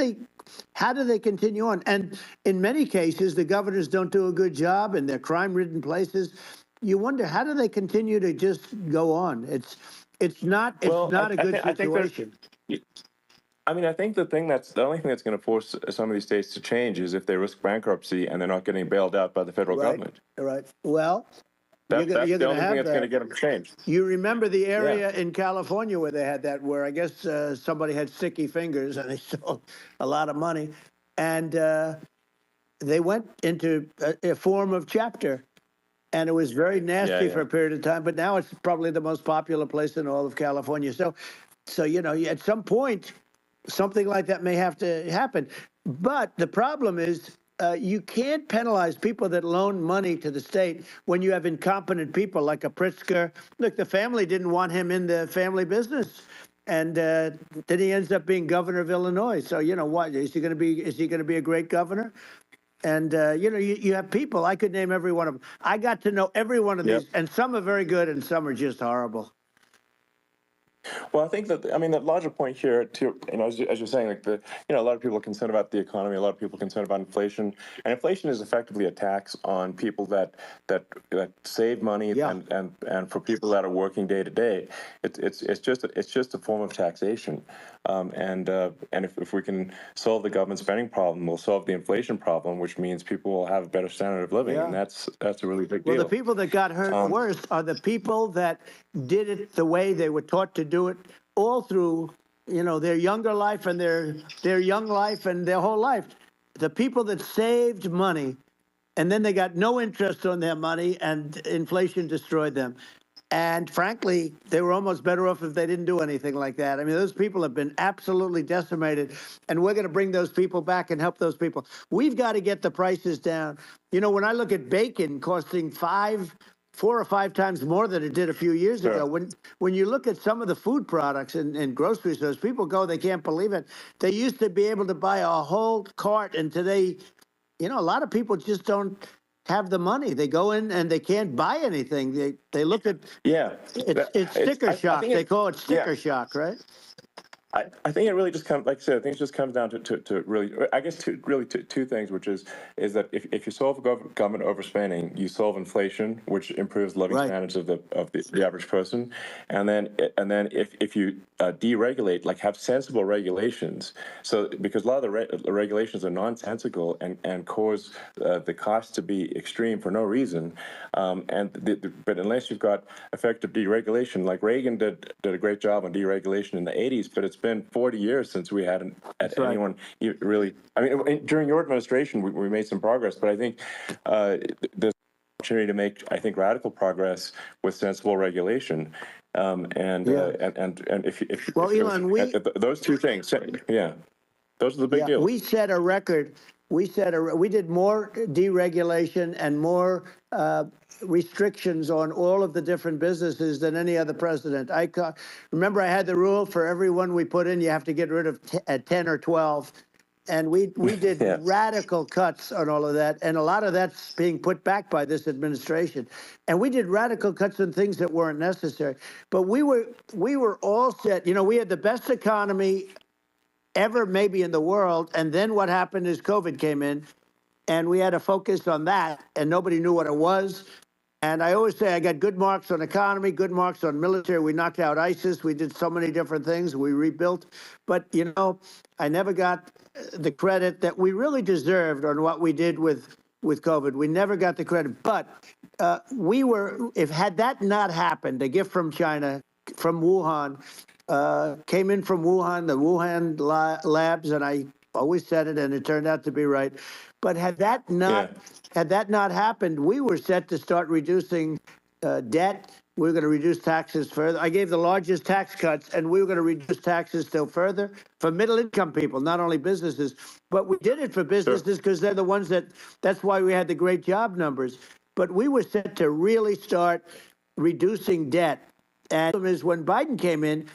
they continue on? And in many cases, the governors don't do a good job in their crime-ridden places. You wonder, how do they continue to just go on? It's not a good situation. I mean, I think the only thing that's going to force some of these states to change is if they risk bankruptcy and they're not getting bailed out by the federal government. Right. Well, that's the only thing that's going to get them to change. You remember the area in California where they had that, where I guess somebody had sticky fingers and they stole a lot of money. And they went into a form of chapter. And it was very nasty for a period of time. But now it's probably the most popular place in all of California. So at some point, something like that may have to happen. But the problem is, you can't penalize people that loan money to the state when you have incompetent people like a Pritzker. Look, the family didn't want him in the family business, and then he ends up being governor of Illinois. So what is he going to be? Is he going to be a great governor? And you have people. I could name every one of them. I got to know every one of these, and some are very good, and some are just horrible. Well, I think that the larger point here, too, as you're saying, like a lot of people are concerned about the economy, a lot of people are concerned about inflation, and inflation is effectively a tax on people that save money, and for people that are working day to day, it's just a form of taxation, and if we can solve the government spending problem, we'll solve the inflation problem, which means people will have a better standard of living, and that's a really big deal. Well, the people that got hurt worst are the people that did it the way they were taught to do it all through, their younger life and their young life and their whole life. The people that saved money, and then they got no interest on their money, and inflation destroyed them. And frankly, they were almost better off if they didn't do anything like that. I mean, those people have been absolutely decimated, and we're going to bring those people back and help those people. We've got to get the prices down. When I look at bacon costing 4 or 5 times more than it did a few years ago. When you look at some of the food products in grocery stores, people they can't believe it. They used to be able to buy a whole cart, and today, a lot of people just don't have the money. They go in and they can't buy anything. They look at it's sticker shock. They call it sticker shock, right? I think it really just comes, like I said, I think it just comes down to really, I guess, two things, which is that if you solve government overspending, you solve inflation, which improves living standards of the average person, and then if you deregulate, like have sensible regulations, so because a lot of the regulations are nonsensical and cause the cost to be extreme for no reason, but unless you've got effective deregulation, like Reagan did a great job on deregulation in the 80s, but it's been 40 years since we hadn't had right. anyone really. I mean, during your administration, we made some progress, but I think there's an opportunity to make, I think, radical progress with sensible regulation. And Well, Elon, those two things, yeah, those are the big deals. we set a record. We did more deregulation and more restrictions on all of the different businesses than any other president. Remember, I had the rule for every one we put in, you have to get rid of 10 or 12. And we did Yeah. radical cuts on all of that. And a lot of that's being put back by this administration. And we did radical cuts on things that weren't necessary. But we were all set. You know, we had the best economy ever maybe in the world. And then what happened is COVID came in, and we had to focus on that, and nobody knew what it was. And I always say I got good marks on economy, good marks on military. We knocked out ISIS. We did so many different things. We rebuilt. But, you know, I never got the credit that we really deserved on what we did with COVID. We never got the credit. But had that not happened, a gift from China, from Wuhan, came in from Wuhan, the Wuhan labs, and I always said it, and it turned out to be right. But had that not happened, we were set to start reducing debt. We were going to reduce taxes further. I gave the largest tax cuts, and we were going to reduce taxes still further for middle-income people, not only businesses. But we did it for businesses because they're the ones that's why we had the great job numbers. But we were set to really start reducing debt. And the problem is when Biden came in,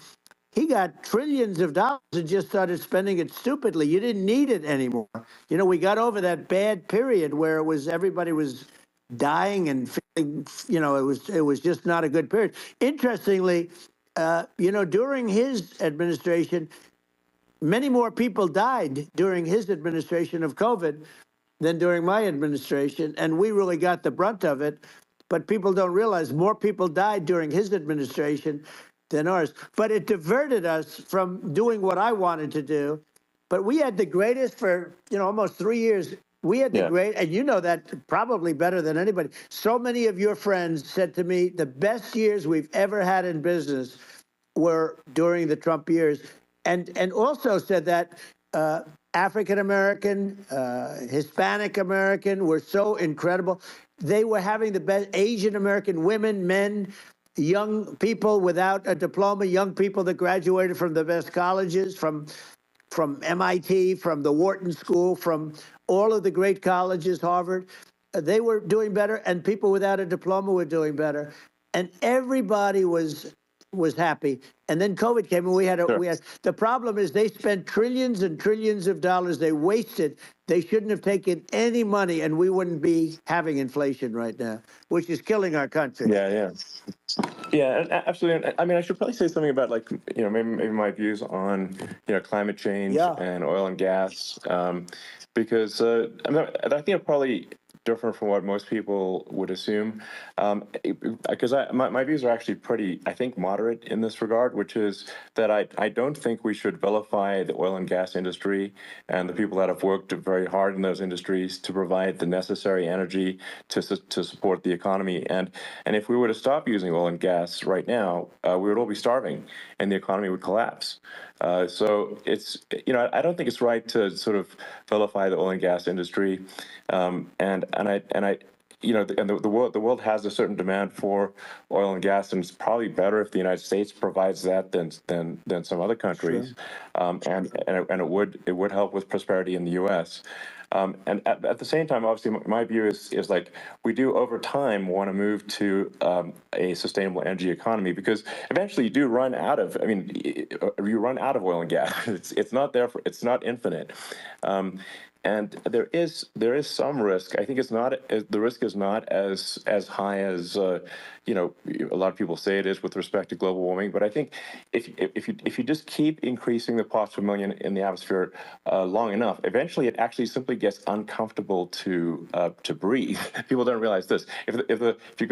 he got trillions of dollars and just started spending it stupidly. You didn't need it anymore. You know, we got over that bad period where everybody was dying and feeling, you know, it was just not a good period. Interestingly, you know, during his administration, many more people died during his administration of COVID than during my administration, and we really got the brunt of it. But people don't realize more people died during his administration than ours. But it diverted us from doing what I wanted to do. But we had the greatest for, you know, almost 3 years. We had the great, and you know that probably better than anybody. So many of your friends said to me, the best years we've ever had in business were during the Trump years. And also said that African American, Hispanic American were so incredible. They were having the best. Asian American women, men, young people without a diploma, young people that graduated from the best colleges, from MIT, from the Wharton School, from all of the great colleges, Harvard. They were doing better, and people without a diploma were doing better. And everybody was happy. And then COVID came, and we had the problem is they spent trillions and trillions of dollars. They wasted. They shouldn't have taken any money, and we wouldn't be having inflation right now, which is killing our country. Yeah, absolutely. I mean, I should probably say something about, like, you know, maybe my views on, you know, climate change and oil and gas, because I think it probably different from what most people would assume, because my views are actually pretty, I think, moderate in this regard, which is that I don't think we should vilify the oil and gas industry and the people that have worked very hard in those industries to provide the necessary energy to support the economy. And if we were to stop using oil and gas right now, we would all be starving and the economy would collapse. So it's, you know, I don't think it's right to sort of vilify the oil and gas industry, you know, the world has a certain demand for oil and gas, and it's probably better if the United States provides that than some other countries, and it would help with prosperity in the U.S. And at the same time, obviously, my view is like we do over time want to move to a sustainable energy economy, because eventually you do run out of. I mean, you run out of oil and gas. It's not there for. It's not infinite. And there is some risk. I think the risk is not as high as you know, a lot of people say it is with respect to global warming. But I think if you just keep increasing the parts per million in the atmosphere long enough, eventually it actually simply gets uncomfortable to breathe. People don't realize this. If you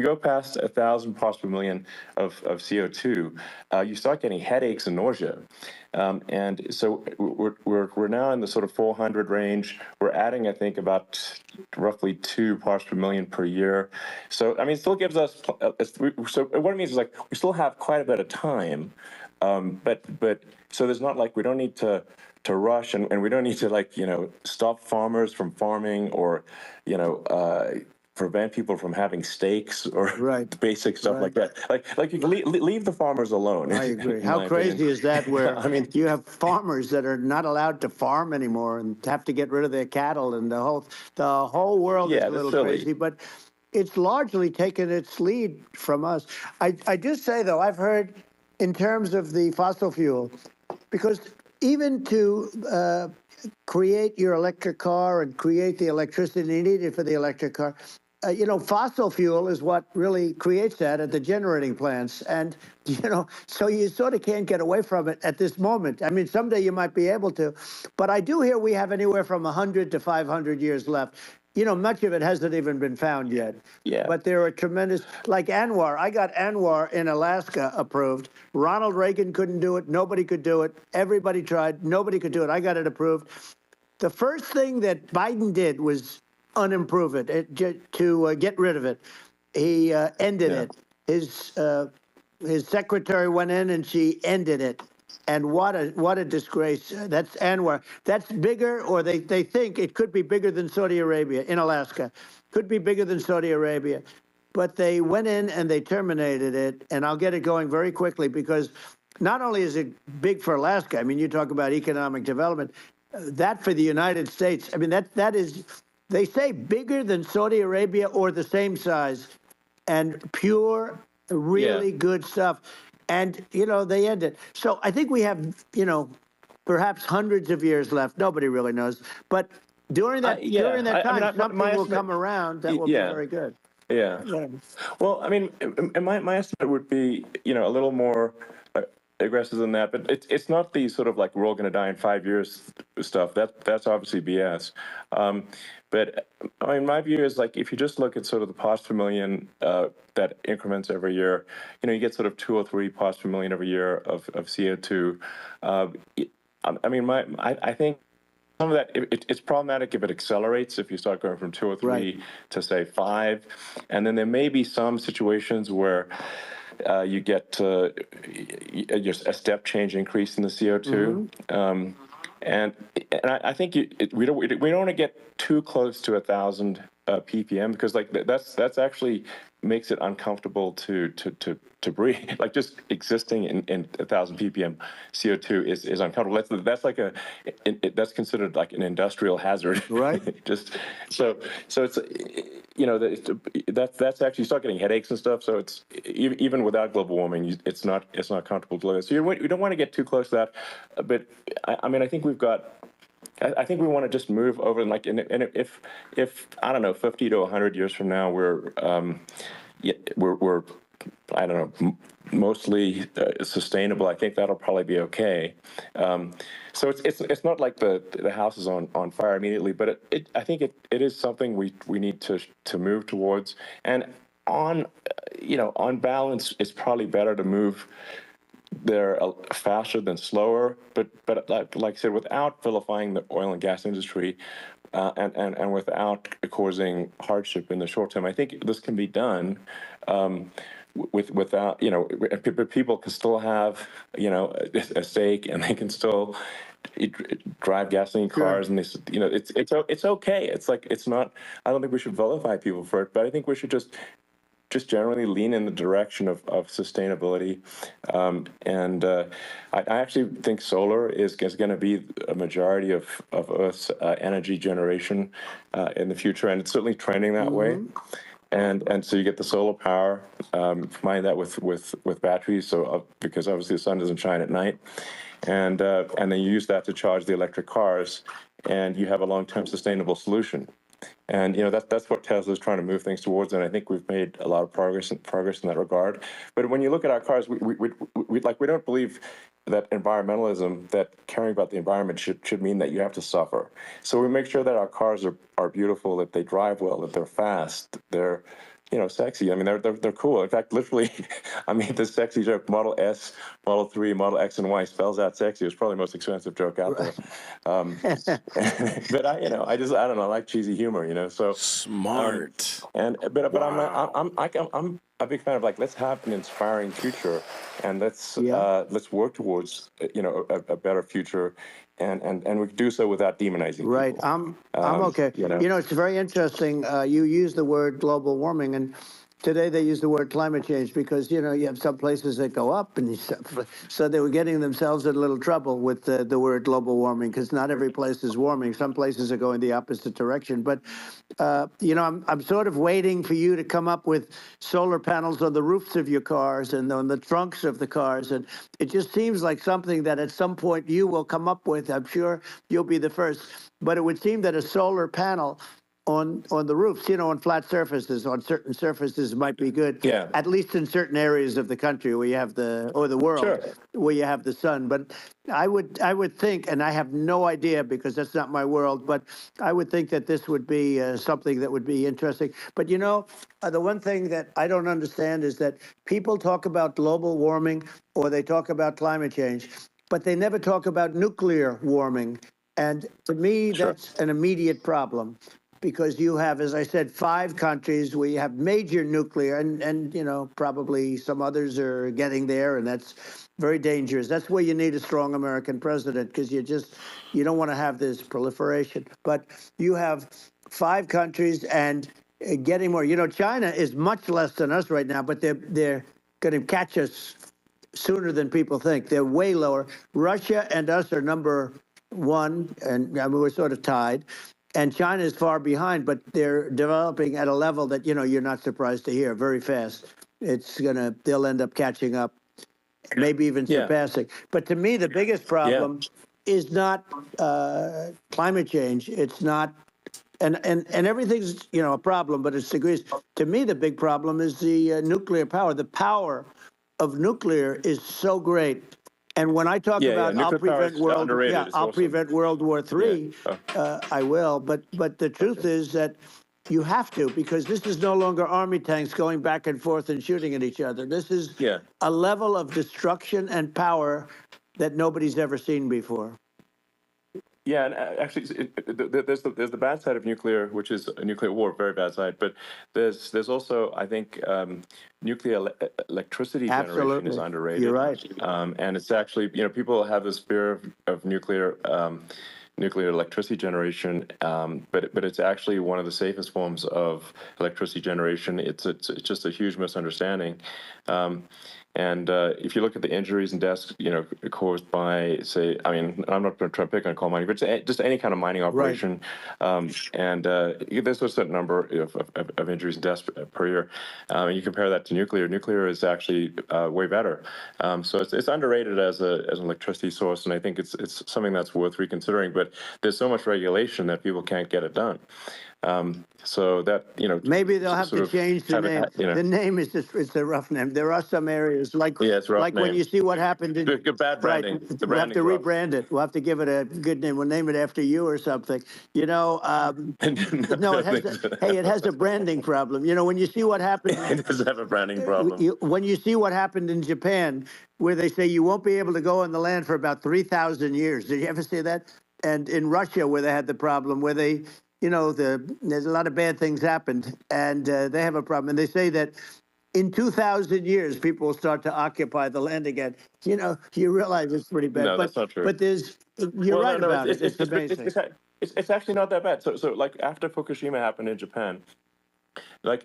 go past 1,000 parts per million of CO2, you start getting headaches and nausea. And so we're now in the sort of 400 range. We're adding, I think, about roughly 2 parts per million per year. So I mean, it still gives us. So what it means is, like, we still have quite a bit of time But so there's not like we don't need to rush, and we don't need to like stop farmers from farming, or prevent people from having steaks or Right. basic stuff like Right. that. Like you can leave the farmers alone. I agree. in How my opinion. crazy is that? Where I mean, you have farmers that are not allowed to farm anymore and have to get rid of their cattle, and the whole world is yeah, a that's little silly. crazy. But it's largely taken its lead from us. I do say though, I've heard in terms of the fossil fuel, because even to create your electric car and create the electricity needed for the electric car, fossil fuel is what really creates that at the generating plants. And, so you sort of can't get away from it at this moment. I mean, someday you might be able to. But I do hear we have anywhere from 100 to 500 years left. Much of it hasn't even been found yet. Yeah. But there are tremendous, like Anwar. I got Anwar in Alaska approved. Ronald Reagan couldn't do it. Nobody could do it. Everybody tried. Nobody could do it. I got it approved. The first thing that Biden did was unimprove it, to get rid of it. He ended it. His secretary went in and she ended it. And what a disgrace. That's Anwar. That's bigger, or they think it could be bigger than Saudi Arabia in Alaska. Could be bigger than Saudi Arabia. But they went in and they terminated it. And I'll get it going very quickly, because not only is it big for Alaska, I mean, you talk about economic development, that for the United States, I mean, that is, they say bigger than Saudi Arabia or the same size, and pure, really good stuff. And, they end it. So I think we have, perhaps hundreds of years left. Nobody really knows. But during that time, something will come around that will be very good. Yeah. Well, I mean, my estimate would be, a little more aggressive than that, but it's not the sort of like we're all going to die in 5 years stuff. That's obviously BS. But I mean, my view is like if you just look at sort of the parts per million that increments every year, you get sort of 2 or 3 parts per million every year of CO2. I mean, I think some of that it's problematic if it accelerates. If you start going from 2 or 3 to say 5, and then there may be some situations where you get just a step change increase in the CO2. And I think we don't want to get too close to 1,000 ppm, because like that's actually makes it uncomfortable to breathe. Like just existing in 1,000 ppm CO2 is uncomfortable. That's like that's considered like an industrial hazard. Right. Just so it's that's actually, you start getting headaches and stuff. So it's even without global warming, it's not comfortable to live. So you don't want to get too close to that. But I mean, I think we've got. I think we want to just move over, and like, and if I don't know, 50 to 100 years from now, we're I don't know, mostly sustainable. I think that'll probably be okay. So it's not like the house is on fire immediately, but I think it is something we need to move towards. And on balance, it's probably better to move there faster than slower, but like I said, without vilifying the oil and gas industry, and without causing hardship in the short term. I think this can be done without people can still have a stake, and they can still drive gasoline cars, and it's okay. It's like it's not. I don't think we should vilify people for it, but I think we should just generally lean in the direction of sustainability. And I actually think solar is going to be a majority of Earth's energy generation in the future, and it's certainly trending that way. And so you get the solar power, combine that with batteries, so because obviously the sun doesn't shine at night, and then you use that to charge the electric cars, and you have a long-term sustainable solution. And that's what Tesla's trying to move things towards, and I think we've made a lot of progress in that regard. But when you look at our cars, we don't believe that environmentalism, that caring about the environment should mean that you have to suffer. So we make sure that our cars are beautiful, that they drive well, that they're fast, they're sexy. I mean, they're cool. In fact, literally, I mean, this sexy joke, Model S, Model 3, Model X, and Y spells out sexy. It's probably the most expensive joke out there. But I don't know, I like cheesy humor, So smart. but I'm a big fan of like, let's have an inspiring future, and let's work towards a better future, and we can do so without demonizing Right. people. I'm okay. You know, It's very interesting. You use the word global warming, and today they use the word climate change because you have some places that go up, and so they were getting themselves in a little trouble with the word global warming because not every place is warming. Some places are going the opposite direction. But I'm sort of waiting for you to come up with solar panels on the roofs of your cars and on the trunks of the cars, and it just seems like something that at some point you will come up with. I'm sure you'll be the first. But it would seem that a solar panel on the roofs, on flat surfaces, on certain surfaces might be good. Yeah. At least in certain areas of the country where you have the world Sure. where you have the sun. But I would think, and I have no idea because that's not my world, but I would think that this would be something that would be interesting. But the one thing that I don't understand is that people talk about global warming or they talk about climate change, but they never talk about nuclear warming. And to me, that's an immediate problem because you have, as I said, 5 countries where you have major nuclear and probably some others are getting there, and that's very dangerous. That's where you need a strong American president because you don't want to have this proliferation. But you have 5 countries and getting more. China is much less than us right now, but they're going to catch us sooner than people think. They're way lower. Russia and us are number 1, and I mean, we're sort of tied. And China is far behind, but they're developing at a level that, you're not surprised to hear very fast. They'll end up catching up, maybe even surpassing. But to me, the biggest problem is not climate change. It's not, and everything's, a problem, but it's degrees. To me, the big problem is the nuclear power. The power of nuclear is so great. And when I talk about I'll prevent World War III, I will. But the truth is that you have to, because this is no longer army tanks going back and forth and shooting at each other. This is a level of destruction and power that nobody's ever seen before. Yeah, and actually, there's the bad side of nuclear, which is a nuclear war, very bad side. But there's also, I think, nuclear electricity generation is underrated. You're right. And it's actually, people have this fear of nuclear electricity generation, but it's actually one of the safest forms of electricity generation. It's just a huge misunderstanding. And if you look at the injuries and deaths, caused by, say, I mean, I'm not going to try to pick on coal mining, but just any kind of mining operation. Right. And there's a certain number of injuries and deaths per year. And you compare that to nuclear. Nuclear is actually way better. So it's underrated as an electricity source, and I think it's something that's worth reconsidering. But there's so much regulation that people can't get it done. So that, maybe they'll have to change the name. The name is it's a rough name. There are some areas like when you see what happened in bad branding. Right, we'll have to rebrand it. We'll have to give it a good name. We'll name it after you or something. No, it has a branding problem. When you see what happened, it does have a branding problem. When you see what happened in Japan, where they say you won't be able to go on the land for about 3,000 years. Did you ever see that? And in Russia, where they had the problem, where they there's a lot of bad things happened, and they have a problem. And they say that in 2,000 years, people will start to occupy the land again. You realize it's pretty bad. No, that's not true. But you're right about it. It's amazing. It's actually not that bad. So like after Fukushima happened in Japan, like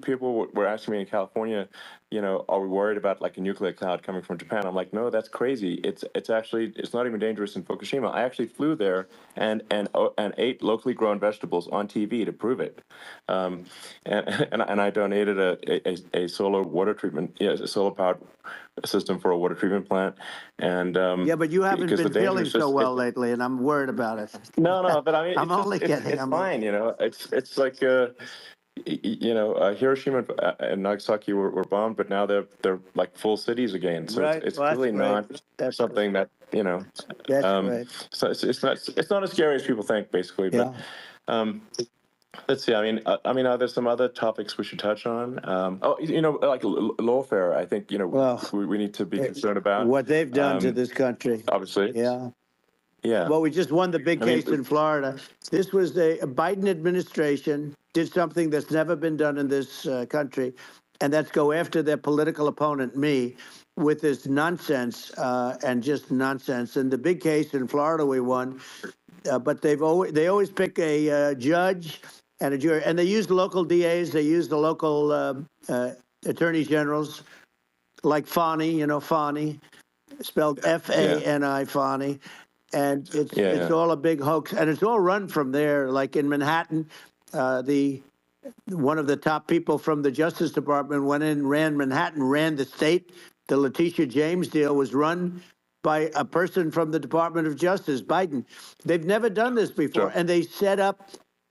people were asking me in California, are we worried about like a nuclear cloud coming from Japan? I'm like, no, that's crazy. It's not even dangerous in Fukushima. I actually flew there and ate locally grown vegetables on TV to prove it. And I donated a solar water treatment, a solar powered system for a water treatment plant. And but you haven't been feeling so well lately, and I'm worried about it. No, but I mean, it's fine. It's like. Hiroshima and Nagasaki were bombed, but now they're like full cities again. So it's really not something that That's right. So it's not as scary as people think, basically. But let's see. I mean, are there some other topics we should touch on? Like lawfare. I think we need to be concerned about what they've done to this country. Obviously, yeah. Well, we just won the big case in Florida. This was a Biden administration did something that's never been done in this country. and that's go after their political opponent, me, with this nonsense and just nonsense. In the big case in Florida, we won, but they always pick a judge and a jury, and they use the local DAs, they use the local attorney generals, like Fani, Fani, spelled Fani, Fani, and it's all a big hoax, and it's all run from there. Like in Manhattan, one of the top people from the Justice Department went in, ran Manhattan, ran the state. The Letitia James deal was run by a person from the Department of Justice, Biden. They've never done this before, and they set up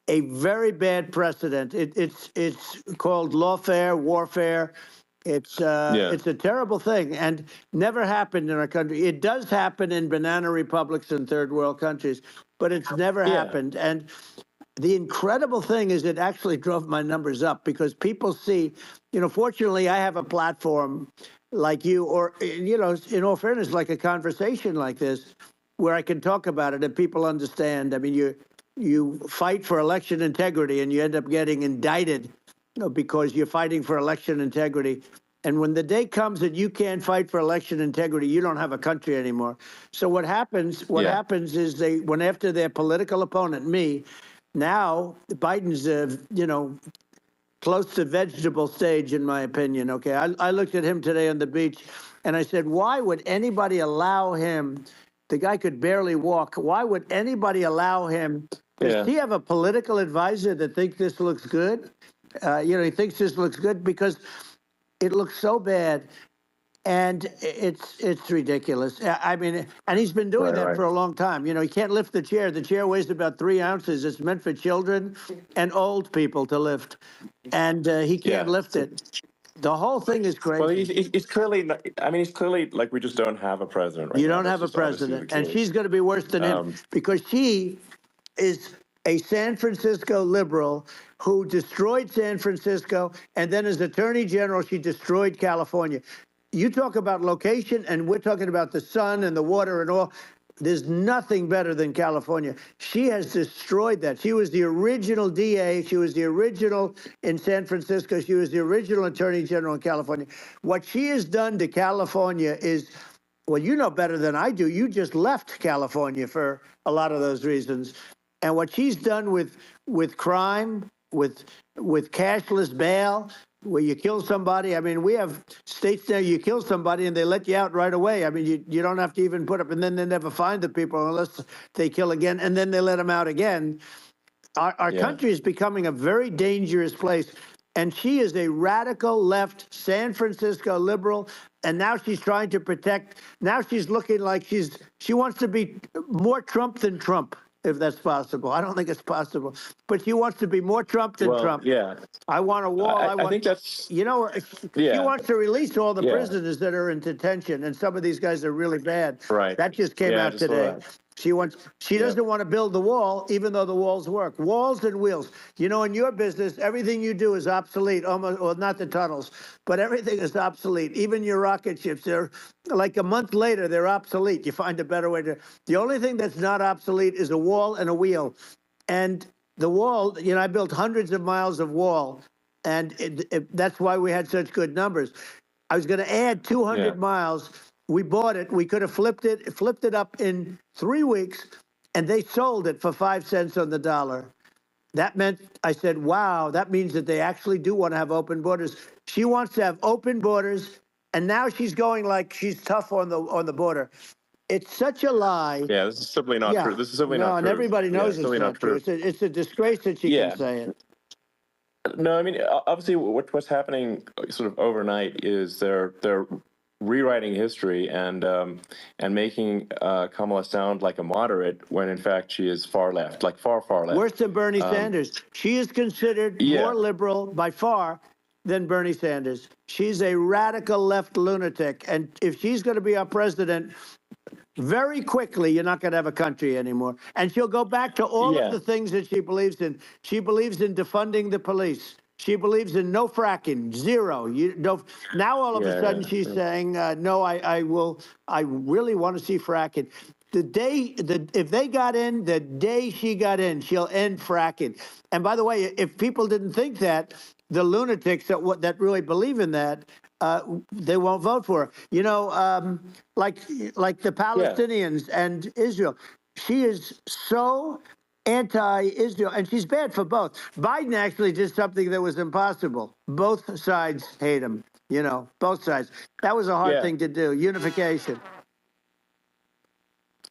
a very bad precedent. It's called lawfare, warfare. It's a terrible thing, and never happened in our country. It does happen in banana republics and third world countries, but it's never happened. And the incredible thing is it actually drove my numbers up because people see, fortunately I have a platform like you, or, in all fairness, like a conversation like this where I can talk about it and people understand. I mean, you fight for election integrity and you end up getting indicted because you're fighting for election integrity. And when the day comes that you can't fight for election integrity, you don't have a country anymore. So what happens is they went after their political opponent, me. Now Biden's, close to vegetable stage, in my opinion. Okay, I looked at him today on the beach, and I said, why would anybody allow him? The guy could barely walk. Why would anybody allow him? Does he have a political advisor that thinks this looks good? He thinks this looks good because it looks so bad. And it's ridiculous. I mean, and he's been doing that for a long time. He can't lift the chair. The chair weighs about 3 ounces. It's meant for children and old people to lift, and he can't lift it. The whole thing is crazy. Well, he's clearly. He's clearly like we just don't have a president right now. You don't have a president, and she's going to be worse than him because she is a San Francisco liberal who destroyed San Francisco, and then as Attorney General, she destroyed California. You talk about location, and we're talking about the sun and the water and all. There's nothing better than California. She has destroyed that. She was the original DA. She was the original in San Francisco. She was the original Attorney General in California. What she has done to California is, well, you know better than I do. You just left California for a lot of those reasons. And what she's done with crime, with cashless bail, where you kill somebody. I mean, we have states there you kill somebody and they let you out right away. I mean, you don't have to even put up, and then they never find the people unless they kill again, and then they let them out again. Our country is becoming a very dangerous place. And she is a radical left San Francisco liberal, and now she's trying to protect. Now she's looking like she wants to be more Trump than Trump, if that's possible. I don't think it's possible, but she wants to be more Trump than Trump. Yeah. I want a wall. I think that's. She wants to release all the prisoners that are in detention, and some of these guys are really bad. Right. That just came out today. She doesn't want to build the wall, even though the walls work. Walls and wheels. In your business, everything you do is obsolete, almost, well, not the tunnels, but everything is obsolete. Even your rocket ships, they're like a month later, they're obsolete. You find a better way to. The only thing that's not obsolete is a wall and a wheel. And the wall, I built hundreds of miles of wall, and that's why we had such good numbers. I was going to add 200 miles. We bought it. We could have flipped it up in 3 weeks, and they sold it for 5 cents on the dollar. That meant, I said, wow, that means that they actually do want to have open borders. She wants to have open borders, and now she's going like she's tough on the border. It's such a lie. Yeah, this is simply not true. This is simply not true. No, and everybody knows it's not true. It's a disgrace that she can say it. No, I mean, obviously, what's happening sort of overnight is they're rewriting history and making Kamala sound like a moderate when in fact she is far left, like far left. Worse than Bernie Sanders. She is considered more liberal by far than Bernie Sanders. She's a radical left lunatic, and if she's going to be our president, very quickly you're not going to have a country anymore. And she'll go back to all of the things that she believes in. She believes in defunding the police. She believes in no fracking, zero. Now all of a sudden she's saying, no, I really want to see fracking. If they got in, the day she got in, she'll end fracking. And by the way, if people didn't think that, the lunatics that really believe in that, they won't vote for her. You know, like the Yeah. Palestinians and Israel. She is so anti-Israel, and she's bad for both. Biden actually did something that was impossible. Both sides hate him. You know, both sides. That was a hard Yeah. thing to do. Unification.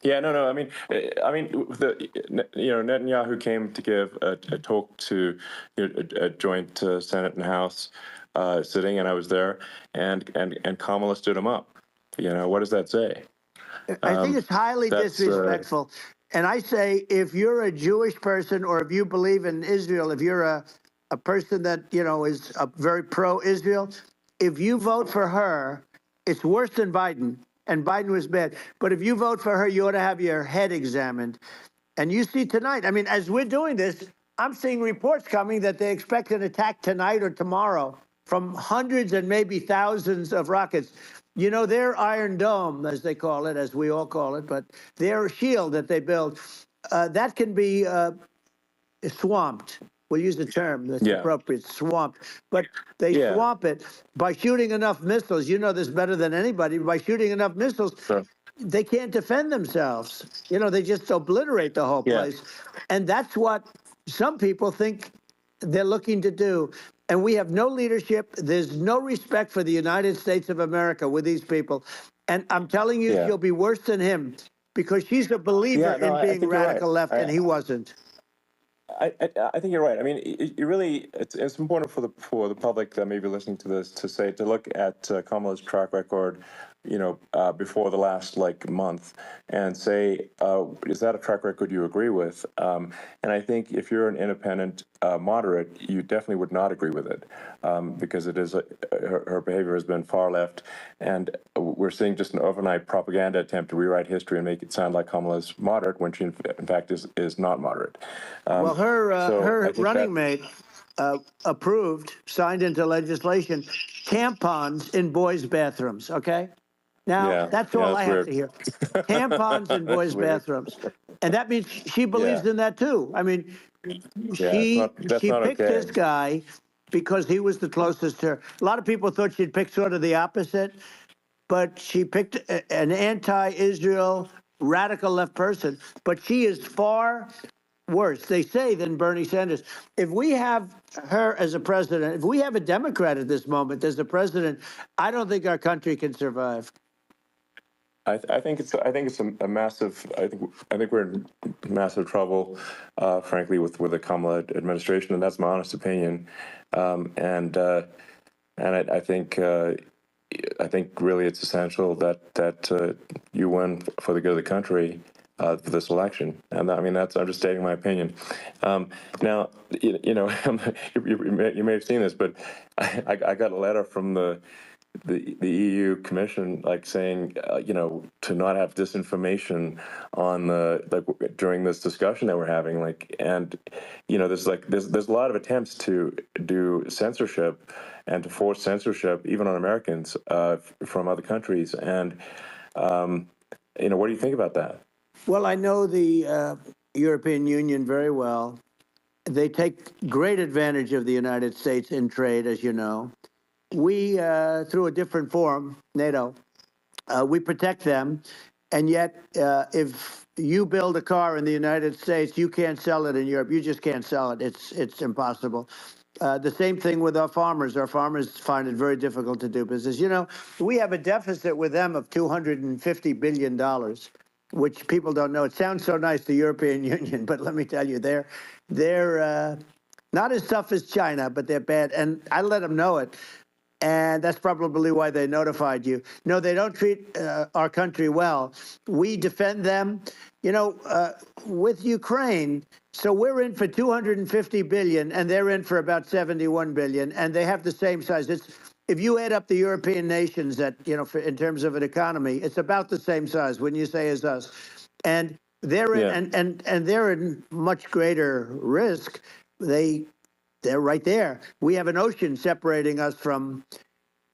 Yeah, no. Netanyahu came to give a talk to a joint Senate and House sitting, and I was there, and Kamala stood him up. You know, what does that say? I think it's highly That's disrespectful. And I say, if you're a Jewish person or if you believe in Israel, if you're a person that, you know, is very pro-Israel, if you vote for her, it's worse than Biden. And Biden was bad. But if you vote for her, you ought to have your head examined. And you see tonight, I mean, as we're doing this, I'm seeing reports coming that they expect an attack tonight or tomorrow from hundreds and maybe thousands of rockets. You know, their Iron Dome, as they call it, as we all call it, but their shield that they build, that can be swamped. We'll use the term that's appropriate, swamped. But they swamp it by shooting enough missiles. You know this better than anybody. By shooting enough missiles, they can't defend themselves. You know, they just obliterate the whole place. And that's what some people think they're looking to do. And we have no leadership. There's no respect for the United States of America with these people. And I'm telling you, she'll be worse than him because she's a believer in being radical left, and he wasn't. I think you're right. I mean, it's important for the public that may be listening to this to look at Kamala's track record, you know, before the last month, and say, is that a track record you agree with? And I think if you're an independent moderate, you definitely would not agree with it, because it is her behavior has been far left, and we're seeing just an overnight propaganda attempt to rewrite history and make it sound like Kamala's moderate when she in fact is not moderate. Well, her running mate approved, signed into legislation, tampons in boys' bathrooms. Okay, now that's all I have to hear. Tampons in boys' bathrooms, and that means she believes in that too. I mean, she picked this guy because he was the closest to her. A lot of people thought she'd pick sort of the opposite, but she picked an anti-Israel radical left person. But she is far worse, they say, than Bernie Sanders. If we have her as a president, if we have a Democrat at this moment as the president, I don't think our country can survive. I think it's a massive. I think we're in massive trouble, frankly, with the Kamala administration, and that's my honest opinion. And I think really it's essential that you win for the good of the country for this election. And I mean, I'm just stating my opinion. Now, you know, you may have seen this, but I got a letter from the EU Commission, saying, you know, to not have disinformation on during this discussion that we're having, and you know, there's a lot of attempts to do censorship and to force censorship even on Americans from other countries, and you know, what do you think about that? Well, I know the European Union very well. They take great advantage of the United States in trade, as you know. We, through a different forum, NATO, we protect them. And yet, if you build a car in the United States, you can't sell it in Europe. You just can't sell it. It's impossible. The same thing with our farmers. Our farmers find it very difficult to do business. You know, we have a deficit with them of $250 billion, which people don't know. It sounds so nice, the European Union, but let me tell you, they're not as tough as China, but they're bad. And I let them know it. And that's probably why they notified you. No, they don't treat our country well. We defend them, you know, with Ukraine. So we're in for 250 billion, and they're in for about 71 billion, and they have the same size. If you add up the European nations that, you know, in terms of an economy, it's about the same size, wouldn't you say, as us? And they're in, and they're in much greater risk. They're right there. We have an ocean separating us from,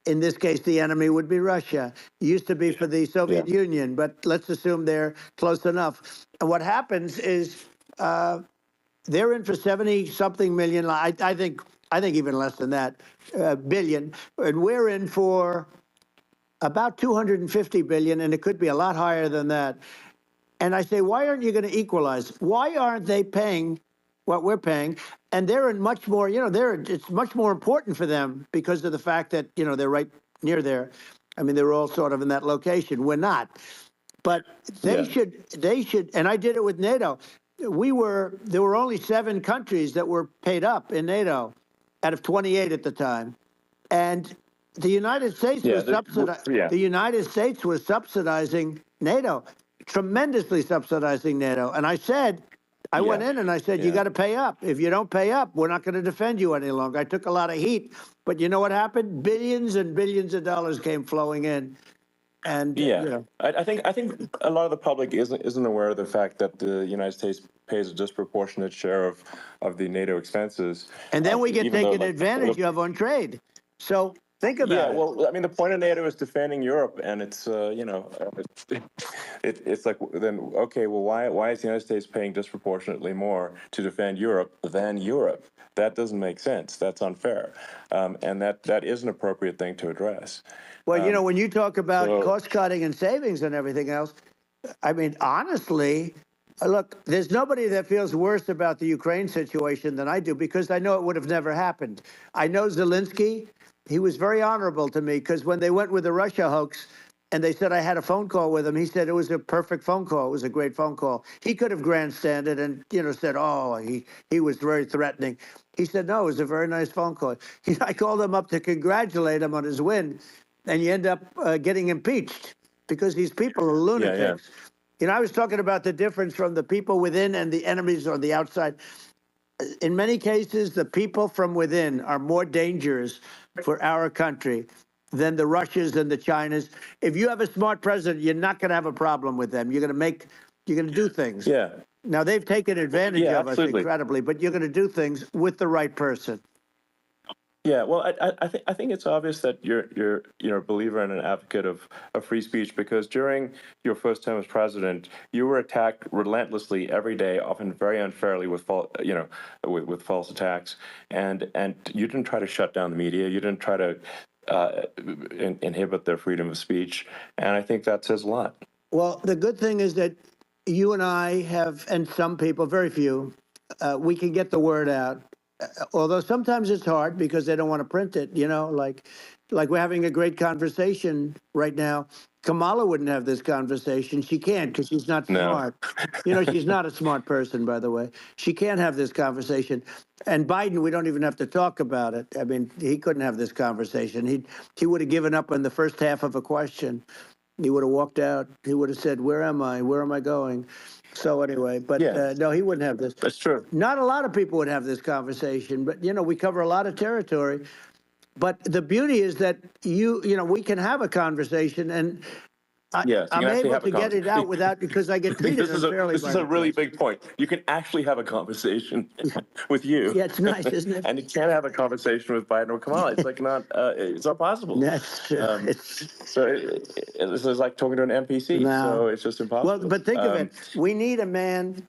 in this case, the enemy would be Russia. It used to be for the Soviet Union, but let's assume they're close enough. And what happens is they're in for 70-something million. I think I think even less than that, billion. And we're in for about 250 billion, and it could be a lot higher than that. And I say, why aren't you going to equalize? Why aren't they paying what we're paying? And they're in much more, it's much more important for them because of the fact that, they're right near there. I mean, they're all sort of in that location. We're not. But they should, and I did it with NATO. There were only 7 countries that were paid up in NATO out of 28 at the time. And the United States the United States was subsidizing NATO, tremendously subsidizing NATO. And I went in and I said, you got to pay up. If you don't pay up, we're not going to defend you any longer. I took a lot of heat, but you know what happened? Billions and billions of dollars came flowing in. And I think a lot of the public isn't aware of the fact that the United States pays a disproportionate share of the NATO expenses, and then we get taken advantage of on trade. So think about it. Yeah, well, I mean, the point of NATO is defending Europe, and it's it's like then okay, well, why is the United States paying disproportionately more to defend Europe than Europe? That doesn't make sense. That's unfair, and that is an appropriate thing to address. Well, when you talk about cost cutting and savings and everything else, I mean, honestly, look, there's nobody that feels worse about the Ukraine situation than I do, because I know it would have never happened. I know Zelensky. He was very honorable to me, because when they went with the Russia hoax and they said I had a phone call with him, he said it was a perfect phone call. It was a great phone call. He could have grandstanded and, said, oh, he was very threatening. He said, no, it was a very nice phone call. I called him up to congratulate him on his win, and you end up getting impeached because these people are lunatics. I was talking about the difference from the people within and the enemies on the outside. In many cases, the people from within are more dangerous for our country than the Russians and the Chinas. If you have a smart president, you're not going to have a problem with them. You're going to do things. Yeah. Now, they've taken advantage of absolutely. us incredibly, but you're going to do things with the right person. Yeah, well, I think it's obvious that you're a believer and an advocate of free speech, because during your first term as president, you were attacked relentlessly every day, often very unfairly with false attacks, and you didn't try to shut down the media. You didn't try to inhibit their freedom of speech, and I think that says a lot. Well, the good thing is that you and I have, and some people, very few, we can get the word out. Although sometimes it's hard because they don't want to print it, like we're having a great conversation right now. Kamala wouldn't have this conversation. She can't, because she's not smart. She's not a smart person, by the way. She can't have this conversation. And Biden, we don't even have to talk about it. I mean, he couldn't have this conversation. He would have given up on the first half of a question. He would have walked out. He would have said, where am I? Where am I going? So anyway, but no, he wouldn't have this. That's true. Not a lot of people would have this conversation, but, we cover a lot of territory. But the beauty is that, we can have a conversation, and I'm able to get it out without, because I get treated unfairly. This is a really big point. You can actually have a conversation with you. Yeah, it's nice, isn't it? And you can't have a conversation with Biden or Kamala. It's like it's not possible. That's true. So this is like talking to an NPC. No. So it's just impossible. Well, but think of it. We need a man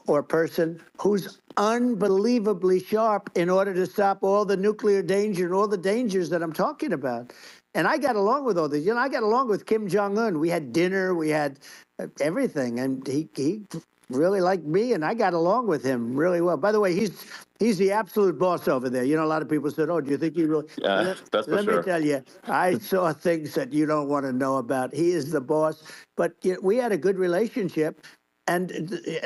or person who's unbelievably sharp in order to stop all the nuclear danger and all the dangers that I'm talking about. And I got along with all these. I got along with Kim Jong-un. We had dinner. We had everything. And he really liked me, and I got along with him really well. By the way, he's the absolute boss over there. A lot of people said, oh, do you think he really... That's for sure. Let me tell you, I saw things that you don't want to know about. He is the boss. But we had a good relationship. And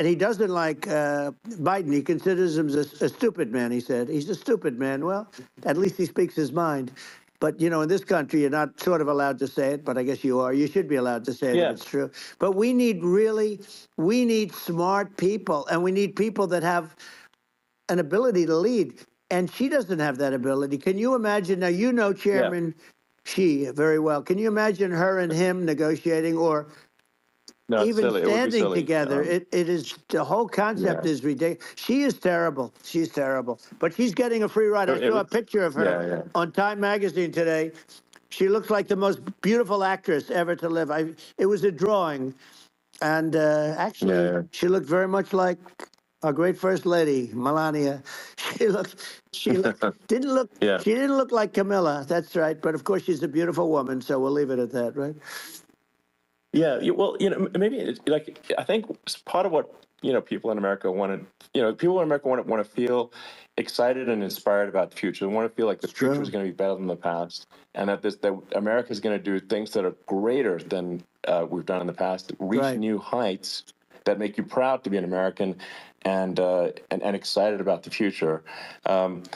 he doesn't like Biden. He considers him a stupid man, he said. He's a stupid man. Well, at least he speaks his mind. But, in this country, you're not sort of allowed to say it, but I guess you are. You should be allowed to say it if it's true. But we need smart people, and we need people that have an ability to lead. And she doesn't have that ability. Can you imagine? Now, Chairman Xi very well. Can you imagine her and him negotiating, or even standing together? It is, the whole concept is ridiculous. She is terrible. She's terrible. But she's getting a free ride. I saw a picture of her on Time magazine today. She looks like the most beautiful actress ever to live. It was a drawing. And actually, she looked very much like our great First Lady, Melania. Didn't look, Yeah. she didn't look like Camilla. That's right. But of course, she's a beautiful woman, so we'll leave it at that, right? Yeah, well, maybe like I think part of what people in America want to, people in America want to feel excited and inspired about the future. They want to feel like the future is going to be better than the past, and that America is going to do things that are greater than we've done in the past, reach new heights that make you proud to be an American, and excited about the future.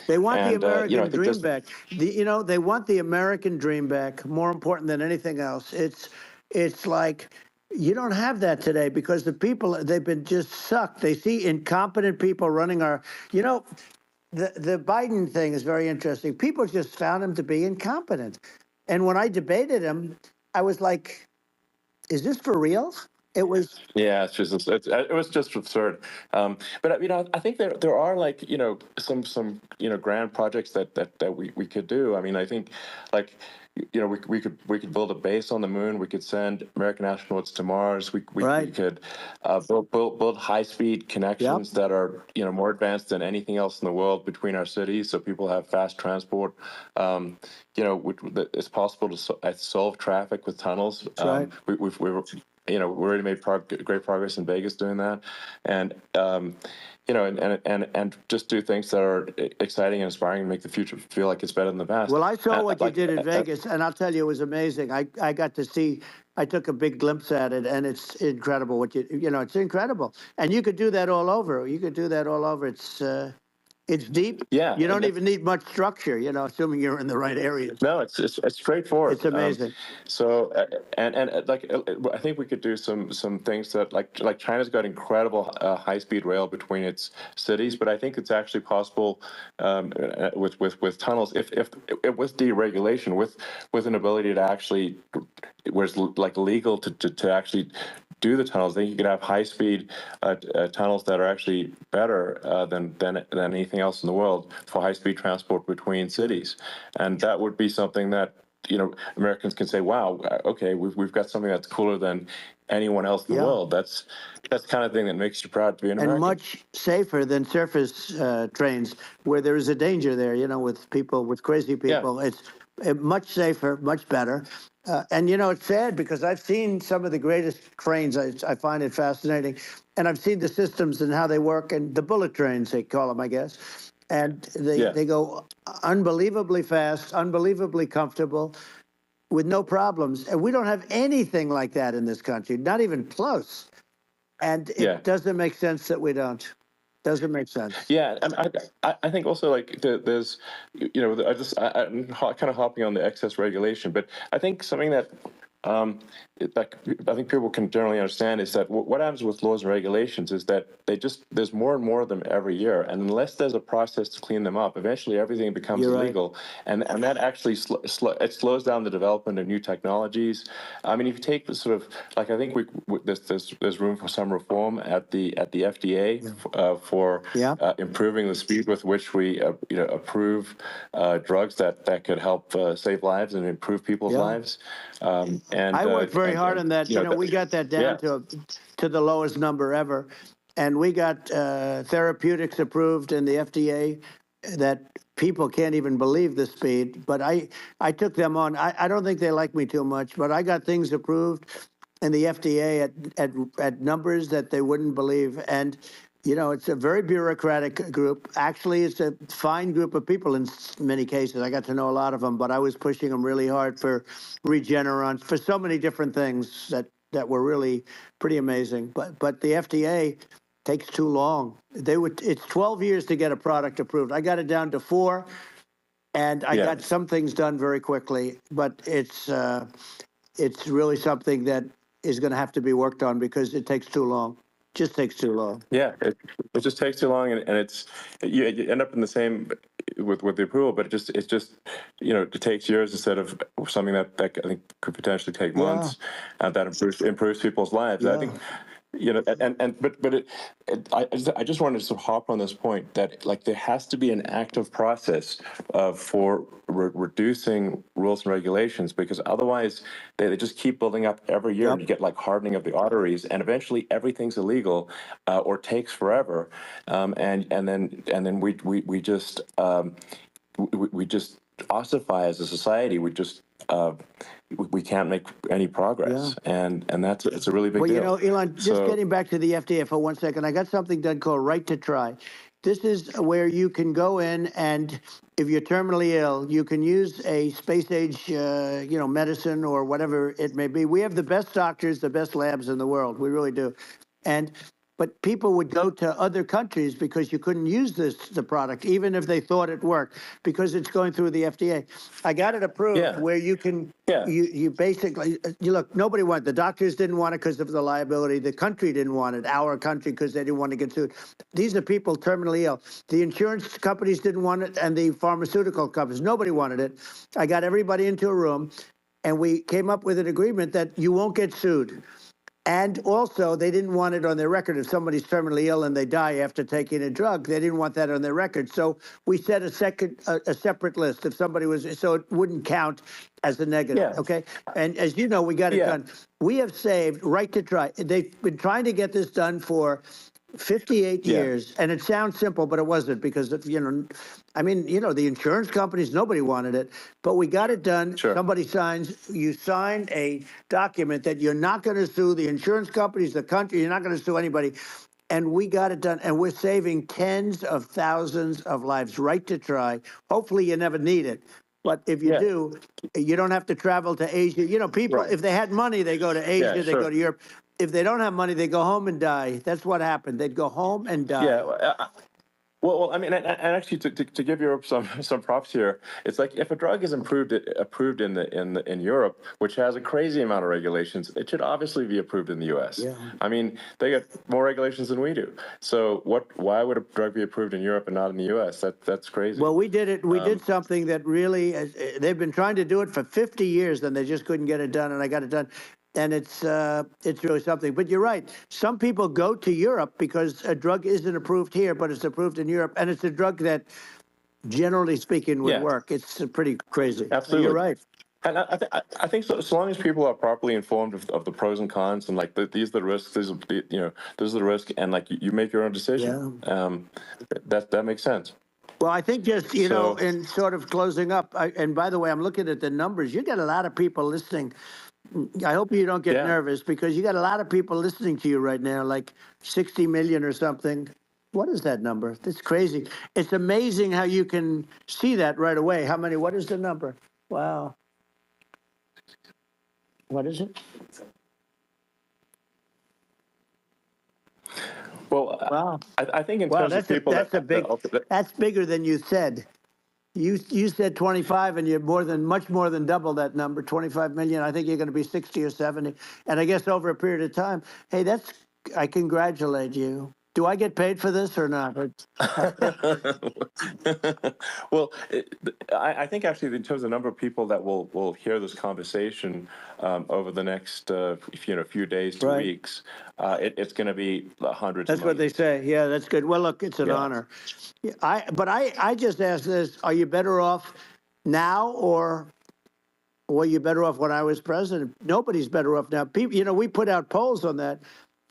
They want the American I think dream back. They want the American dream back. More important than anything else. It's like you don't have that today because the people, they've been just sucked. They see incompetent people running our. The Biden thing is very interesting. People just found him to be incompetent, and when I debated him, I was like, "Is this for real?" It was. Yeah, it was just absurd. But I think there are like some grand projects that we could do. I mean, I think like we could build a base on the moon. We could send American astronauts to Mars. We could build high speed connections that are more advanced than anything else in the world between our cities, so people have fast transport. It's possible to solve traffic with tunnels. We've we already made great progress in Vegas doing that, and and just do things that are exciting and inspiring and make the future feel like it's better than the past. Well, I saw what you did in Vegas, and I'll tell you, it was amazing. I got to see. I took a big glimpse at it, and it's incredible. It's incredible, and you could do that all over. You could do that all over. It's deep. Yeah. You don't even need much structure, assuming you're in the right areas. No, it's straightforward. It's amazing. I think we could do some things that like China's got incredible high-speed rail between its cities, but I think it's actually possible with tunnels if with deregulation, with an ability to actually where it's like legal to actually do the tunnels. I think you could have high-speed tunnels that are actually better than anything else in the world for high-speed transport between cities, and that would be something that Americans can say, "Wow, okay, we've got something that's cooler than anyone else in the world." That's the kind of thing that makes you proud to be an American. And much safer than surface trains, where there is a danger there. With crazy people, it's much safer, much better. And it's sad because I've seen some of the greatest trains. I find it fascinating, and I've seen the systems and how they work, and the bullet trains they call them, I guess. And they go unbelievably fast, unbelievably comfortable, with no problems. And we don't have anything like that in this country, not even close. And it doesn't make sense that we don't. Doesn't make sense. Yeah, and I think also like there's, I'm kind of hopping on the excess regulation, but I think something that I think people can generally understand is that what happens with laws and regulations is that there's more and more of them every year, and unless there's a process to clean them up, eventually everything becomes illegal, and that actually it slows down the development of new technologies. I mean, if you take the sort of like I think there's room for some reform at the FDA for improving the speed with which we approve drugs that could help save lives and improve people's lives. And I worked very hard on that. We got that down to the lowest number ever, and we got therapeutics approved in the FDA that people can't even believe the speed. But I took them on. I don't think they like me too much, but I got things approved in the FDA at numbers that they wouldn't believe. And it's a very bureaucratic group. Actually, it's a fine group of people in many cases. I got to know a lot of them, but I was pushing them really hard for Regeneron, for so many different things that were really pretty amazing. But the FDA takes too long. It's 12 years to get a product approved. I got it down to 4, and I got some things done very quickly. But it's really something that is going to have to be worked on because it takes too long. Just takes too long. Yeah, it just takes too long, and it's you end up in the same with the approval, but it just it takes years instead of something that I think could potentially take months, and that improves people's lives. I think you know, I just wanted to sort of hop on this point that like there has to be an active process for reducing rules and regulations, because otherwise they just keep building up every year, and you get like hardening of the arteries, and eventually everything's illegal or takes forever, and then we just ossify as a society. We can't make any progress, and that's it's a really big deal. Well, Elon, just getting back to the FDA for 1 second, I got something done called Right to Try. This is where you can go in, and if you're terminally ill, you can use a space age, medicine or whatever it may be. We have the best doctors, the best labs in the world. We really do. But people would go to other countries because you couldn't use the product, even if they thought it worked, because it's going through the FDA. I got it approved where you can, you basically, look, nobody wanted, the doctors didn't want it because of the liability. The country didn't want it, our country, because they didn't want to get sued. These are people terminally ill. The insurance companies didn't want it, and the pharmaceutical companies, nobody wanted it. I got everybody into a room, and we came up with an agreement that you won't get sued. And also, they didn't want it on their record. If somebody's terminally ill and they die after taking a drug, they didn't want that on their record. So we set a separate list. If somebody was, so it wouldn't count as a negative. Okay. And as you know, we got it done. We have saved Right to Try. They've been trying to get this done for 58 years, and it sounds simple, but it wasn't, because the insurance companies, nobody wanted it, but we got it done. Somebody you signed a document that you're not going to sue the insurance companies, the country, you're not going to sue anybody. And we got it done, and we're saving tens of thousands of lives. Right to Try. Hopefully you never need it. But if you do, you don't have to travel to Asia. People, if they had money, they go to Asia, they go to Europe. If they don't have money, they go home and die. That's what happened. They'd go home and die. Yeah. Well, I mean, and actually, to give Europe some props here, it's like if a drug is approved in Europe, which has a crazy amount of regulations, it should obviously be approved in the U.S. Yeah. I mean, they get more regulations than we do. So why would a drug be approved in Europe and not in the U.S.? That's crazy. Well, we did it. We did something that really, they've been trying to do it for 50 years, and they just couldn't get it done, and I got it done. And it's really something. But you're right. Some people go to Europe because a drug isn't approved here, but it's approved in Europe. And it's a drug that, generally speaking, would work. It's pretty crazy. Absolutely. You're right. And I think so long as people are properly informed of the pros and cons, and like these are the risks, these are the risk, and like you make your own decision. That makes sense. Well, I think just, in sort of closing up, and by the way, I'm looking at the numbers. You got a lot of people listening. I hope you don't get nervous, because you got a lot of people listening to you right now, like 60 million or something. What is that number? That's crazy. It's amazing how you can see that right away. What is the number? Wow. What is it? Well, wow. I think in terms of people, that's bigger than you said. You said 25, and you're much more than double that number, 25 million. I think you're going to be 60 or 70. And I guess over a period of time, hey, I congratulate you. Do I get paid for this or not? Well, I think actually in terms of the number of people that will hear this conversation over the next few days to weeks, it's going to be hundreds. That's what they say. Yeah, that's good. Well, look, it's an honor. I just ask this: are you better off now, or were you better off when I was president? Nobody's better off now. People, we put out polls on that,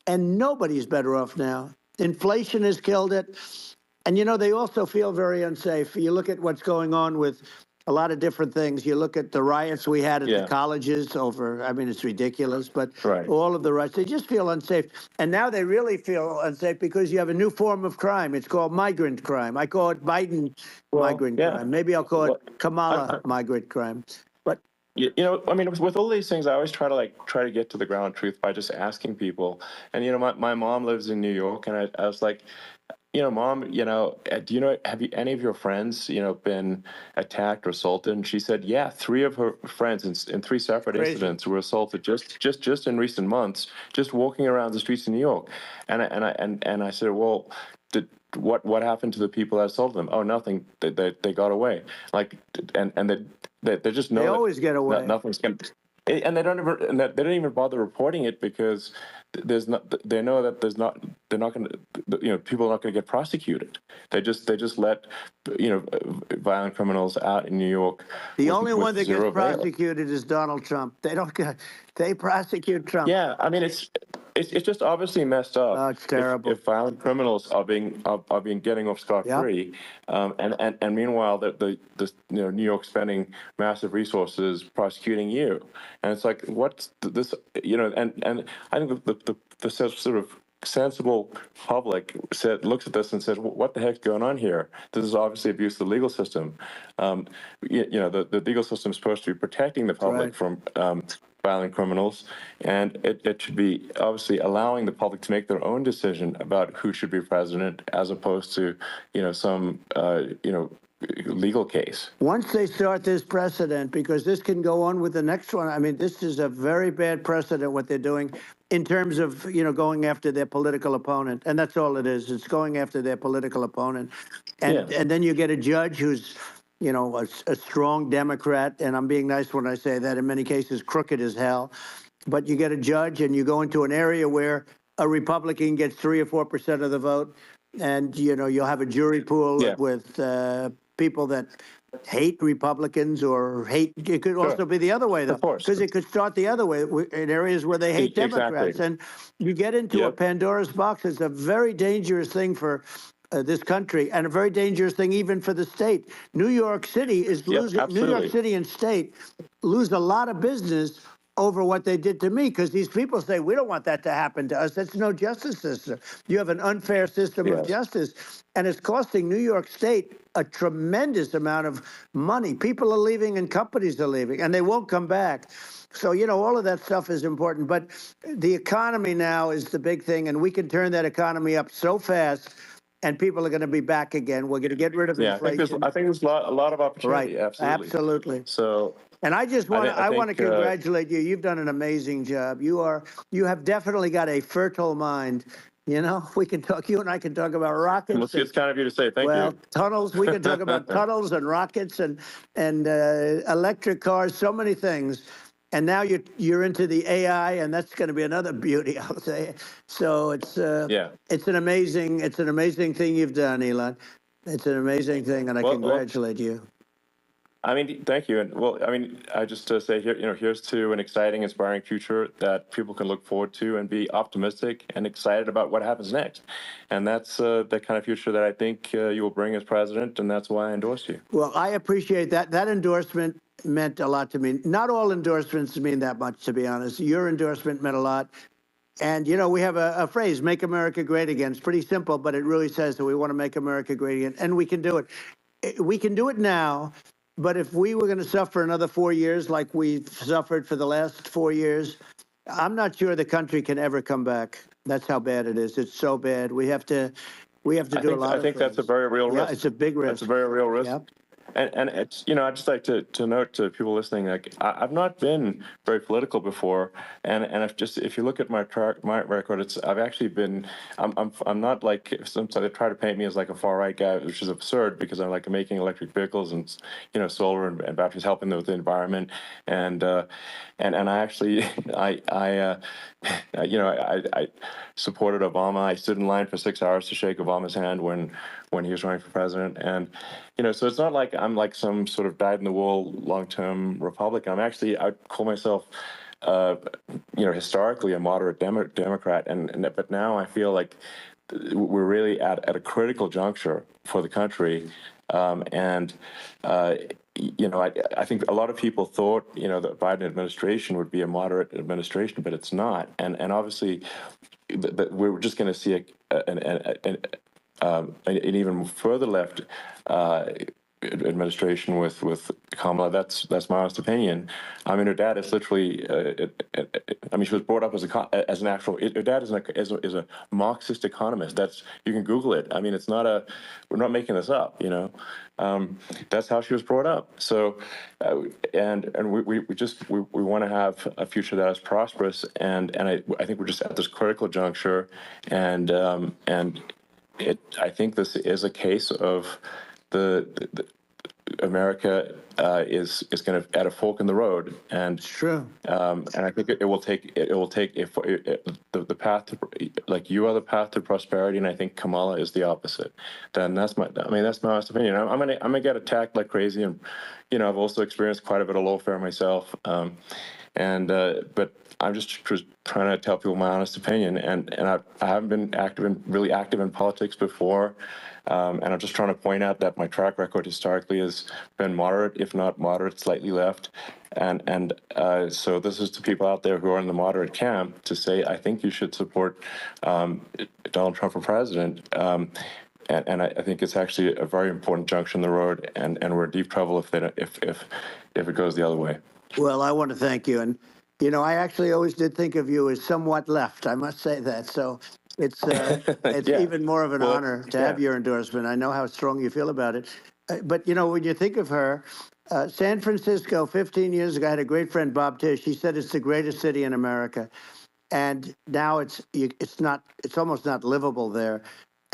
and nobody's better off now. Inflation has killed it. And, they also feel very unsafe. You look at what's going on with a lot of different things. You look at the riots we had at the colleges it's ridiculous, but all of the riots, they just feel unsafe. And now they really feel unsafe because you have a new form of crime. It's called migrant crime. I call it Biden migrant crime. Maybe I'll call it Kamala migrant crime. With all these things, I always try to get to the ground truth by just asking people. And my mom lives in New York, and I was like, Mom, have any of your friends, been attacked or assaulted? And she said, yeah, 3 of her friends in 3 separate incidents were assaulted just in recent months, just walking around the streets of New York. And I said, well, what happened to the people that assaulted them? Oh, nothing. They got away. They just know they always get away. Nothing's going. And they don't even bother reporting it because there's not. They know that there's not. They're not going to. People are not going to get prosecuted. They just let violent criminals out in New York. The with, only with one that gets zero bail. prosecuted is Donald Trump. They don't get, they prosecute Trump. Yeah, I mean it's just obviously messed up. Oh, it's terrible. If violent criminals are being getting off scot free, and meanwhile the New York spending massive resources prosecuting you, and it's like what's this and I think the sort of sensible public looks at this and says, "What the heck's going on here? This is obviously abuse of the legal system." The legal system is supposed to be protecting the public from violent criminals, and it should be obviously allowing the public to make their own decision about who should be president, as opposed to some legal case. Once they start this precedent, because this can go on with the next one. I mean, this is a very bad precedent what they're doing in terms of going after their political opponent, and that's all it is. It's going after their political opponent, and then you get a judge who's a strong Democrat, and I'm being nice when I say that, in many cases crooked as hell, but you get a judge and you go into an area where a Republican gets 3 or 4% of the vote, and you'll have a jury pool with people that hate Republicans or hate. It could also be the other way, though, because it could start the other way in areas where they hate Democrats, and you get into a Pandora's box. It's a very dangerous thing for this country, and a very dangerous thing even for the state. New York City is losing. New York City and state lose a lot of business over what they did to me, because these people say, we don't want that to happen to us. That's no justice system. You have an unfair system of justice, and it's costing New York State a tremendous amount of money. People are leaving and companies are leaving, and they won't come back. So, all of that stuff is important. But the economy now is the big thing, and we can turn that economy up so fast, and people are going to be back again. We're going to get rid of inflation. I think there's a lot of opportunity. Right. Absolutely. So. And I just want to congratulate you. You've done an amazing job. You have definitely got a fertile mind. We can talk. You and I can talk about rockets. Well, it's kind of you to say. Thank you. Tunnels. We can talk about tunnels and rockets and electric cars. So many things. And now you're into the AI, and that's going to be another beauty, I'll say. So it's an amazing thing you've done, Elon. It's an amazing thing, and I congratulate you. I mean, thank you. And I just say here, here's to an exciting, inspiring future that people can look forward to and be optimistic and excited about what happens next. And that's the kind of future that I think you will bring as president, and that's why I endorse you. Well, I appreciate that. That endorsement meant a lot to me. Not all endorsements mean that much, to be honest. Your endorsement meant a lot. And, we have a phrase, make America great again. It's pretty simple, but it really says that we want to make America great again. And we can do it. We can do it now. But if we were going to suffer another 4 years like we've suffered for the last 4 years, I'm not sure the country can ever come back. That's how bad it is. It's so bad. We have to do a lot of things. I think that's a very real risk. Yeah, it's a big risk. That's a very real risk. Yep. And it's, I'd just like to note to people listening, like I've not been very political before, and if you look at my record, I've actually been, I'm not like, sometimes they try to paint me as like a far right guy, which is absurd, because I'm like making electric vehicles and solar and batteries, helping them with the environment, and I actually I supported Obama. I stood in line for 6 hours to shake Obama's hand when he was running for president, and so it's not like I'm like some sort of dyed-in-the-wool long-term Republican. I'd call myself, historically a moderate Democrat, but now I feel like we're really at a critical juncture for the country, and I think a lot of people thought, the Biden administration would be a moderate administration, but it's not, and obviously, we're just going to see an even further left administration with Kamala. That's my honest opinion. I mean, her dad is literally. She was brought up as an actual. Her dad is a Marxist economist. You can Google it. I mean, it's not we're not making this up. That's how she was brought up. So, and we want to have a future that is prosperous, and I think we're just at this critical juncture, and I think this is a case of the America is going to at a fork in the road, and True. And I think it will take if the path to, like, you are the path to prosperity, and I think Kamala is the opposite. Then that's my honest opinion. I'm gonna get attacked like crazy, and I've also experienced quite a bit of lawfare myself, but I'm just trying to tell people my honest opinion, and I haven't been really active in politics before. And I'm just trying to point out that my track record historically has been moderate, if not moderate, slightly left. And so this is to people out there who are in the moderate camp to say, I think you should support Donald Trump for president. And I think it's actually a very important junction in the road, and we're in deep trouble if it goes the other way. Well, I want to thank you. And, I actually always did think of you as somewhat left. I must say that. So it's Yeah. even more of an honor to have your endorsement. I know how strong you feel about it. But, when you think of her, San Francisco 15 years ago, I had a great friend, Bob Tish. He said it's the greatest city in America. And now it's almost not livable there.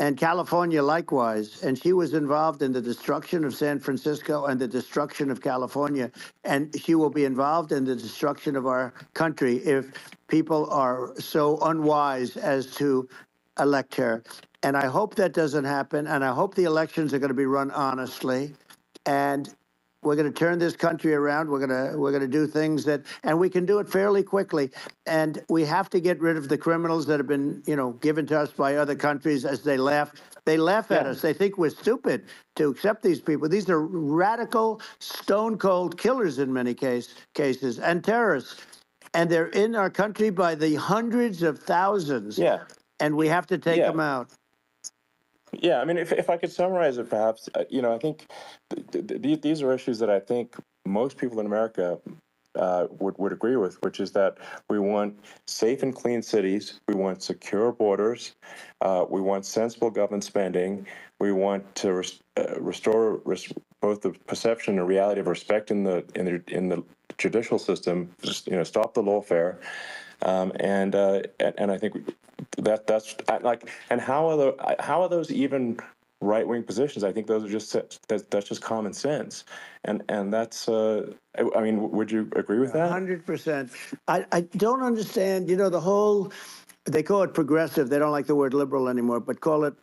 And California likewise. And she was involved in the destruction of San Francisco and the destruction of California. And she will be involved in the destruction of our country if people are so unwise as to elect her. And I hope that doesn't happen. And I hope the elections are going to be run honestly. And we're going to turn this country around. We're going to do things and we can do it fairly quickly. And we have to get rid of the criminals that have been, given to us by other countries as they laugh. They laugh at us. They think we're stupid to accept these people. These are radical, stone cold killers in many cases and terrorists. And they're in our country by the hundreds of thousands. Yeah. And we have to take them out. Yeah, I mean, if I could summarize it, perhaps, I think these are issues that I think most people in America would agree with, which is that we want safe and clean cities, we want secure borders, we want sensible government spending, we want to restore both the perception and reality of respect in the judicial system, just, stop the lawfare, and I think that's like, and how are those even right-wing positions? I think those are that's just common sense, and that's I mean, would you agree with that? 100%. I don't understand. The whole, they call it progressive. They don't like the word liberal anymore, but call it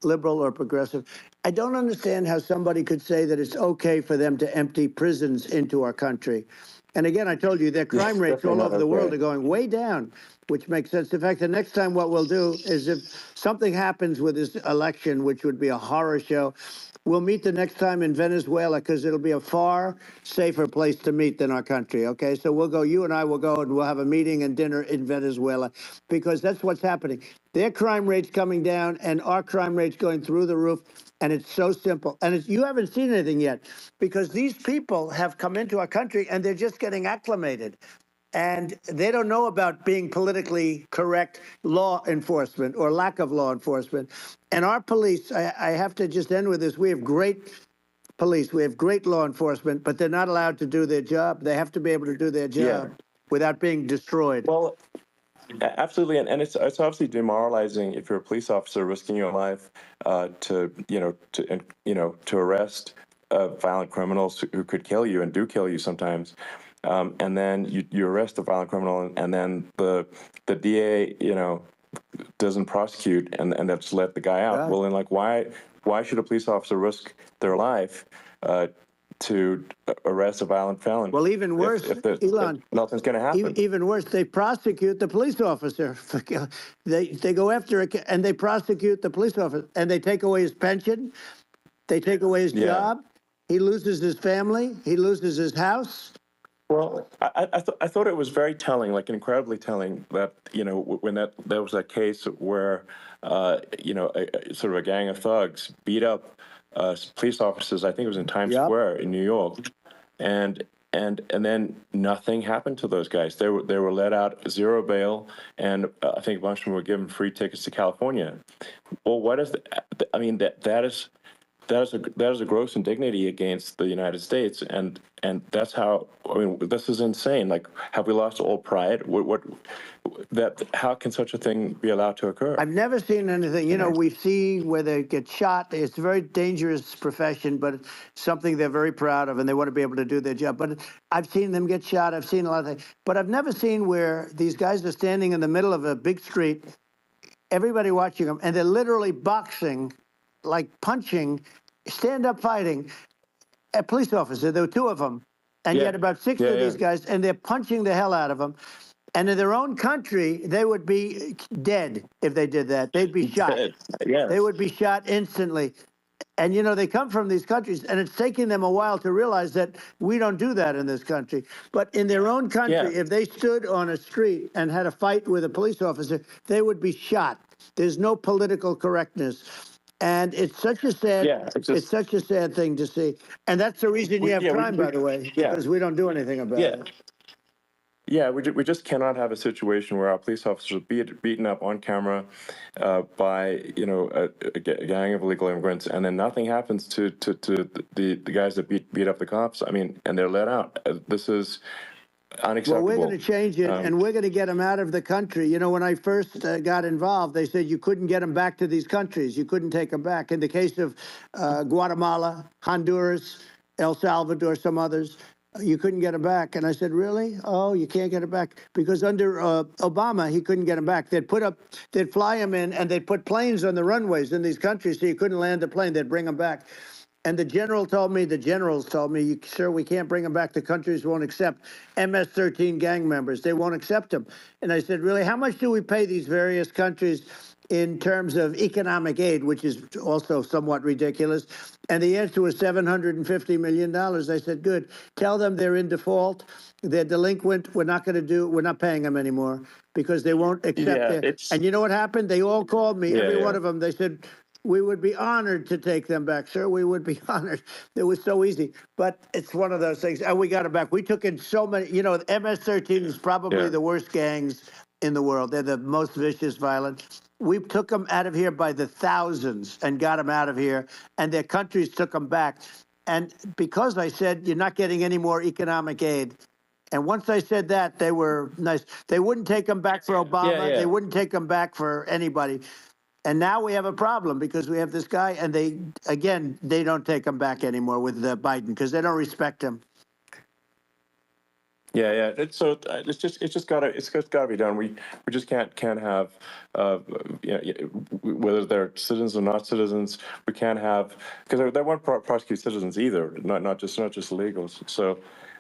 liberal or progressive. I don't understand how somebody could say that it's okay for them to empty prisons into our country. And again, I told you their crime rates all over the world are going way down, which makes sense. In fact, the next time what we'll do is, if something happens with this election, which would be a horror show, we'll meet the next time in Venezuela, because it'll be a far safer place to meet than our country, okay? So you and I will go, and we'll have a meeting and dinner in Venezuela, because that's what's happening. Their crime rate's coming down, and our crime rate's going through the roof, and it's so simple. And you haven't seen anything yet, because these people have come into our country, and they're just getting acclimated. And they don't know about being politically correct law enforcement or lack of law enforcement. And our police, I have to just end with this. We have great police. We have great law enforcement, but they're not allowed to do their job. They have to be able to do their job without being destroyed. Well, absolutely, and it's obviously demoralizing if you're a police officer risking your life to arrest violent criminals who could kill you and do kill you sometimes. And then you arrest a violent criminal, and then the DA, doesn't prosecute, and that's let the guy out. Yeah. Well, then, like, why should a police officer risk their life to arrest a violent felon? Well, even worse, Elon, if nothing's going to happen. Even worse, they prosecute the police officer. They go after it, and they prosecute the police officer, and they take away his pension. They take away his job. He loses his family. He loses his house. Well, I thought it was very telling, like incredibly telling, that when there was that case where sort of a gang of thugs beat up police officers. I think it was in Times Square in New York, and then nothing happened to those guys. They were let out, zero bail, and I think a bunch of them were given free tickets to California. Well, what is I mean, that is that is a gross indignity against the United States, and that's how. I mean, this is insane. Like, have we lost all pride? What that? How can such a thing be allowed to occur? I've never seen anything. You know, we see where they get shot. It's a very dangerous profession, but it's something they're very proud of, and they want to be able to do their job. But I've seen them get shot. I've seen a lot of things. But I've never seen where these guys are standing in the middle of a big street, everybody watching them, and they're literally boxing, like punching, stand-up fighting, a police officer. There were two of them, and yet about six of these guys, and they're punching the hell out of them. And in their own country, they would be dead if they did that. They'd be shot. Yes. They would be shot instantly. And, you know, they come from these countries, and it's taking them a while to realize that we don't do that in this country. But in their own country, if they stood on a street and had a fight with a police officer, they would be shot. There's no political correctness. And it's such a sad, it's such a sad thing to see. And that's the reason you have crime, by the way, because we don't do anything about it. Yeah, we just cannot have a situation where our police officers are beaten up on camera by a gang of illegal immigrants, and then nothing happens to the guys that beat up the cops. I mean, and they're let out. This is unacceptable. Well, we're going to change it, and we're going to get them out of the country. You know, when I first got involved, they said you couldn't get them back to these countries. You couldn't take them back. In the case of Guatemala, Honduras, El Salvador, some others, you couldn't get him back. And I said, really? Oh, you can't get him back? Because under Obama, he couldn't get him back. They'd fly him in, and they'd put planes on the runways in these countries so you couldn't land the plane. They'd bring him back. And the generals told me, sir, we can't bring them back. The countries won't accept MS-13 gang members. They won't accept them. And I said, really, how much do we pay these various countries in terms of economic aid, which is also somewhat ridiculous? And the answer was $750 million. I said, good. Tell them they're in default. They're delinquent. We're not paying them anymore because they won't accept it. And you know what happened? They all called me, every one of them. They said, we would be honored to take them back, sir. We would be honored. It was so easy. But it's one of those things. And we got them back. We took in so many. You know, MS-13 is probably the worst gangs in the world. They're the most vicious, violent. We took them out of here by the thousands and got them out of here. And their countries took them back. And because I said, you're not getting any more economic aid. And once I said that, they were nice. They wouldn't take them back for Obama. They wouldn't take them back for anybody. And now we have a problem because we have this guy, and they don't take him back anymore with Biden because they don't respect him. Yeah. It's just gotta be done. We just can't have whether they're citizens or not citizens. We can't have, because they won't prosecute citizens either, not just illegals. So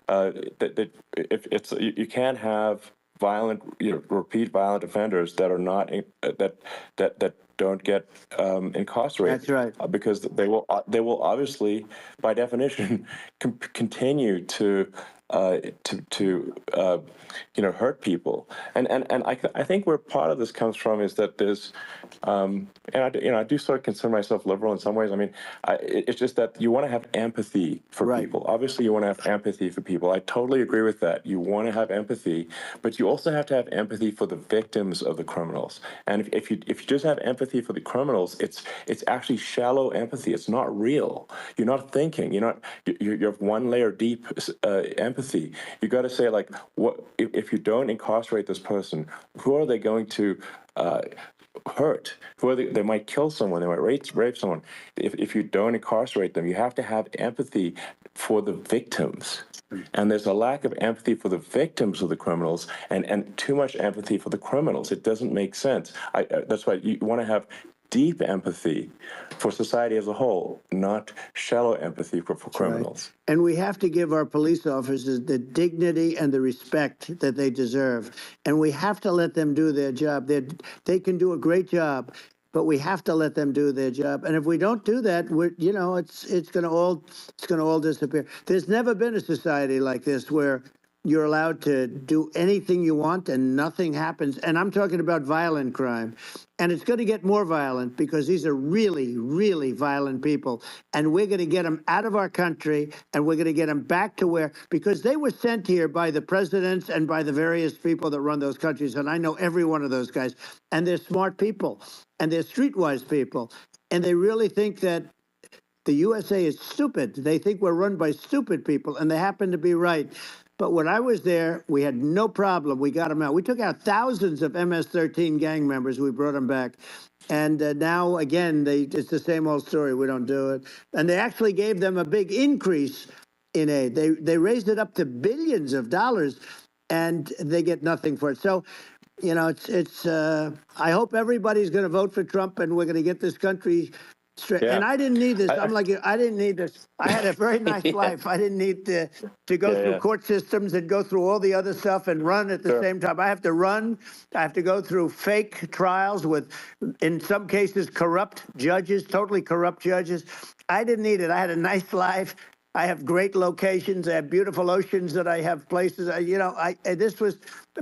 if you can't have violent, repeat violent offenders that are not that don't get incarcerated. That's right. Because they will obviously, by definition, continue to hurt people. And I think where part of this comes from is that there's and I do sort of consider myself liberal in some ways. I mean, it's just that you want to have empathy for people. Obviously, you want to have empathy for people. I totally agree with that. You want to have empathy, but you also have to have empathy for the victims of the criminals. And if you just have empathy for the criminals, it's actually shallow empathy. It's not real. You're not thinking. You have one layer deep empathy. You got to say, like, what if you don't incarcerate this person? Who are they going to hurt? Who are they might kill someone. They might rape someone. If you don't incarcerate them, you have to have empathy for the victims. And there's a lack of empathy for the victims of the criminals, and too much empathy for the criminals. It doesn't make sense. That's why you want to have deep empathy for society as a whole, not shallow empathy for criminals. Right. And we have to give our police officers the dignity and the respect that they deserve. And we have to let them do their job. They can do a great job, but we have to let them do their job. And if we don't do that, it's going to all disappear. There's never been a society like this where you're allowed to do anything you want and nothing happens. And I'm talking about violent crime. And it's going to get more violent because these are really, really violent people. And we're going to get them out of our country, and we're going to get them back to because they were sent here by the presidents and by the various people that run those countries. And I know every one of those guys. And they're smart people, and they're streetwise people. And they really think that The USA is stupid. They think we're run by stupid people, and they happen to be right. But when I was there, we had no problem. We got them out. We took out thousands of MS-13 gang members. We brought them back. And now, again, it's the same old story. We don't do it. And they actually gave them a big increase in aid. They raised it up to billions of dollars, and they get nothing for it. So, you know, I hope everybody's going to vote for Trump, and we're going to get this country straight. Yeah. And I didn't need this. I'm like, I didn't need this. I had a very nice life. I didn't need to go through court systems and go through all the other stuff and run at the same time. I have to run. I have to go through fake trials with, in some cases, corrupt judges, totally corrupt judges. I didn't need it. I had a nice life. I have great locations. I have beautiful oceans that I have places.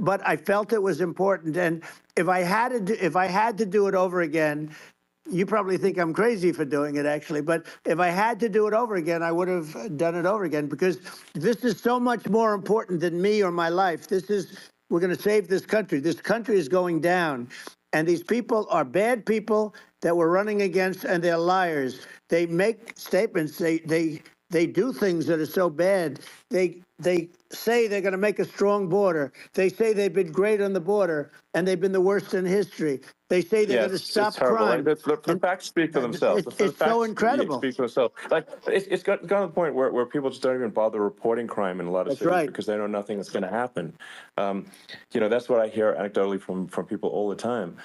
But I felt it was important. And if I had to do it over again, you probably think I'm crazy for doing it, actually. But if I had to do it over again, I would have done it over again, because this is so much more important than me or my life. We're going to save this country. This country is going down. And these people are bad people that we're running against, and they're liars. They make statements. They do things that are so bad. They say they're going to make a strong border. They say they've been great on the border, and they've been the worst in history. They say they're going to stop crime. Like, the facts speak for themselves. It's so incredible. Speak for themselves. Like it's got to the point where people just don't even bother reporting crime in a lot of cities because they know nothing is going to happen. That's what I hear anecdotally from people all the time.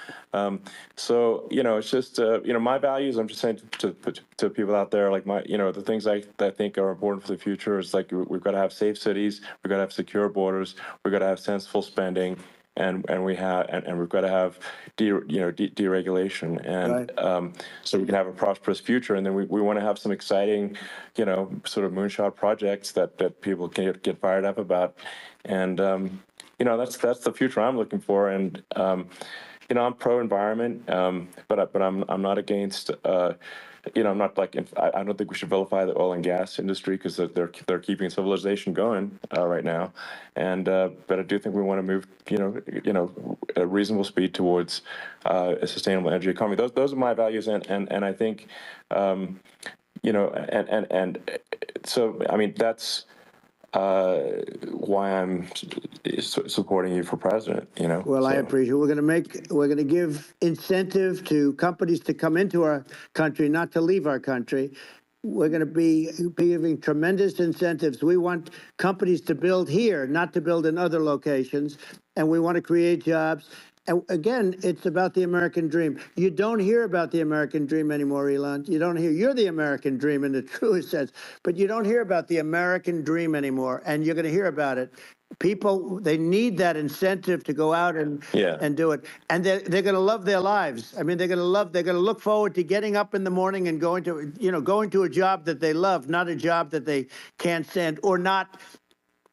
So it's just my values. I'm just saying to people out there, like the things I think are important for the future is like we've got to have safe cities, we've got to have secure borders, we've got to have sensible spending. And we've got to have deregulation, and so we can have a prosperous future. And then we want to have some exciting, sort of moonshot projects that people can get fired up about. And that's the future I'm looking for. And I'm pro-environment, but I'm not against. I'm not like I don't think we should vilify the oil and gas industry because they're keeping civilization going right now, and but I do think we want to move at a reasonable speed towards a sustainable energy economy. Those are my values, and I think and so I mean that's why I'm supporting you for president. Well, I appreciate it. We're going to give incentive to companies to come into our country, not to leave our country. We're going to be giving tremendous incentives. We want companies to build here, not to build in other locations, and we want to create jobs. And again, it's about the American dream. You don't hear about the American dream anymore, Elon. You don't hear. You're the American dream in the truest sense, but you don't hear about the American dream anymore, and you're going to hear about it. People, they need that incentive to go out and do it, and they're going to love their lives. I mean, they're going to look forward to getting up in the morning and going to a job that they love, not a job that they can't stand, or not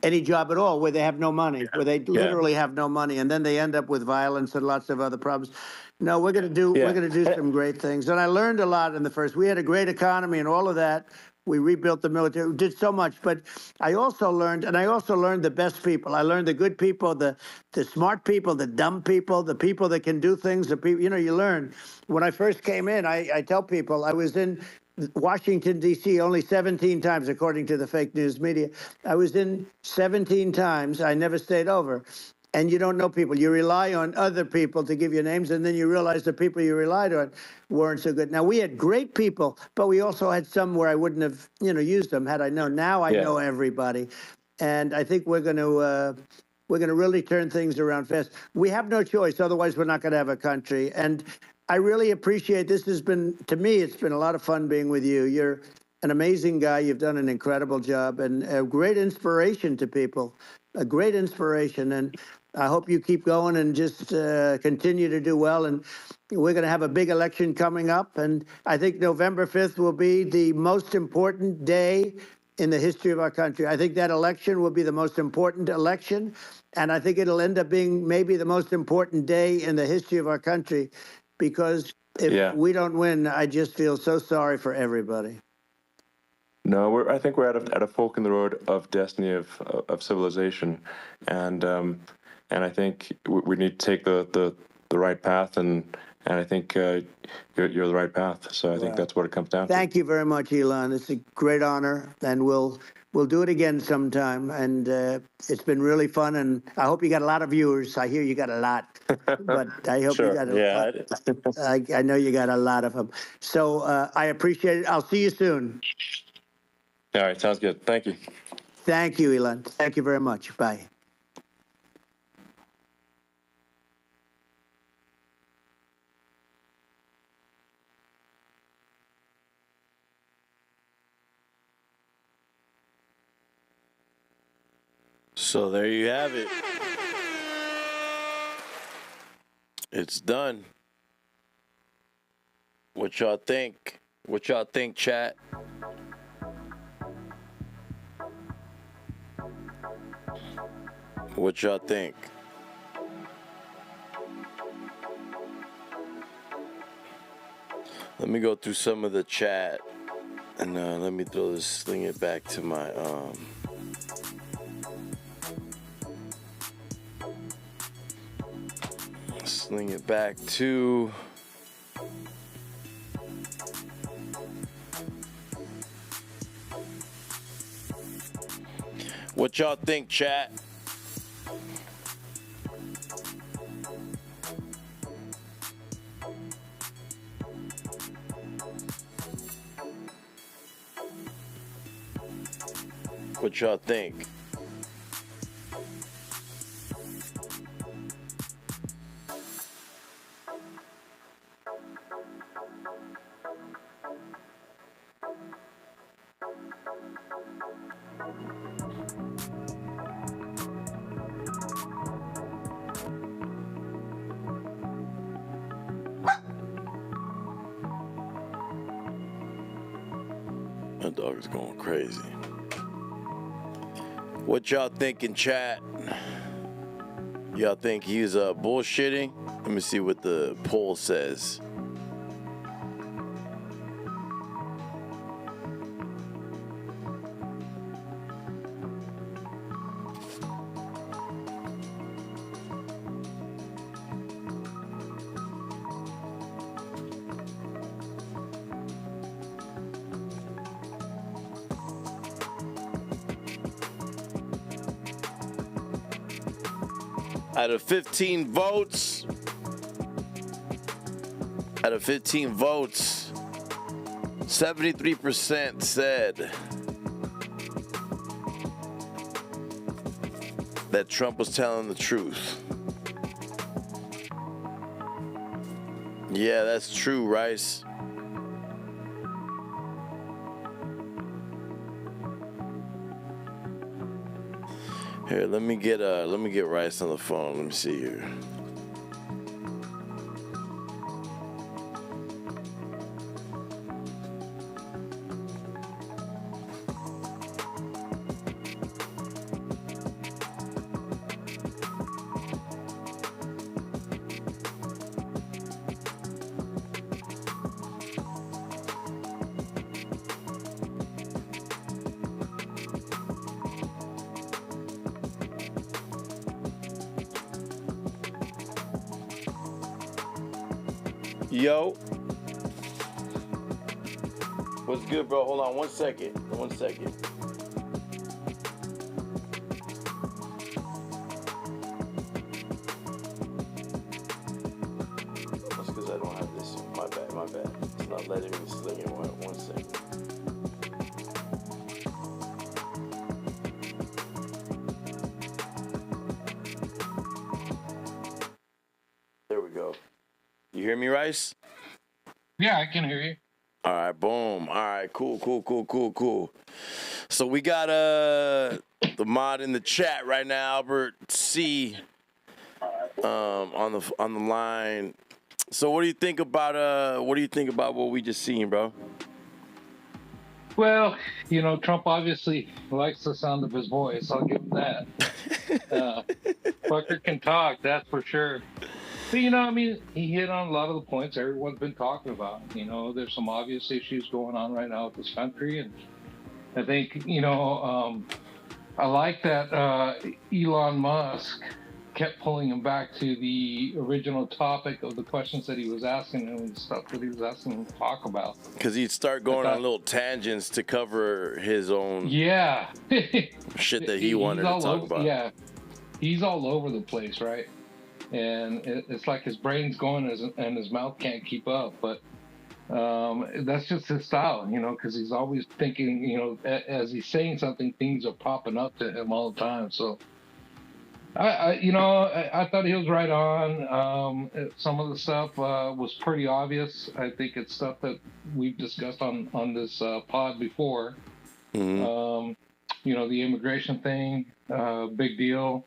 any job at all where they have no money, where they literally have no money, and then they end up with violence and lots of other problems. No, we're going to do some great things, and I learned a lot in the first. We had a great economy and all of that. We rebuilt the military, we did so much, but I also learned the best people. I learned the good people, the smart people, the dumb people, the people that can do things. The people, you learn. When I first came in, I tell people I was in Washington, D.C. only 17 times, according to the fake news media. I was in 17 times. I never stayed over. And you don't know people. You rely on other people to give you names, and then you realize the people you relied on weren't so good. Now, we had great people, but we also had some where I wouldn't have, used them had I known. Now I know everybody. And I think we're going to really turn things around fast. We have no choice. Otherwise, we're not going to have a country. And I really appreciate this. To me, it's been a lot of fun being with you. You're an amazing guy. You've done an incredible job and a great inspiration to people, a great inspiration. And I hope you keep going and just continue to do well. And we're going to have a big election coming up. And I think November 5th will be the most important day in the history of our country. I think that election will be the most important election. And I think it'll end up being maybe the most important day in the history of our country. Because if we don't win, I just feel so sorry for everybody. No, I think we're at a fork in the road of destiny of civilization, and I think we need to take the right path and And I think you're the right path. So I think that's what it comes down to. Thank you very much, Elon. It's a great honor, and we'll do it again sometime. And it's been really fun, and I hope you got a lot of viewers. I hear you got a lot, but I hope you got a lot. I know you got a lot of them. So I appreciate it. I'll see you soon. All right, sounds good. Thank you. Thank you, Elon. Thank you very much. Bye. So there you have it. It's done. What y'all think? What y'all think, chat? What y'all think? Let me go through some of the chat, and let me sling it back to my sling it back to what y'all think, chat? What y'all think? My dog is going crazy. What y'all think in chat? Y'all think he's bullshitting? Let me see what the poll says. Out of 15 votes, 73% said that Trump was telling the truth. Yeah, that's true, Rice. Here, let me get Rice on the phone. Let me see here. Yo. What's good, bro? Hold on 1 second. 1 second. That's because I don't have this. My bad. It's not letting me sling it. 1 second. There we go. You hear me, Rice? Yeah, I can hear you. All right, boom. All right, cool. So we got the mod in the chat right now, Albert C. On the line. So what do you think about what we just seen, bro? Well, you know, Trump obviously likes the sound of his voice. I'll give him that. Fucker can talk, that's for sure. But, you know, I mean, he hit on a lot of the points everyone's been talking about. You know, there's some obvious issues going on right now with this country. And I think, you know, I like that Elon Musk kept pulling him back to the original topic of the questions that he was asking and stuff that he was asking him to talk about. Because he'd start going on little tangents to cover his own shit that he wanted to talk about. Yeah, he's all over the place, right? And it's like his brain's going and his mouth can't keep up. But that's just his style, because he's always thinking, as he's saying something, things are popping up to him all the time. So I thought he was right on. Some of the stuff was pretty obvious. I think it's stuff that we've discussed on this pod before. Mm-hmm. The immigration thing, big deal.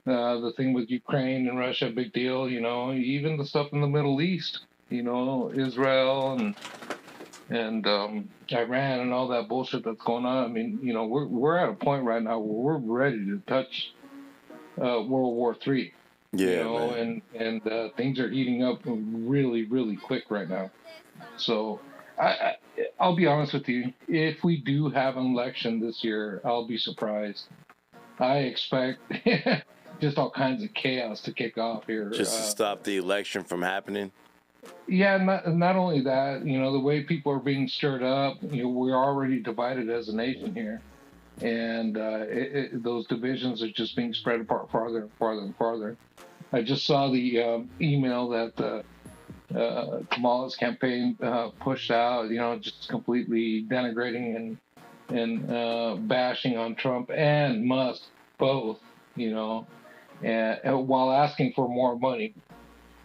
The thing with Ukraine and Russia, big deal. Even the stuff in the Middle East. Israel and Iran and all that bullshit that's going on. I mean, we're at a point right now where we're ready to touch World War III. And things are heating up really, really quick right now. So I'll be honest with you. If we do have an election this year, I'll be surprised. I expect just all kinds of chaos to kick off here. Just to stop the election from happening? Yeah, not only that, the way people are being stirred up, we're already divided as a nation here. And those divisions are just being spread apart farther and farther and farther. I just saw the email that Kamala's campaign pushed out, just completely denigrating and bashing on Trump and Musk both, and while asking for more money.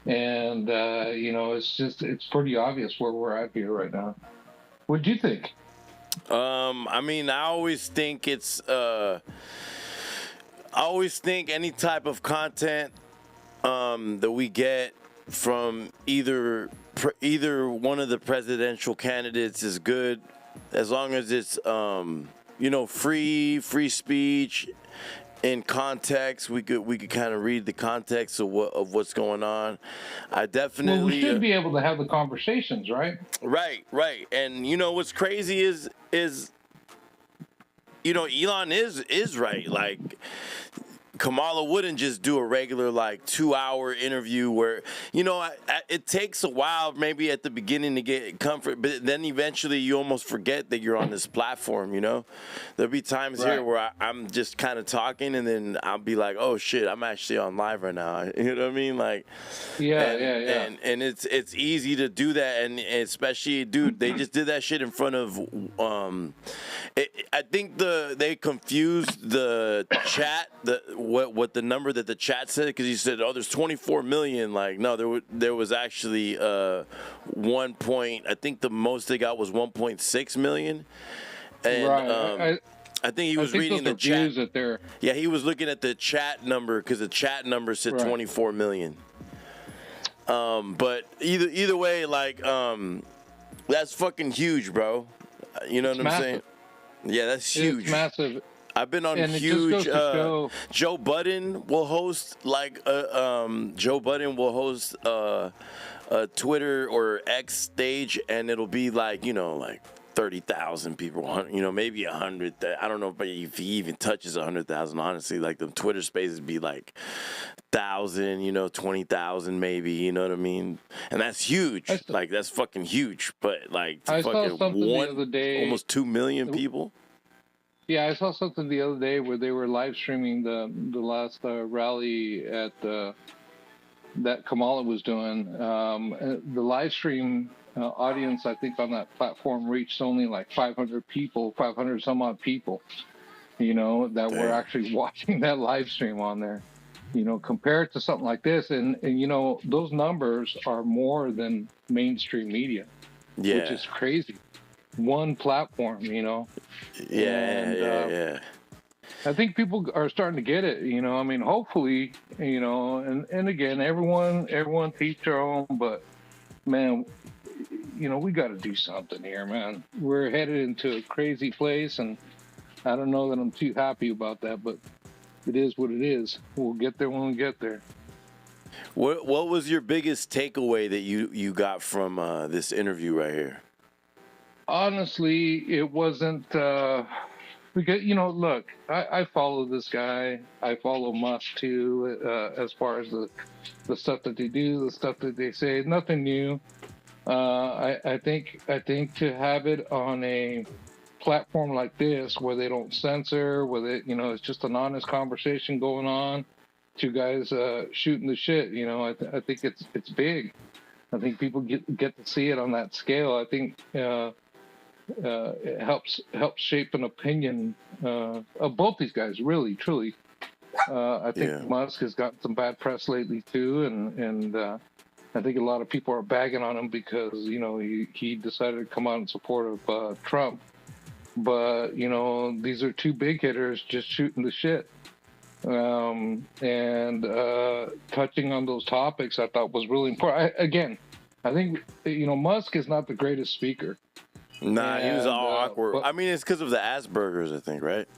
And, it's pretty obvious where we're at here right now. What do you think? I always think I always think any type of content that we get from either one of the presidential candidates is good, as long as it's free speech. In context, we could kind of read the context of what's going on. I definitely. Well, we should be able to have the conversations, right? Right. And what's crazy is Elon is right. Like, Kamala wouldn't just do a regular 2-hour interview where it takes a while maybe at the beginning to get comfort, but then eventually you almost forget that you're on this platform. There'll be times here where I'm just kind of talking and then I'll be like, oh shit, I'm actually on live right now. You know what I mean? Yeah. And it's easy to do that, and especially, dude, they just did that shit in front of I think they confused the chat, what the number that the chat said, because he said, oh, there's 24 million. No, there was actually I think the most they got was 1.6 million. And I think he was reading the chat. Yeah, he was looking at the chat number because the chat number said 24 million. But either way, that's fucking huge, bro. You know what I'm saying? Yeah, that's huge. It's massive. I've been on huge. Joe Budden will host a Twitter or X stage, and it'll be 30,000 people, maybe 100. I don't know if he even touches 100,000. Honestly, the Twitter spaces be 1,000, 20,000 maybe. You know what I mean? And that's huge. That's fucking huge. But I saw something the other day, almost 2 million people. Yeah, I saw something the other day where they were live streaming the last rally at that Kamala was doing. The live stream audience, I think, on that platform reached only 500 people, 500 some odd people, that were actually watching that live stream on there. Compared to something like this, and those numbers are more than mainstream media, which is crazy. One platform, Yeah. I think people are starting to get it, hopefully, and again, everyone teach their own, but man, we got to do something here, man. We're headed into a crazy place, and I don't know that I'm too happy about that, but it is what it is. We'll get there when we get there. What was your biggest takeaway that you got from this interview right here? Honestly, it wasn't Because, look, I follow this guy. I follow Musk too, as far as the stuff that they do, the stuff that they say. Nothing new. I think to have it on a platform like this where they don't censor, where it's just an honest conversation going on, two guys shooting the shit. I think it's big. I think people get to see it on that scale. I think it helps shape an opinion of both these guys. Really, truly. I think Musk has gotten some bad press lately too, and I think a lot of people are bagging on him because he decided to come out in support of Trump. But these are two big hitters just shooting the shit. And touching on those topics, I thought was really important. I think Musk is not the greatest speaker. Nah, he was all awkward. I mean, it's because of the Asperger's, I think, right?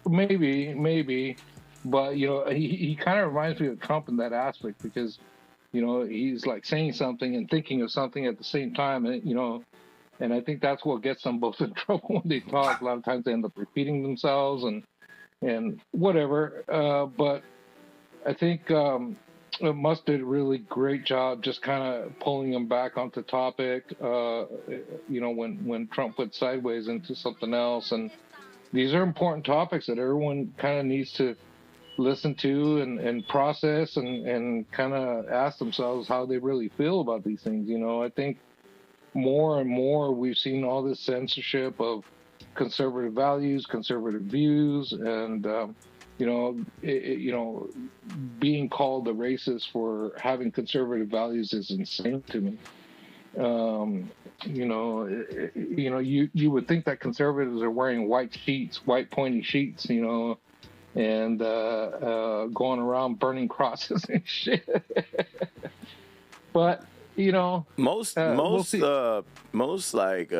Maybe, but he kind of reminds me of Trump in that aspect because he's like saying something and thinking of something at the same time, and I think that's what gets them both in trouble when they talk. A lot of times they end up repeating themselves and whatever. But I think Musk did a really great job just kind of pulling him back onto topic, when Trump went sideways into something else. And these are important topics that everyone kind of needs to listen to and process and kind of ask themselves how they really feel about these things. I think more and more we've seen all this censorship of conservative values, conservative views, and being called a racist for having conservative values is insane to me. You would think that conservatives are wearing white pointy sheets, and going around burning crosses and shit. But most like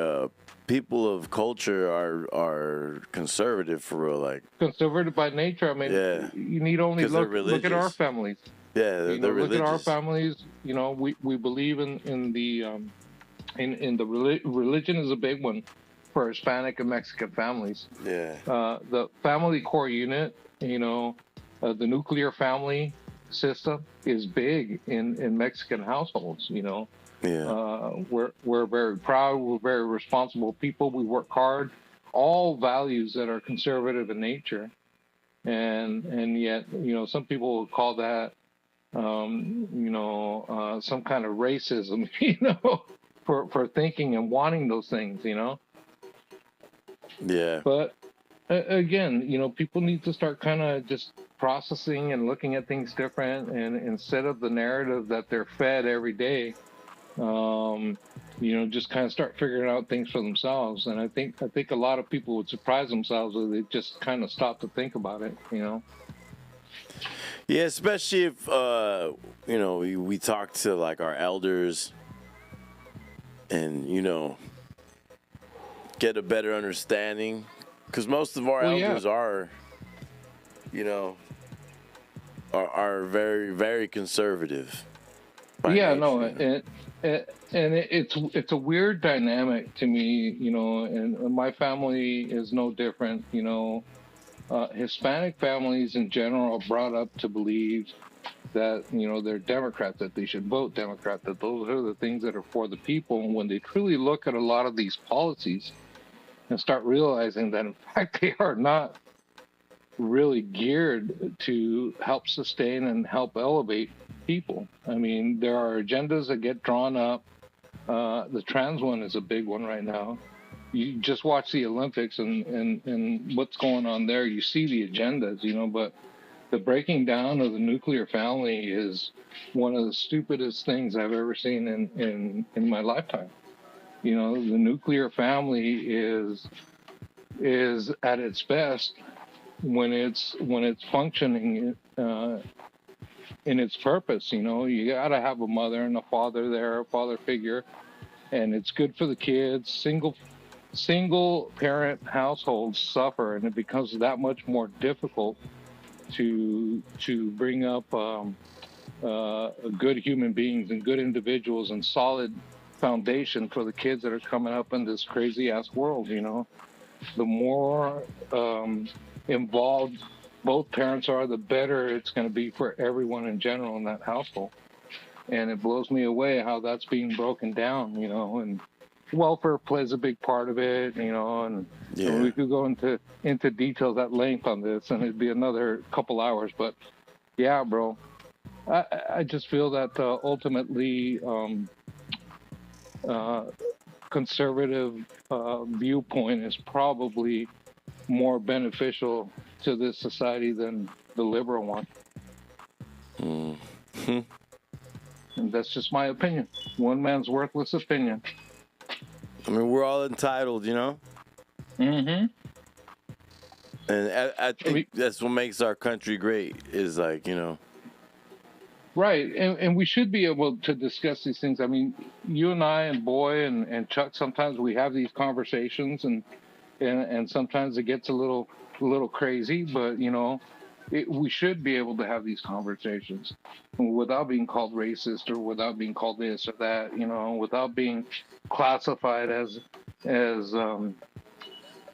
people of culture are conservative for real, like conservative by nature. I mean, you need only look at our families. Yeah, they're religious. Look at our families. We believe in the religion is a big one for Hispanic and Mexican families. Yeah. The family core unit, the nuclear family system is big in Mexican households. Yeah. We're very proud. We're very responsible people. We work hard. All values that are conservative in nature, and yet some people will call that some kind of racism. For thinking and wanting those things. Yeah. But again, people need to start kind of just processing and looking at things different, and instead of the narrative that they're fed every day. Just kind of start figuring out things for themselves. And I think a lot of people would surprise themselves if they just kind of stop to think about it, Yeah, especially if, we talk to like our elders and, get a better understanding. Because most of our elders are very, very conservative. Yeah, no, it's a weird dynamic to me, and my family is no different. Hispanic families in general are brought up to believe that they're Democrats, that they should vote Democrat, that those are the things that are for the people. And when they truly look at a lot of these policies and start realizing that in fact they are not really geared to help sustain and help elevate people. I mean, there are agendas that get drawn up. The trans one is a big one right now. You just watch the Olympics and what's going on there. You see the agendas, but the breaking down of the nuclear family is one of the stupidest things I've ever seen in my lifetime. The nuclear family is at its best when it's functioning in its purpose. You gotta have a mother and a father there, a father figure, and it's good for the kids. Single parent households suffer, and it becomes that much more difficult to bring up good human beings and good individuals and solid foundation for the kids that are coming up in this crazy ass world. the more involved both parents are, the better it's going to be for everyone in general in that household. And it blows me away how that's being broken down, you know, and welfare plays a big part of it, you know, and we could go into details at length on this, and it'd be another couple hours. But yeah, bro, I just feel that ultimately conservative viewpoint is probably more beneficial to this society than the liberal one. Mm-hmm. And that's just my opinion. One man's worthless opinion. I mean, we're all entitled, you know? Mm-hmm. And I think that's what makes our country great, is like, you know. Right. And we should be able to discuss these things. I mean, you and I and Boy and Chuck, sometimes we have these conversations, and sometimes it gets a little crazy, but, you know, we should be able to have these conversations without being called racist or without being called this or that, you know, without being classified as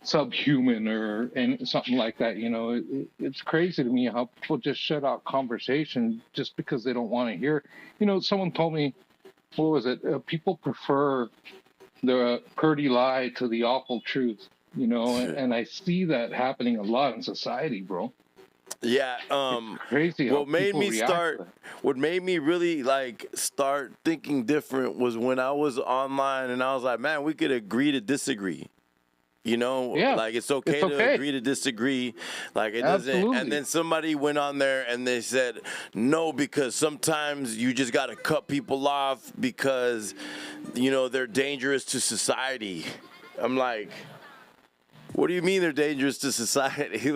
subhuman or something like that. You know, it's crazy to me how people just shut out conversation just because they don't want to hear. You know, someone told me, what was it? People prefer the pretty lie to the awful truth. You know, and I see that happening a lot in society, bro. Yeah, it's crazy. What made me really like start thinking different was when I was online and I was like, man, we could agree to disagree. You know, like it's okay to agree to disagree. Like it doesn't. And then somebody went on there and they said, no, because sometimes you just got to cut people off because, you know, they're dangerous to society. I'm like, what do you mean they're dangerous to society?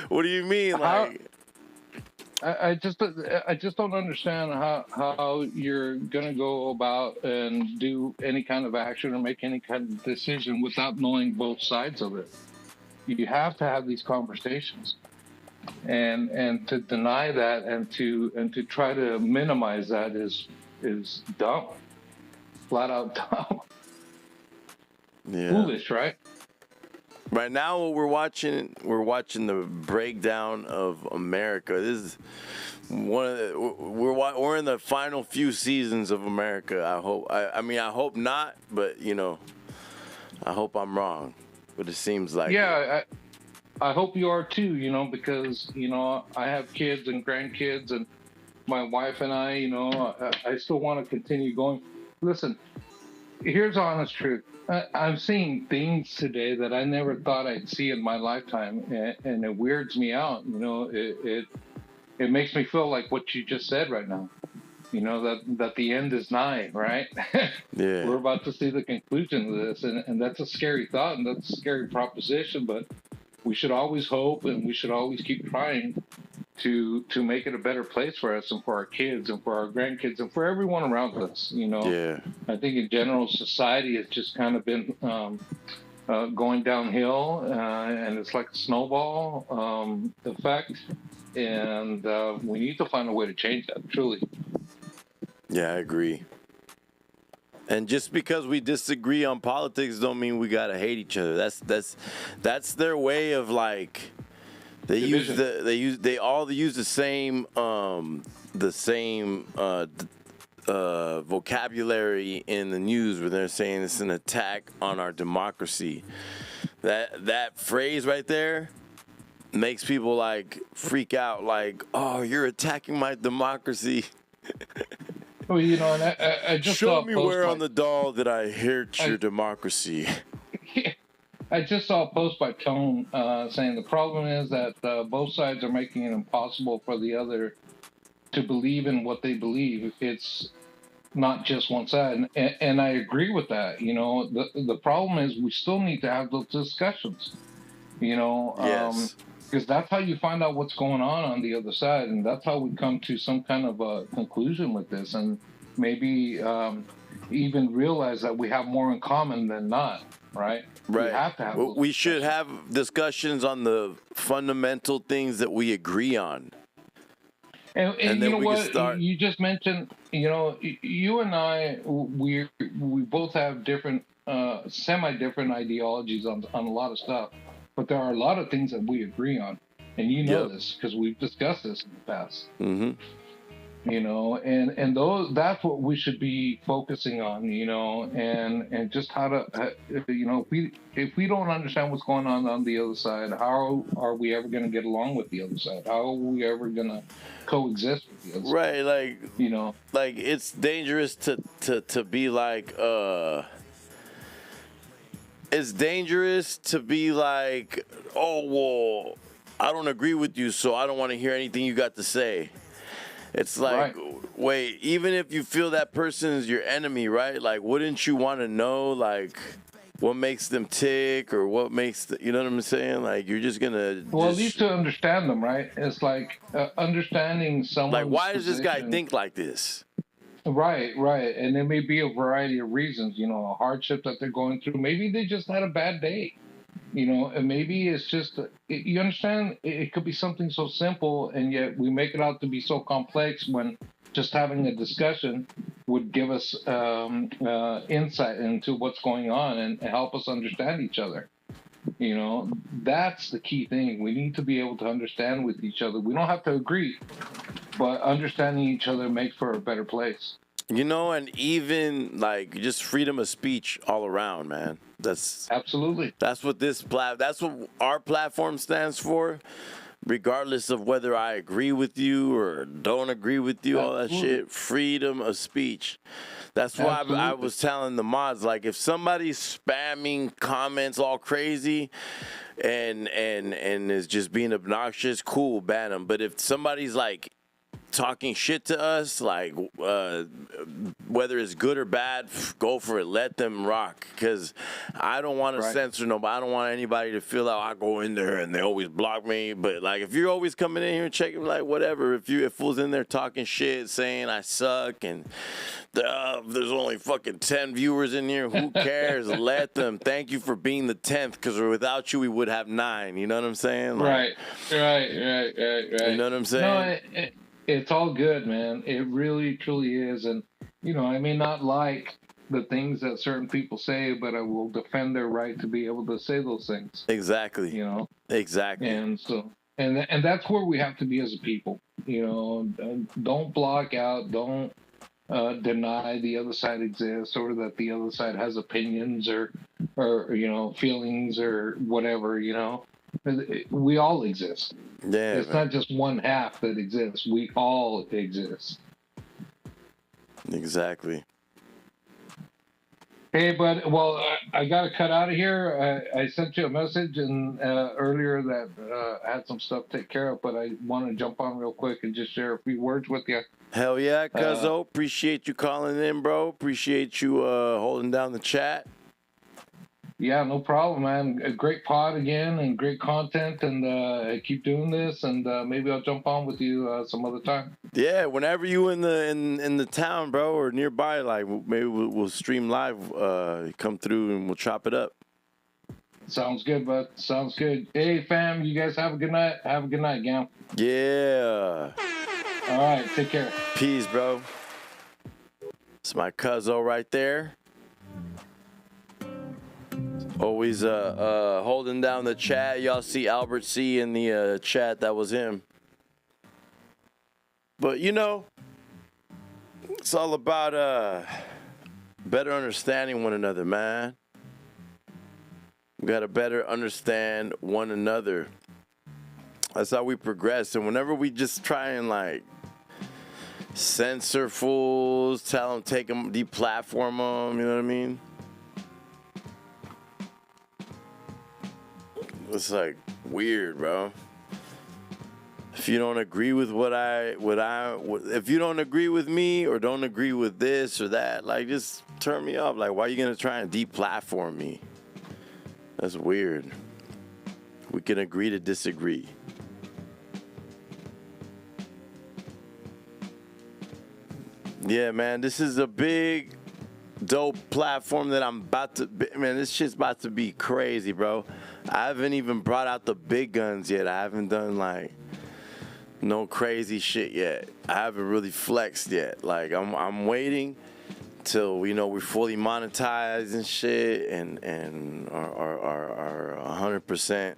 What do you mean? Like, I just don't understand how you're gonna go about and do any kind of action or make any kind of decision without knowing both sides of it. You have to have these conversations, and to deny that and to try to minimize that is dumb, flat out dumb. Yeah. Foolish, right? Right now, what we're watching the breakdown of America. This is one of the, we're in the final few seasons of America. I hope. I mean, I hope not, but you know, I hope I'm wrong. But it seems like I hope you are too. You know, because you know I have kids and grandkids, and my wife and I. You know, I still want to continue going. Listen, here's the honest truth. I'm seeing things today that I never thought I'd see in my lifetime, and it weirds me out. You know, it makes me feel like what you just said right now. You know, that the end is nigh, right? Yeah. We're about to see the conclusion of this, and that's a scary thought, and that's a scary proposition. But we should always hope, and we should always keep trying to make it a better place for us and for our kids and for our grandkids and for everyone around us. You know, I think in general society has just kind of been going downhill, and it's like a snowball effect, and we need to find a way to change that. Truly. Yeah, I agree. And just because we disagree on politics don't mean we gotta hate each other. That's their way of like. They all use the same vocabulary in the news where they're saying it's an attack on our democracy. That phrase right there makes people like freak out, like, oh, you're attacking my democracy. Well, you know, and I just show me where on the doll that I hurt your democracy. I just saw a post by Tone saying the problem is that both sides are making it impossible for the other to believe in what they believe. It's not just one side, and I agree with that. You know, the problem is we still need to have those discussions. You know, because that's how you find out what's going on the other side, and that's how we come to some kind of a conclusion with this, and maybe even realize that we have more in common than not. Right. Right. We have to have we should have discussions on the fundamental things that we agree on. And you know what? You just mentioned, you know, you and I, we both have different semi-different ideologies on a lot of stuff, but there are a lot of things that we agree on, and you know this because we've discussed this in the past. Mm-hmm. You know, and that's what we should be focusing on, you know, and just how to, you know, if we don't understand what's going on the other side, how are we ever going to get along with the other side? How are we ever going to coexist with the other side? Right, like, you know, like it's dangerous to be like, it's dangerous to be like, oh, well, I don't agree with you, so I don't want to hear anything you got to say. It's like, wait, even if you feel that person is your enemy, right? Like, wouldn't you want to know, like, what makes them tick or what makes, you know what I'm saying? Like, you're just going to. Well, at least to understand them, right? It's like understanding someone's like, why does this guy position. think like this? Right. And there may be a variety of reasons, you know, a hardship that they're going through. Maybe they just had a bad day. You know, and maybe it's just, you understand, it could be something so simple, and yet we make it out to be so complex when just having a discussion would give us insight into what's going on and help us understand each other. You know, that's the key thing. We need to be able to understand with each other. We don't have to agree, but understanding each other makes for a better place. You know, and even like just freedom of speech all around, man. That's absolutely. That's what that's what our platform stands for, regardless of whether I agree with you or don't agree with you. All that shit, freedom of speech. That's why I was telling the mods, like, if somebody's spamming comments all crazy and is just being obnoxious, cool, ban them. But if somebody's like talking shit to us, like whether it's good or bad, go for it. Let them rock, because I don't want to censor nobody. I don't want anybody to feel like I go in there and they always block me. But like, if you're always coming in here and checking, like, whatever, if fools in there talking shit, saying I suck and there's only fucking 10 viewers in here, who cares? Let them. Thank you for being the 10th, because without you we would have 9. You know what I'm saying? Like, right. You know what I'm saying? No, it's all good, man. It really, truly is. And, you know, I may not like the things that certain people say, but I will defend their right to be able to say those things. Exactly. You know? Exactly. And so, and that's where we have to be as a people. You know, don't block out, don't deny the other side exists, or that the other side has opinions or, you know, feelings or whatever, you know. We all exist. Yeah, it's not just one half that exists. We all exist. Exactly. Hey, bud. Well, I got to cut out of here. I sent you a message and earlier that I had some stuff to take care of, but I want to jump on real quick and just share a few words with you. Hell yeah, Cuzzo. Appreciate you calling in, bro. Appreciate you holding down the chat. Yeah, no problem, man. A great pod again and great content, and keep doing this, and maybe I'll jump on with you some other time. Yeah, whenever you in the town, bro, or nearby, like maybe we'll stream live. Come through and we'll chop it up. Sounds good, bud. Sounds good. Hey, fam, you guys have a good night. Have a good night, Gam. Yeah. All right, take care. Peace, bro. It's my Cuzzo right there. Always holding down the chat. Y'all see Albert C in the chat. That was him. But, you know, it's all about better understanding one another, man. We got to better understand one another. That's how we progress. And whenever we just try and, like, censor fools, tell them, take them, deplatform them, you know what I mean? It's like weird, bro. If you don't agree with if you don't agree with me or don't agree with this or that, like, just turn me off. Like, why are you gonna try and deplatform me? That's weird. We can agree to disagree. Yeah, man, this is a big, dope platform that I'm about to, man, this shit's about to be crazy, bro. I haven't even brought out the big guns yet. I haven't done, like, no crazy shit yet. I haven't really flexed yet. Like, I'm waiting until we're fully monetized and shit, and are 100%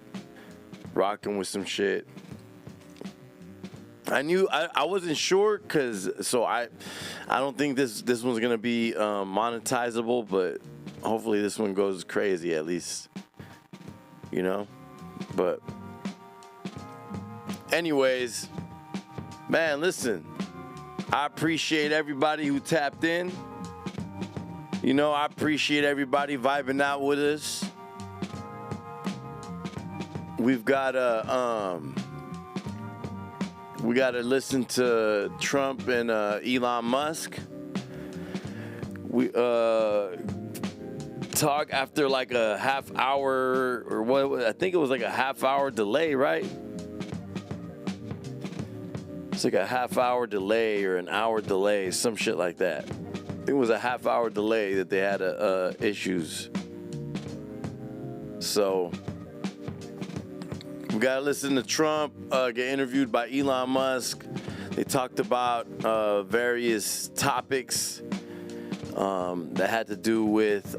rocking with some shit. I wasn't sure so I don't think this one's gonna be monetizable, but hopefully this one goes crazy at least, But anyways, man, listen, I appreciate everybody who tapped in. I appreciate everybody vibing out with us. We've got we got to listen to Trump and Elon Musk. We talk after like a half hour or what? I think it was like a half hour delay, right? It's like a half hour delay or an hour delay, some shit like that. I think it was a half hour delay that they had issues. So we gotta listen to Trump get interviewed by Elon Musk. They talked about various topics that had to do with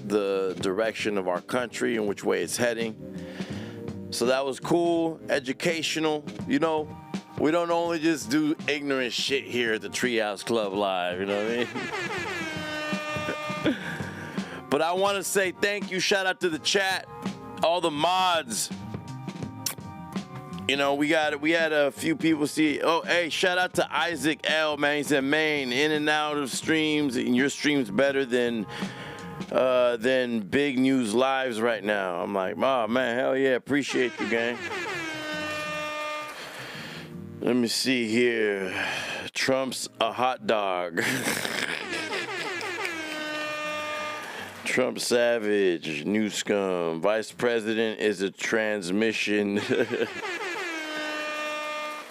the direction of our country and which way it's heading. So that was cool, educational. We don't only just do ignorant shit here at the Treehouse Club Live, you know what I mean? But I want to say thank you, shout out to the chat, all the mods. We had a few people see. Oh, hey, shout out to Isaac L, man. He said, Maine, in and out of streams, and your stream's better than Big News Lives right now. I'm like, oh man, hell yeah, appreciate you, gang. Let me see here. Trump's a hot dog. Trump savage, new scum. Vice President is a transmission.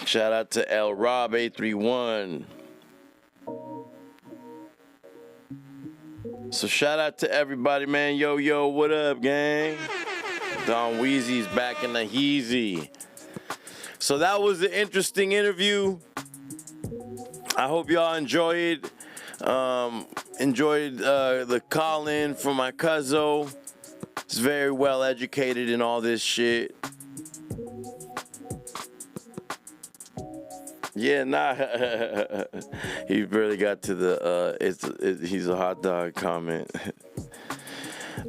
Shout out to L Rob 831. So shout out to everybody, man. Yo, what up, gang? Don Weezy's back in the heezy. So that was an interesting interview. I hope y'all enjoyed the call-in from my cousin. He's very well educated in all this shit. Yeah, nah. He really got to the he's a hot dog comment.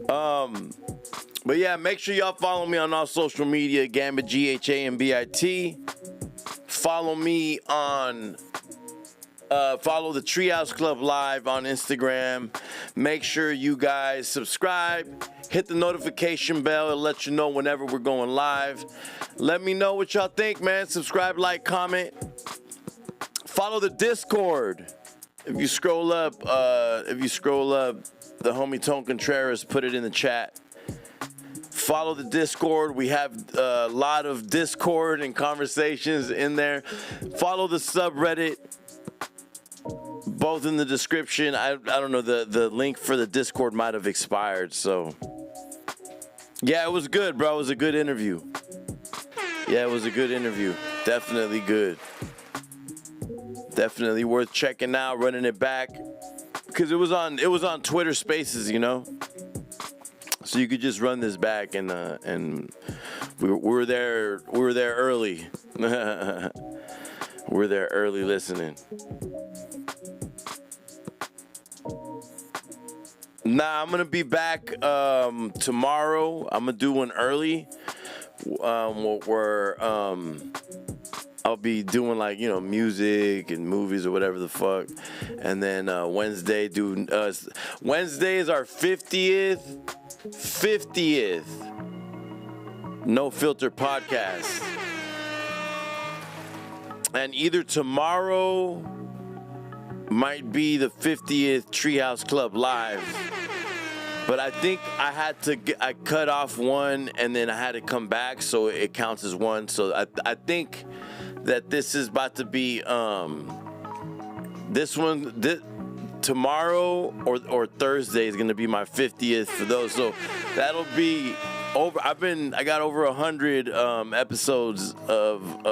But yeah, make sure y'all follow me on all social media, Gambit, GHAMBIT. Follow me on follow the Treehouse Club Live on Instagram. Make sure you guys subscribe. Hit the notification bell. It'll let you know whenever we're going live. Let me know what y'all think, man. Subscribe, like, comment. Follow the Discord. If you scroll up, the homie Tone Contreras put it in the chat. Follow the Discord. We have a lot of Discord and conversations in there. Follow the subreddit. Both in the description. I don't know, the link for the Discord might have expired, so yeah, it was good, bro. It was a good interview. Definitely good. Definitely worth checking out, running it back, because it was on Twitter Spaces, so you could just run this back, and we were there early. We're there early listening. Nah, I'm gonna be back tomorrow. I'm gonna do one early, where I'll be doing like music and movies or whatever the fuck, and then Wednesday is our 50th No Filter podcast, and either tomorrow might be the 50th Treehouse Club Live. But I think I cut off one and then I had to come back, so it counts as one. So I think that this is about to be tomorrow or Thursday is going to be my 50th for those. So that'll be I got over 100 episodes of.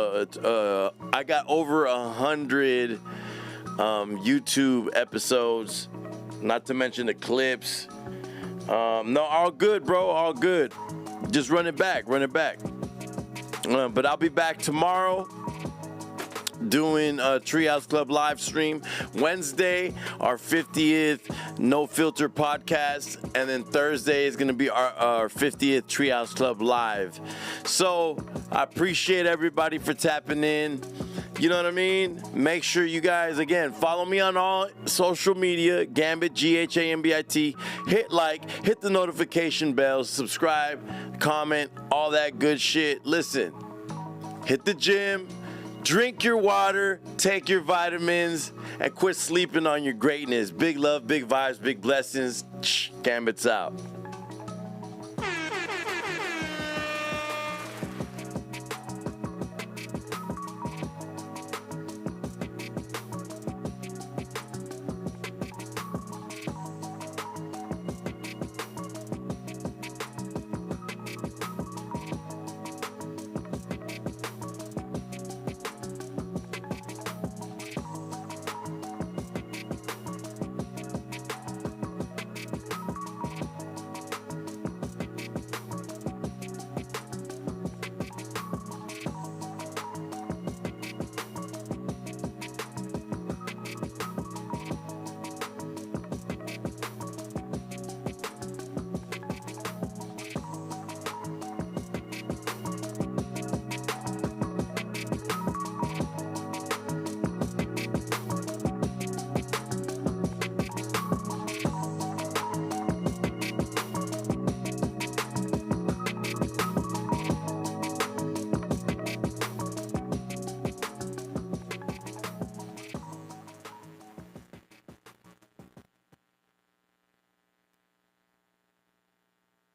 I got over 100 YouTube episodes, not to mention the clips. No, all good, bro. All good. Just run it back. But I'll be back tomorrow doing a Treehouse Club live stream. Wednesday, our 50th No Filter podcast. And then Thursday is going to be our 50th Treehouse Club live. So I appreciate everybody for tapping in. You know what I mean? Make sure you guys, again, follow me on all social media, Gambit, Gambit. Hit like, hit the notification bell, subscribe, comment, all that good shit. Listen, hit the gym, drink your water, take your vitamins, and quit sleeping on your greatness. Big love, big vibes, big blessings. Gambit's out.